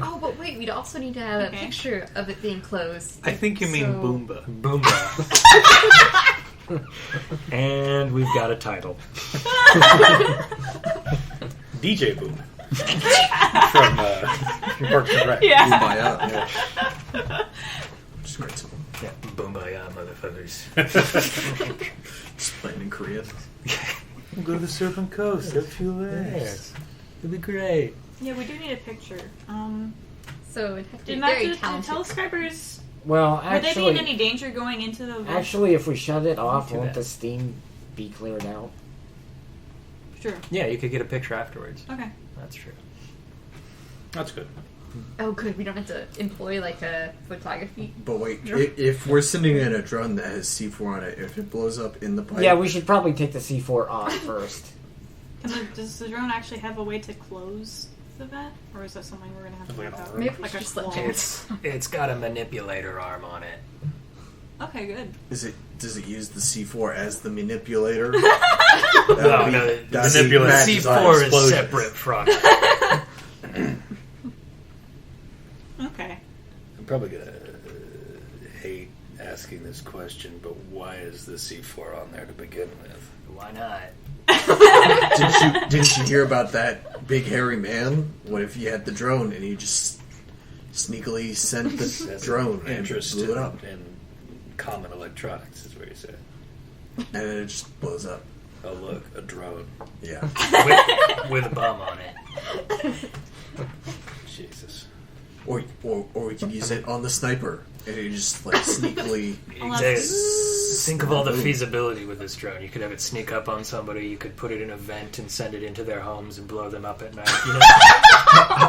Oh, but wait, we'd also need to have a Okay. picture of it being closed. I think you mean So- Boomba. Boomba. And we've got a title. DJ Boom. From Parks and Rec. Yeah. Kumbaya. Just great song. Yeah, Boomba, motherfuckers. Just playing in Korean. Go to the Serpent Coast. Have a few legs. Yes. It'd be great. Yeah, we do need a picture. So it'd have to be Did very the talented. telescribers Well, Would they be actually, in any danger going into the vent? actually, if we shut it off, too won't bad. the steam be cleared out? Sure. Yeah, you could get a picture afterwards. Okay. That's true. That's good. Oh, good. We don't have to employ like a photography. But wait, if we're sending in a drone that has C4 on it, if it blows up in the pipe... Yeah, we should probably take the C4 off first. Does the drone actually have a way to close the vent? Or is that something we're going to have to Like work an out? arm? Maybe we Like should a just let claw. It's got a manipulator arm on it. Okay, good. Does it use the C4 as the manipulator? No, the manipulator. C4 is Explosion. separate from it. Okay. I'm probably gonna hate asking this question, but why is the C4 on there to begin with? Why not? Didn't you hear about that big hairy man? What if you had the drone and you just sneakily sent the That's drone and interest blew it up? in common electronics is what you said. And then it just blows up. Oh look, a drone. Yeah. With a bum on it. Jesus. Or we could use it on the sniper. And you just like sneakily... Think of all the feasibility with this drone. You could have it sneak up on somebody. You could put it in a vent and send it into their homes and blow them up at night. You know,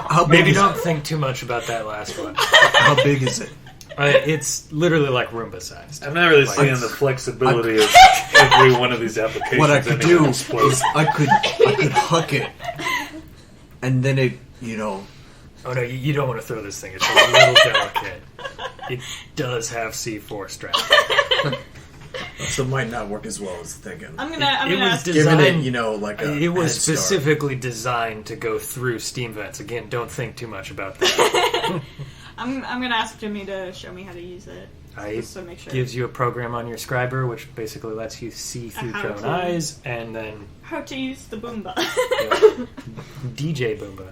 How big maybe is don't think too much about that last one. How big is it? It's literally like Roomba sized. I'm not really Like- seeing the flexibility of every one of these applications. What I could ending do in is explosion. I could huck it. And then it, Oh no, you don't want to throw this thing. It's a little delicate. It does have C4 straps. so it might not work as well as thinking. I'm It gonna was ask. Giving it, designed. like a It was head start. specifically designed to go through steam vents. Again, don't think too much about that. I'm gonna ask Jimmy to show me how to use it. It Just to make sure. gives you a program on your scriber, which basically lets you see through How your own to. eyes, and then How to use the Boomba. DJ Boomba.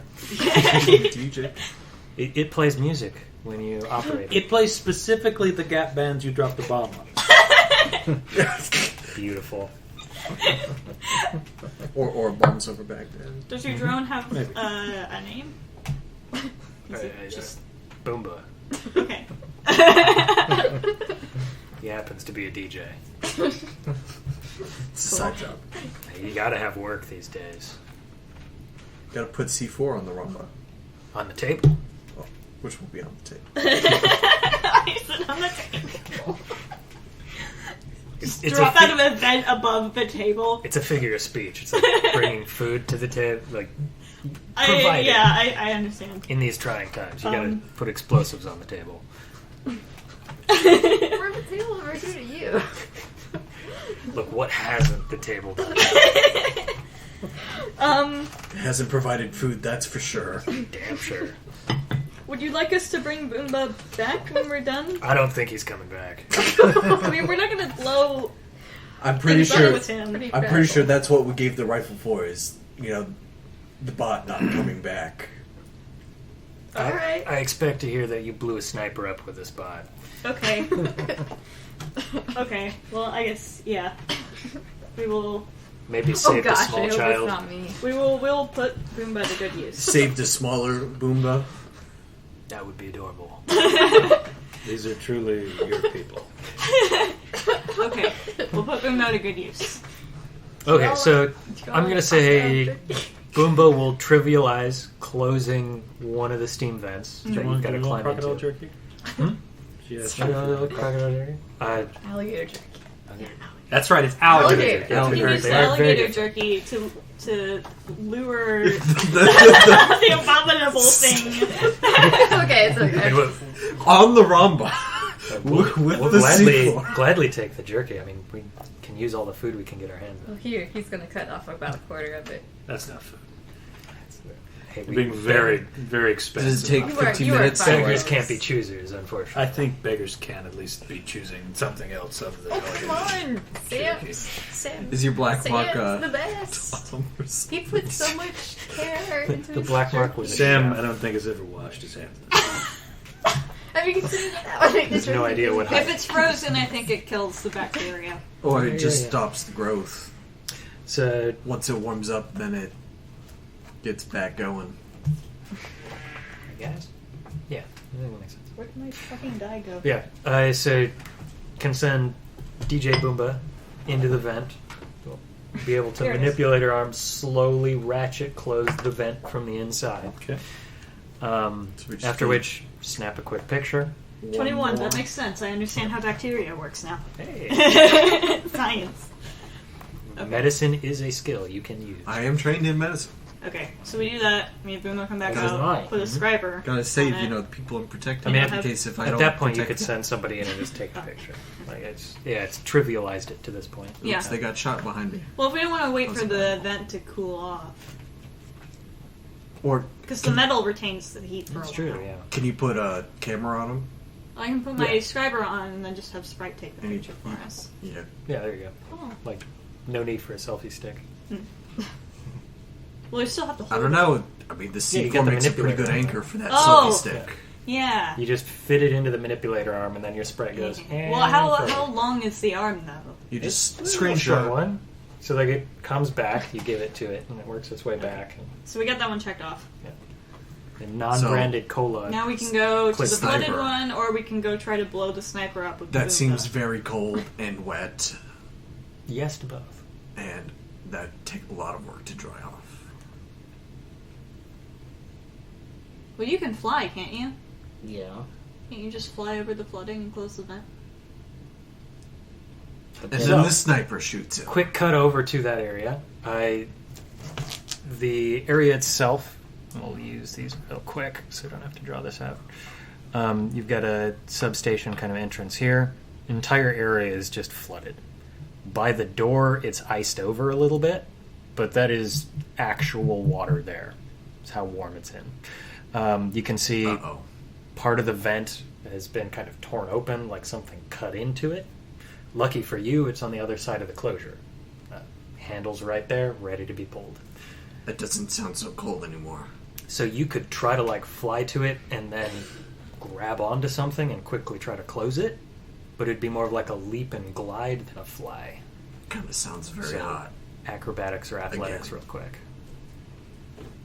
DJ. It plays music when you operate it. It plays specifically the Gap bands you dropped the bomb on. Beautiful. Or bombs over Baghdad. Does your drone have Maybe. a name? Is it just Boomba. okay? He happens to be a DJ. It's a side job. You gotta have work these days. Gotta put C4 on the rumba, On the table. which will be on the tape. Is it on the table? It's Drop a out of a vent above the table. It's a figure of speech. It's like bringing food to the table. Like I provided. understand. in these trying times, you gotta Um, put explosives on the table. We're the table over here to you. Look, what hasn't the table done? It hasn't provided food, that's for sure. Damn sure. Would you like us to bring Boomba back when we're done? I don't think he's coming back. I mean, we're not gonna blow I'm pretty things up sure. with him. I'm pretty sure that's what we gave the rifle for. Is the bot not coming back. All right. I expect to hear that you blew a sniper up with this bot. Okay. Okay. Well, I guess we will. Maybe Oh save the gosh, I small hope it's child. not me. We'll put Boomba to good use. Saved a smaller Boomba. That would be adorable. These are truly your people. Okay. We'll put Boomba to good use. Okay, so Go I'm on, gonna say Oscar. Boomba will trivialize closing one of the steam vents that you've got to climb crocodile into. jerky? Hmm? Yes. Crocodile jerky? Alligator jerky. That's right. It's Alligator. alligator. You Alligator. use They are very alligator different. jerky to lure the abominable thing. It's okay, it's okay. And we'll, On the Ramba. with we'll the gladly, C4. gladly take the jerky. I mean, we can use all the food we can get our hands on. Well, here, he's gonna cut off about a quarter of it. That's not food. Hey, You're being very, very expensive. Does it take You are- 15 you are minutes? fine. Beggars can't be choosers, unfortunately. I think beggars can at least be choosing something else other than Oh, come on! Sam! Jerky. Sam! Is your black Sam's mark the best! awesome or something? He put so much care into The his black mark jerky. was a Sam, chef. I don't think has ever washed his hands. Have you considered that? There's no idea what If it's frozen, I think it kills the bacteria. Or it Yeah, just yeah. stops the growth. So, Once it warms up, then it gets back going. guys? Yeah, I think that makes sense. Where did my fucking die go? Yeah, I say can send DJ Boomba into the vent. We'll be able to Here it is. manipulate her arms, slowly ratchet close the vent from the inside. Okay. we just After need- which, snap a quick picture. 21, that makes sense. I understand how bacteria works now. Hey, Science. Okay. medicine is a skill you can use. I am trained in medicine. Okay, so we do that. Me and Boom will come back As am I. out with a scriber. Gotta save, on it. the people I'm protecting. I mean, in case if I At don't that point, you protect could send somebody in and just take a picture. Like it's trivialized it to this point. Oops, Yeah. they got shot behind me. Well, if we don't want to wait for the vent to cool off, Or because the metal retains the heat for That's a true. while. Yeah. can you put a camera on them? I can put my Yeah. scriber on and then just have Sprite take the Any- picture for us. Yeah. Yeah. There you go. Oh. Like, no need for a selfie stick. Well, we still have to hold I don't know. I mean, the Yeah, you C4 got the makes a pretty good manipulator. anchor for that Oh! selfie stick. Yeah. You just fit it into the manipulator arm, and then your sprite goes. Well, how long is the arm, though? You just It's a little short screenshot. one. So like it comes back, you give it to it, and it works its way back. So we got that one checked off. And non-branded cola. Now we can go to Quick the flooded sniper. one, or we can go try to blow the sniper up with the That boomba. seems very cold and wet, Yes to both. and that take a lot of work to dry off. Well, you can fly, can't you? Yeah. Can't you just fly over the flooding and close the vent? And Depends- then the sniper shoots it. Quick cut over to that area. The area itself. We'll use these real quick, so we don't have to draw this out. You've got a substation kind of entrance here. Entire area is just flooded. By the door, it's iced over a little bit, but that is actual water there. It's how warm it's in. You can see Uh-oh. part of the vent has been kind of torn open, like something cut into it. Lucky for you, it's on the other side of the closure. Handle's right there, ready to be pulled. That doesn't sound so cold anymore. So you could try to like fly to it and then grab onto something and quickly try to close it, but it'd be more of like a leap and glide than a fly. Kind of sounds very So, hot. Acrobatics or athletics, Again. real quick.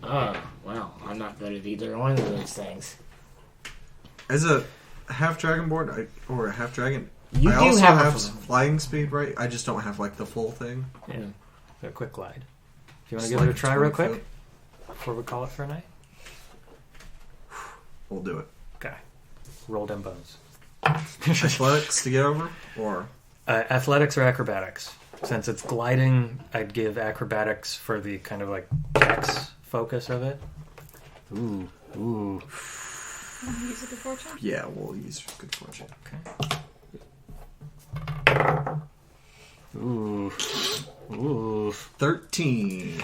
Oh, well, I'm not good at either one of those things. As a half dragonborn or a half dragon, You I do also have a have f- flying speed, right? I just don't have like the full thing. Yeah, so a quick glide. If you want Just to give it a like try real 20 quick before we call it for a night? We'll do it. Okay. Roll them bones. Athletics to get over, or Athletics or acrobatics? Since it's gliding, I'd give acrobatics for the kind of like dex focus of it. Ooh. Use a good fortune? yeah, we'll use good fortune. Okay. Ooh. 13.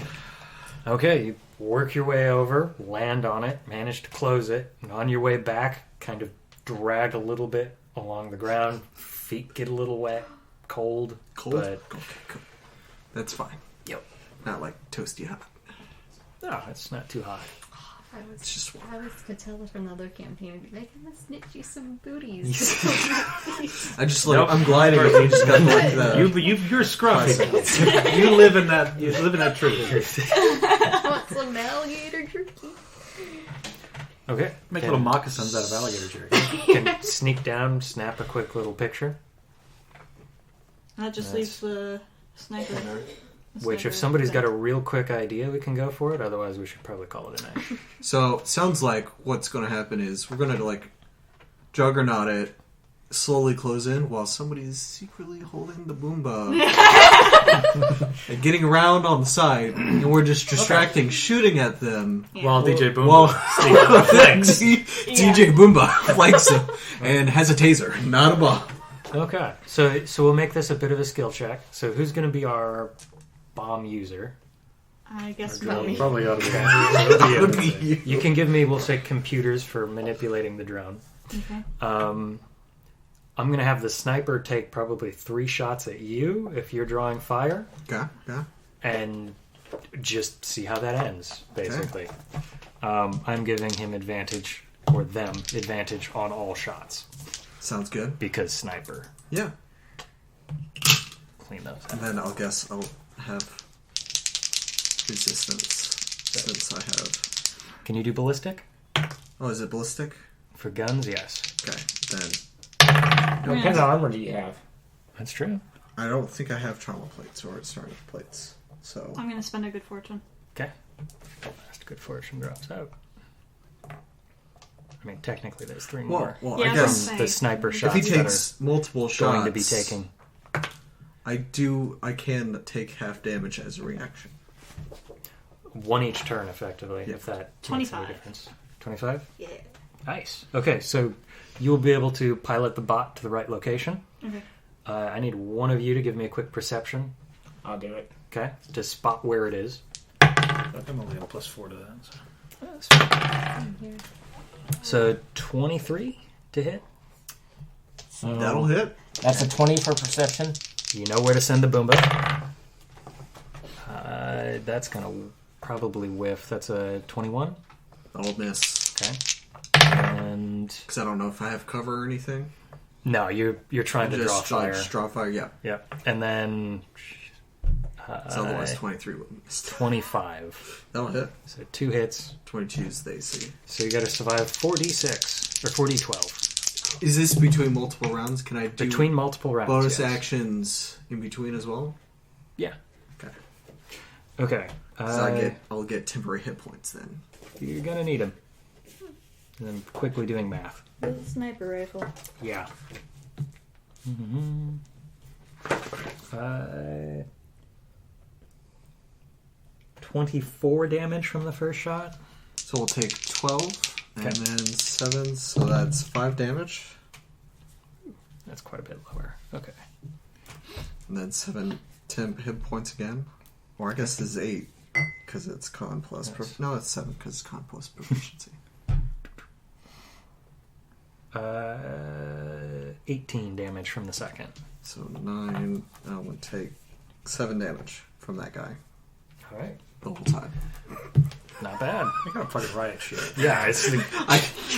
Okay, you work your way over, land on it, manage to close it, and on your way back, kind of drag a little bit along the ground. Feet get a little wet, cold. Cold? But Okay, cool. That's fine. Yep. Not like toasty hot. no, it's not too hot. It's just warm. I was could tell from the other campaign, I'd be like, I'm gonna snitch you some booties. I just like Nope. I'm gliding. And you just got like the. You're scruffy. You live in that. You live in that truth. I want some alligator jerky. Okay. Make Can- little moccasins out of alligator jerky. Can sneak down, snap a quick little picture. That just That's- leaves the sniper. Which, if somebody's got a real quick idea, we can go for it. Otherwise, we should probably call it a night. So sounds like what's going to happen is we're going to like juggernaut it, slowly close in while somebody's secretly holding the boomba and getting around on the side, and we're just distracting, shooting at them. Yeah. While DJ Boom While flanks. DJ Boomba flanks him and has a taser, not a bomb. Okay, so we'll make this a bit of a skill check. So who's going to be our bomb user? I guess Drone. me. Probably ought to be. That would be you. You can give me, we'll say, computers for manipulating the drone. Okay. I'm going to have the sniper take probably 3 shots at you if you're drawing fire, Okay, yeah. and just see how that ends, basically. I'm giving him advantage, or them advantage, on all shots, Sounds good. because sniper. Yeah. Clean those And out. then I'll guess I'll have resistance since I have. Can you do ballistic? Oh, is it ballistic? For guns, yes. Okay, then What kind of armor do you have? That's true. I don't think I have trauma plates or starting plates. So I'm gonna spend a good fortune. Okay. Last good fortune drops out. I mean, technically, there's 3 more. well, Yeah, I I guess was The gonna say. sniper if shots he that takes multiple are shots, going to be taking. I can take half damage as a reaction. 1 each turn, effectively, Yeah. if that makes 25. any difference. 25? Yeah. Nice. Okay, so you'll be able to pilot the bot to the right location. Okay. I need one of you to give me a quick perception, I'll do it. okay, to spot where it is. I'm only on +4 to that. So 23 to hit. That'll hit. That's a 20 for perception. You know where to send the Boomba. That's going to probably whiff. That's a 21. That'll miss. Okay. And Because I don't know if I have cover or anything. no, you're trying to draw Just fire. Just draw fire, yeah. Yep. And then So otherwise 23 would miss. 25. That'll hit. So 2 hits. 22 is the AC. So you got to survive 4d6 or 4d12 Is this between multiple rounds? Can I do between multiple rounds. bonus yes. actions in between as well? Yeah. Okay. Okay. So I'll get temporary hit points then. You're gonna need them. And I'm quickly doing math. The sniper rifle. Yeah. 24 damage from the first shot. So we'll take 12 and Okay. then 7, so that's 5 damage. That's quite a bit lower. Okay. And then 7 temp hit points again. Or I guess this is 8 because it's con plus. Nice. No, it's 7 because it's con plus proficiency. 18 damage from the second. So 9. I would take 7 damage from that guy All right. the whole time. Not bad. I got a fucking riot shield. Yeah, it's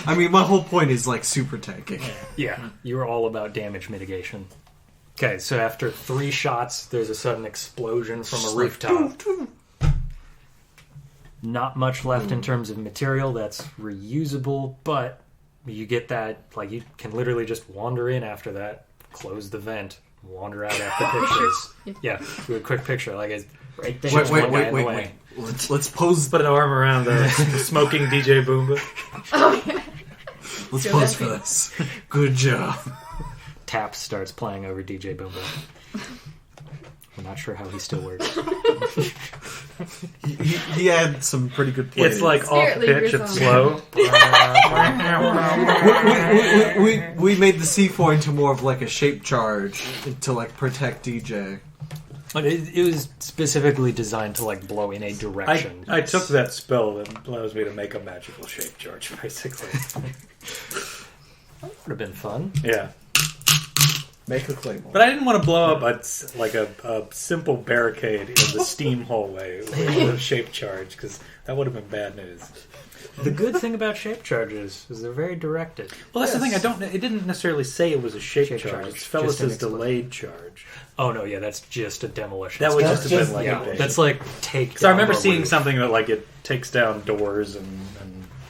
I mean, my whole point is like super tanking. yeah. You were all about damage mitigation. Okay, so after 3 shots, there's a sudden explosion from a Just like, rooftop. Not much left in terms of material that's reusable, but you get that, like, you can literally just wander in after that, close the vent, wander out after pictures. Yeah, do a quick picture, like, it's right there. Wait, one guy in the way. Let's pose. Put an arm around the smoking DJ Boomba. Let's pose for this. Good job. Tap starts playing over DJ Boomba. I'm not sure how he still works. He had some pretty good plays. It's like off Spirit pitch Leader and song. slow. we made the C4 into more of like a shape charge to like protect DJ. But it was specifically designed to, like, blow in a direction. I took that spell that allows me to make a magical shape charge, basically. Would have been fun. Yeah. Make a claymore. But I didn't want to blow up a simple barricade in the steam hallway with a shape charge, because that would have been bad news. The good thing about shape charges is they're very directed. Well, that's the thing. It didn't necessarily say it was a shape Shape charge. charge. It's Fellas' Just an delayed charge. Oh no, yeah, that's just a demolition. That would That's just have just been like yeah, a big. that's like take. So I remember down the seeing roof something that like it takes down doors and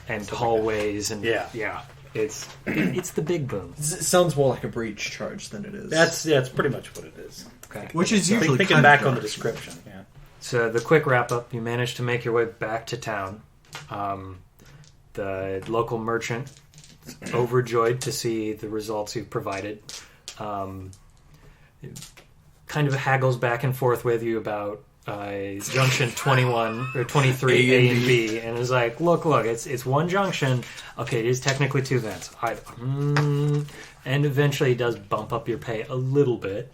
and stuff hallways and Yeah. It's the big boom. It sounds more like a breach charge than it is. that's pretty much what it is. Okay. which is usually Thinking kind back of on the dark. description, yeah. So the quick wrap up: you managed to make your way back to town. The local merchant is overjoyed to see the results you've provided. Kind of haggles back and forth with you about junction 21 or 23 A and B, and is like, look, it's one junction. Okay, it is technically 2 vents. And eventually he does bump up your pay a little bit.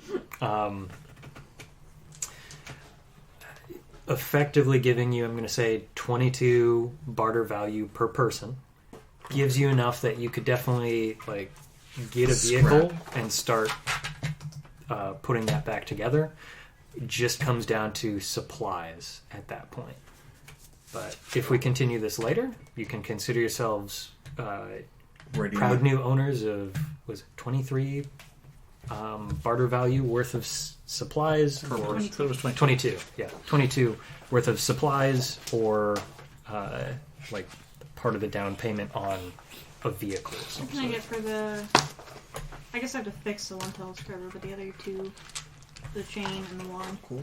Effectively giving you, I'm going to say, 22 barter value per person. Gives you enough that you could definitely like get a vehicle and start putting that back together. It just comes down to supplies at that point. But if we continue this later, you can consider yourselves Ready. proud new owners of, was it 23 barter value worth of supplies? Or So it was 20. 22, yeah. 22 worth of supplies or like part of the down payment on a vehicle of some What can I sort. get for the... I guess I have to fix the one telescriber, but the other two, the chain and the wand. Cool.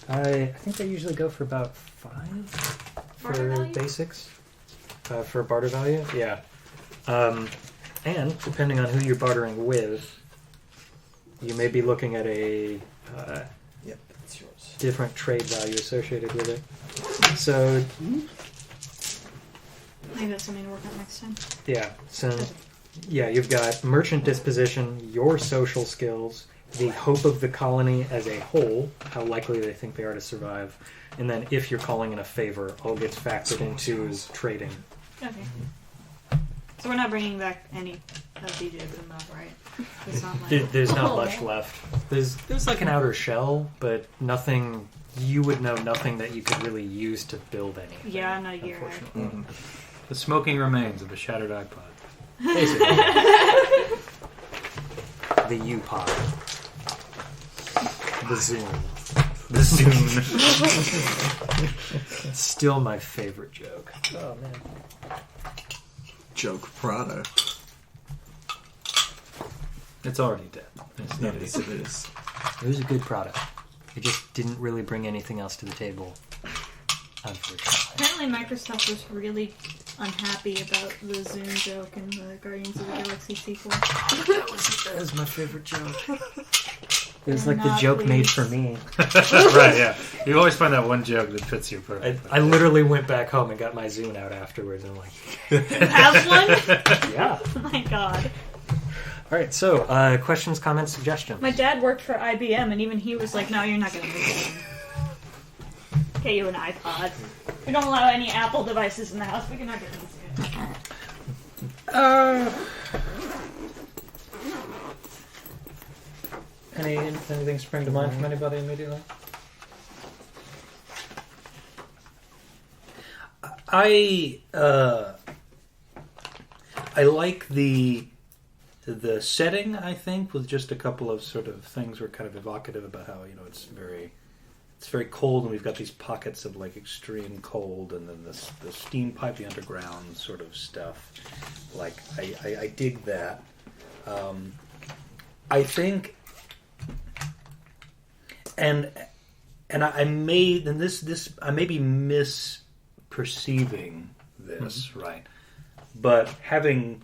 I think they usually go for about 5 Barter for value? basics. For barter value, yeah. And depending on who you're bartering with, you may be looking at a Yep, that's yours. different trade value associated with it. So, Maybe that's something to work on next time. yeah. So, yeah, you've got merchant disposition, your social skills, the hope of the colony as a whole, how likely they think they are to survive, and then if you're calling in a favor, all gets factored into trading. Okay. So we're not bringing back any of DJ Boom up, right? It's not like... There's not Oh. much left. There's like an outer shell, but nothing. You would know nothing that you could really use to build anything. Yeah, I'm not a gear guy. Unfortunately. The smoking remains of a shattered iPod. Basically. The U-Pod. The Zoom. The Zune. Still my favorite joke. Oh man. Joke product. It's already dead. It's not Yes, it is. It was a good product. It just didn't really bring anything else to the table. Unfortunately. Apparently Microsoft was really unhappy about the Zoom joke in the Guardians of the Galaxy sequel. That was my favorite joke. It was They're like the not joke made pleased. for me. Right, yeah. You always find that one joke that fits you perfectly. I literally went back home and got my Zune out afterwards. And I'm like, You have one? yeah. Oh my god. All right. So, questions, comments, suggestions. My dad worked for IBM, and even he was like, "No, you're not going to make it. Get you an iPod. We don't allow any Apple devices in the house. We cannot get these." Anything spring to mind from anybody immediately? I like the setting. I think with just a couple of sort of things were kind of evocative about how it's very cold, and we've got these pockets of like extreme cold, and then the steam pipe, the underground sort of stuff. Like I dig that. I think, and I may be misperceiving this, right? But having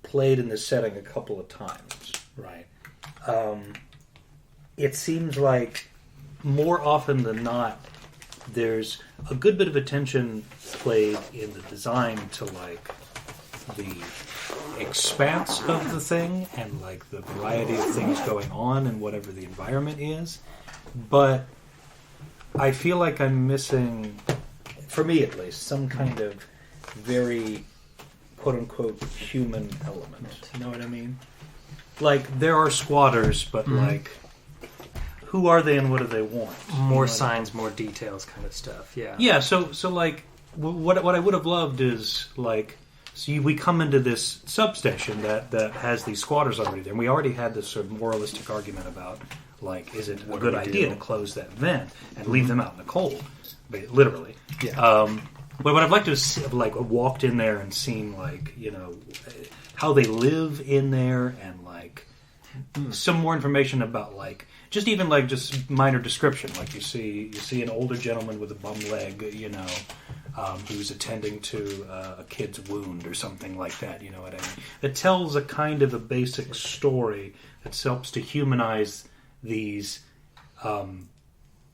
played in this setting a couple of times, right? It seems like more often than not, there's a good bit of attention played in the design to like the expanse of the thing and like the variety of things going on and whatever the environment is. But I feel like I'm missing, for me at least, some kind of very quote-unquote human element. You know what I mean? Like, there are squatters, but like, who are they and what do they want? More signs, more details, kind of stuff. Yeah. Yeah. So like, what I would have loved is like, we come into this substation that has these squatters already there, and we already had this sort of moralistic argument about like, is it a good idea to close that vent and leave them out in the cold, literally? Yeah. But what I'd like to have like walked in there and seen like how they live in there and like some more information about like just even like just minor description. Like you see an older gentleman with a bum leg, who's attending to a kid's wound or something like that. You know what I mean? That tells a kind of a basic story that helps to humanize these.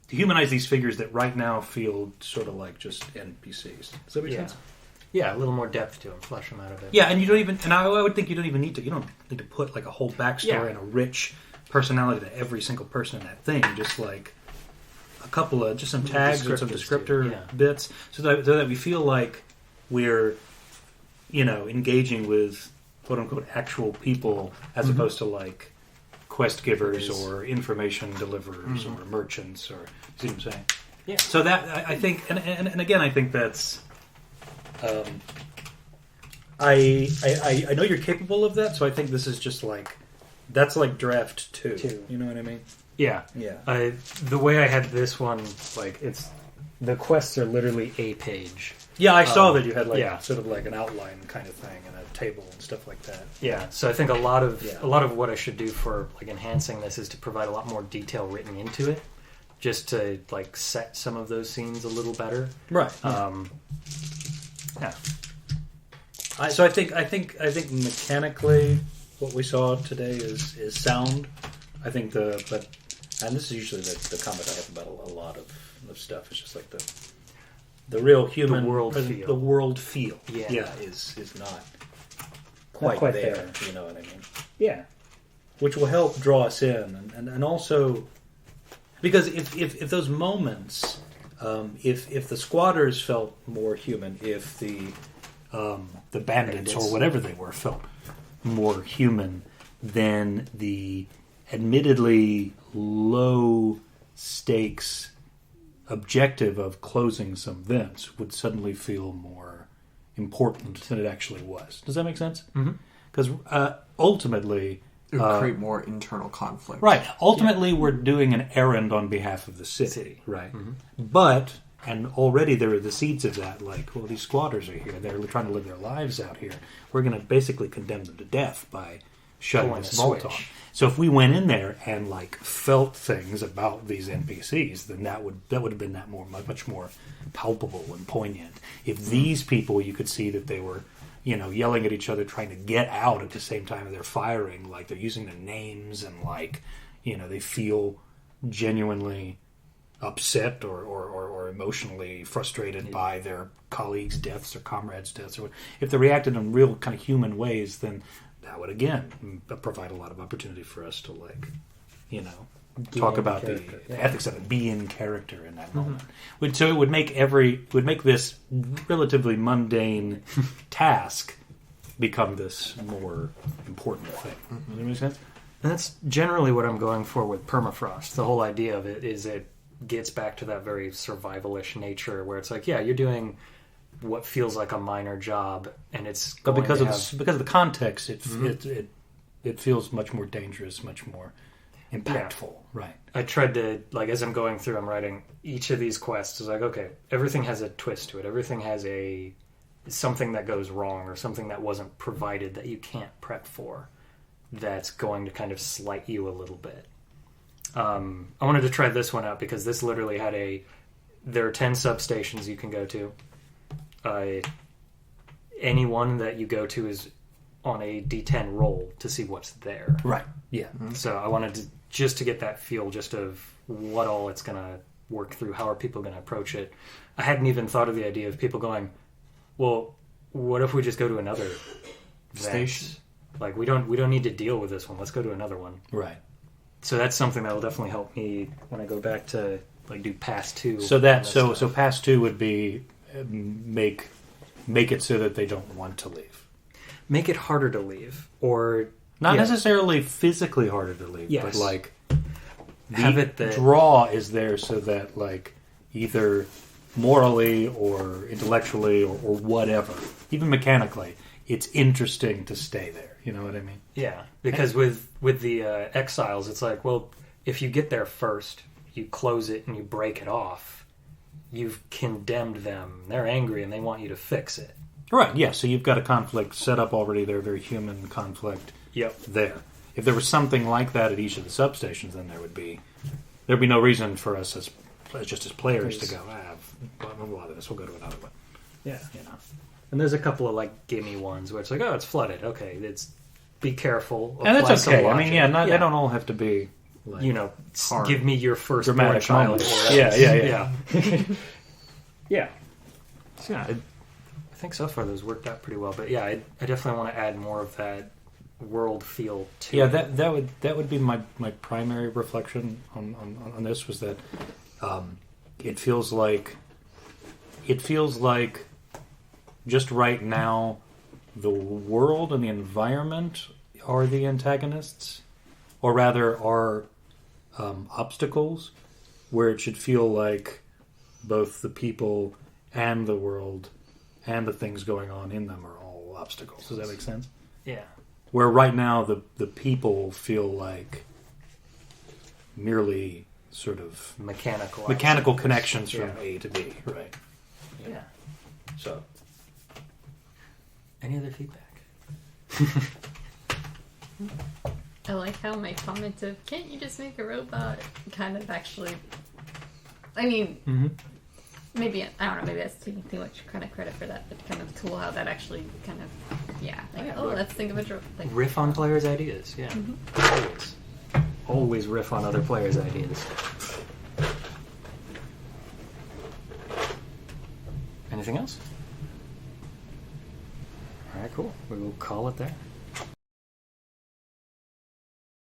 Humanize these figures that right now feel sort of like just NPCs. Does that make sense? Yeah, a little more depth to them, flesh them out of it. Yeah, and you don't even. And I would think you don't need to put like a whole backstory and a rich personality to every single person in that thing. Just like a couple of some tags and some descriptor bits, so that we feel like we're engaging with quote unquote actual people as opposed to like quest givers or information deliverers or merchants, or you see what I'm saying? Yeah. So that I think, and again, I think that's. I know you're capable of that, so I think this is just like that's like draft 2. You know what I mean? Yeah. Yeah. The way I had this one, like the quests are literally a page Yeah, I saw that you had yeah. sort of like an outline kind of thing and a table and stuff like that. Yeah, so I think a lot of Yeah. what I should do for like enhancing this is to provide a lot more detail written into it, just to like set some of those scenes a little better. Right. Yeah. So I think mechanically what we saw today is sound. I think and this is usually the comment I have about a lot of stuff. It's just like the real human world feel. The world feel. Yeah. is not quite there. You know what I mean? Yeah. Which will help draw us in, and also because if those moments, if the squatters felt more human, if the bandits or whatever they were felt more human, then the admittedly low stakes objective of closing some vents would suddenly feel more important than it actually was. Does that make sense? Because ultimately, It would create more internal conflict. right? Ultimately, we're doing an errand on behalf of the city, right? But and already there are the seeds of that. Like, well, these squatters are here; they're trying to live their lives out here. We're going to basically condemn them to death by shutting Pulling this a vault switch. on. So if we went in there and like felt things about these NPCs, then that would have been much more palpable and poignant. If these people, you could see that they were, yelling at each other, trying to get out at the same time as they're firing, like they're using their names and like, they feel genuinely upset or emotionally frustrated by their colleagues' deaths or comrades' deaths. Or if they reacted in real kind of human ways, then that would again provide a lot of opportunity for us to talk about the ethics of it, be in character in that moment. So it would make this relatively mundane task become this more important thing. Does that make sense? And that's generally what I'm going for with Permafrost. The whole idea of it is it gets back to that very survivalish nature where it's like, yeah, you're doing what feels like a minor job, and it's But going because to of the context, it feels much more dangerous, much more impactful. Right. I tried to, as I'm going through, I'm writing each of these quests. Is like, okay, everything has a twist to it. Everything has something that goes wrong or something that wasn't provided that you can't prep for. That's going to kind of slight you a little bit. I wanted to try this one out because this literally had there are 10 substations you can go to. Any one that you go to is on a D10 roll to see what's there. Right. Yeah. So I wanted to get that feel just of what all it's going to work through. How are people going to approach it? I hadn't even thought of the idea of people going, well, what if we just go to another Station? Like we don't need to deal with this one. Let's go to another one. Right. So that's something that will definitely help me when I go back to do pass 2. So pass 2 would be make it so that they don't want to leave. Make it harder to leave, or not necessarily physically harder to leave, yes. but like have it that draw is there so that like either morally or intellectually or whatever, even mechanically, it's interesting to stay there. You know what I mean? Yeah, because with the exiles, it's like, well, if you get there first, you close it and you break it off, you've condemned them. They're angry and they want you to fix it. Right, yeah, so you've got a conflict set up already there, a very human conflict there. If there was something like that at each of the substations, then there'd be no reason for us as players to go, blah, blah, blah, this, we'll go to another one. Yeah. And there's a couple of gimme ones where it's like, oh, it's flooded. Okay, be careful. And that's okay. I mean, they don't all have to be hard. Give me your first dramatic child. Yeah. Yeah. So, I think so far those worked out pretty well. But yeah, I definitely want to add more of that world feel to it. That would be my primary reflection on this was that it feels like just right now the world and the environment are the antagonists, or rather are obstacles, where it should feel like both the people and the world and the things going on in them are all obstacles. Does that make sense? Yeah. Where right now the people feel like merely sort of mechanical connections from A to B, right? Yeah. So, Any other feedback? I like how my comment of "can't you just make a robot" kind of actually. I mean, Mm-hmm. maybe I don't know. Maybe that's taking too much kind of credit for that, but kind of cool how that actually kind of like let's think of a like Riff on players' ideas, yeah. Always. Always riff on other players' ideas. Anything else? Alright, cool. We will call it there.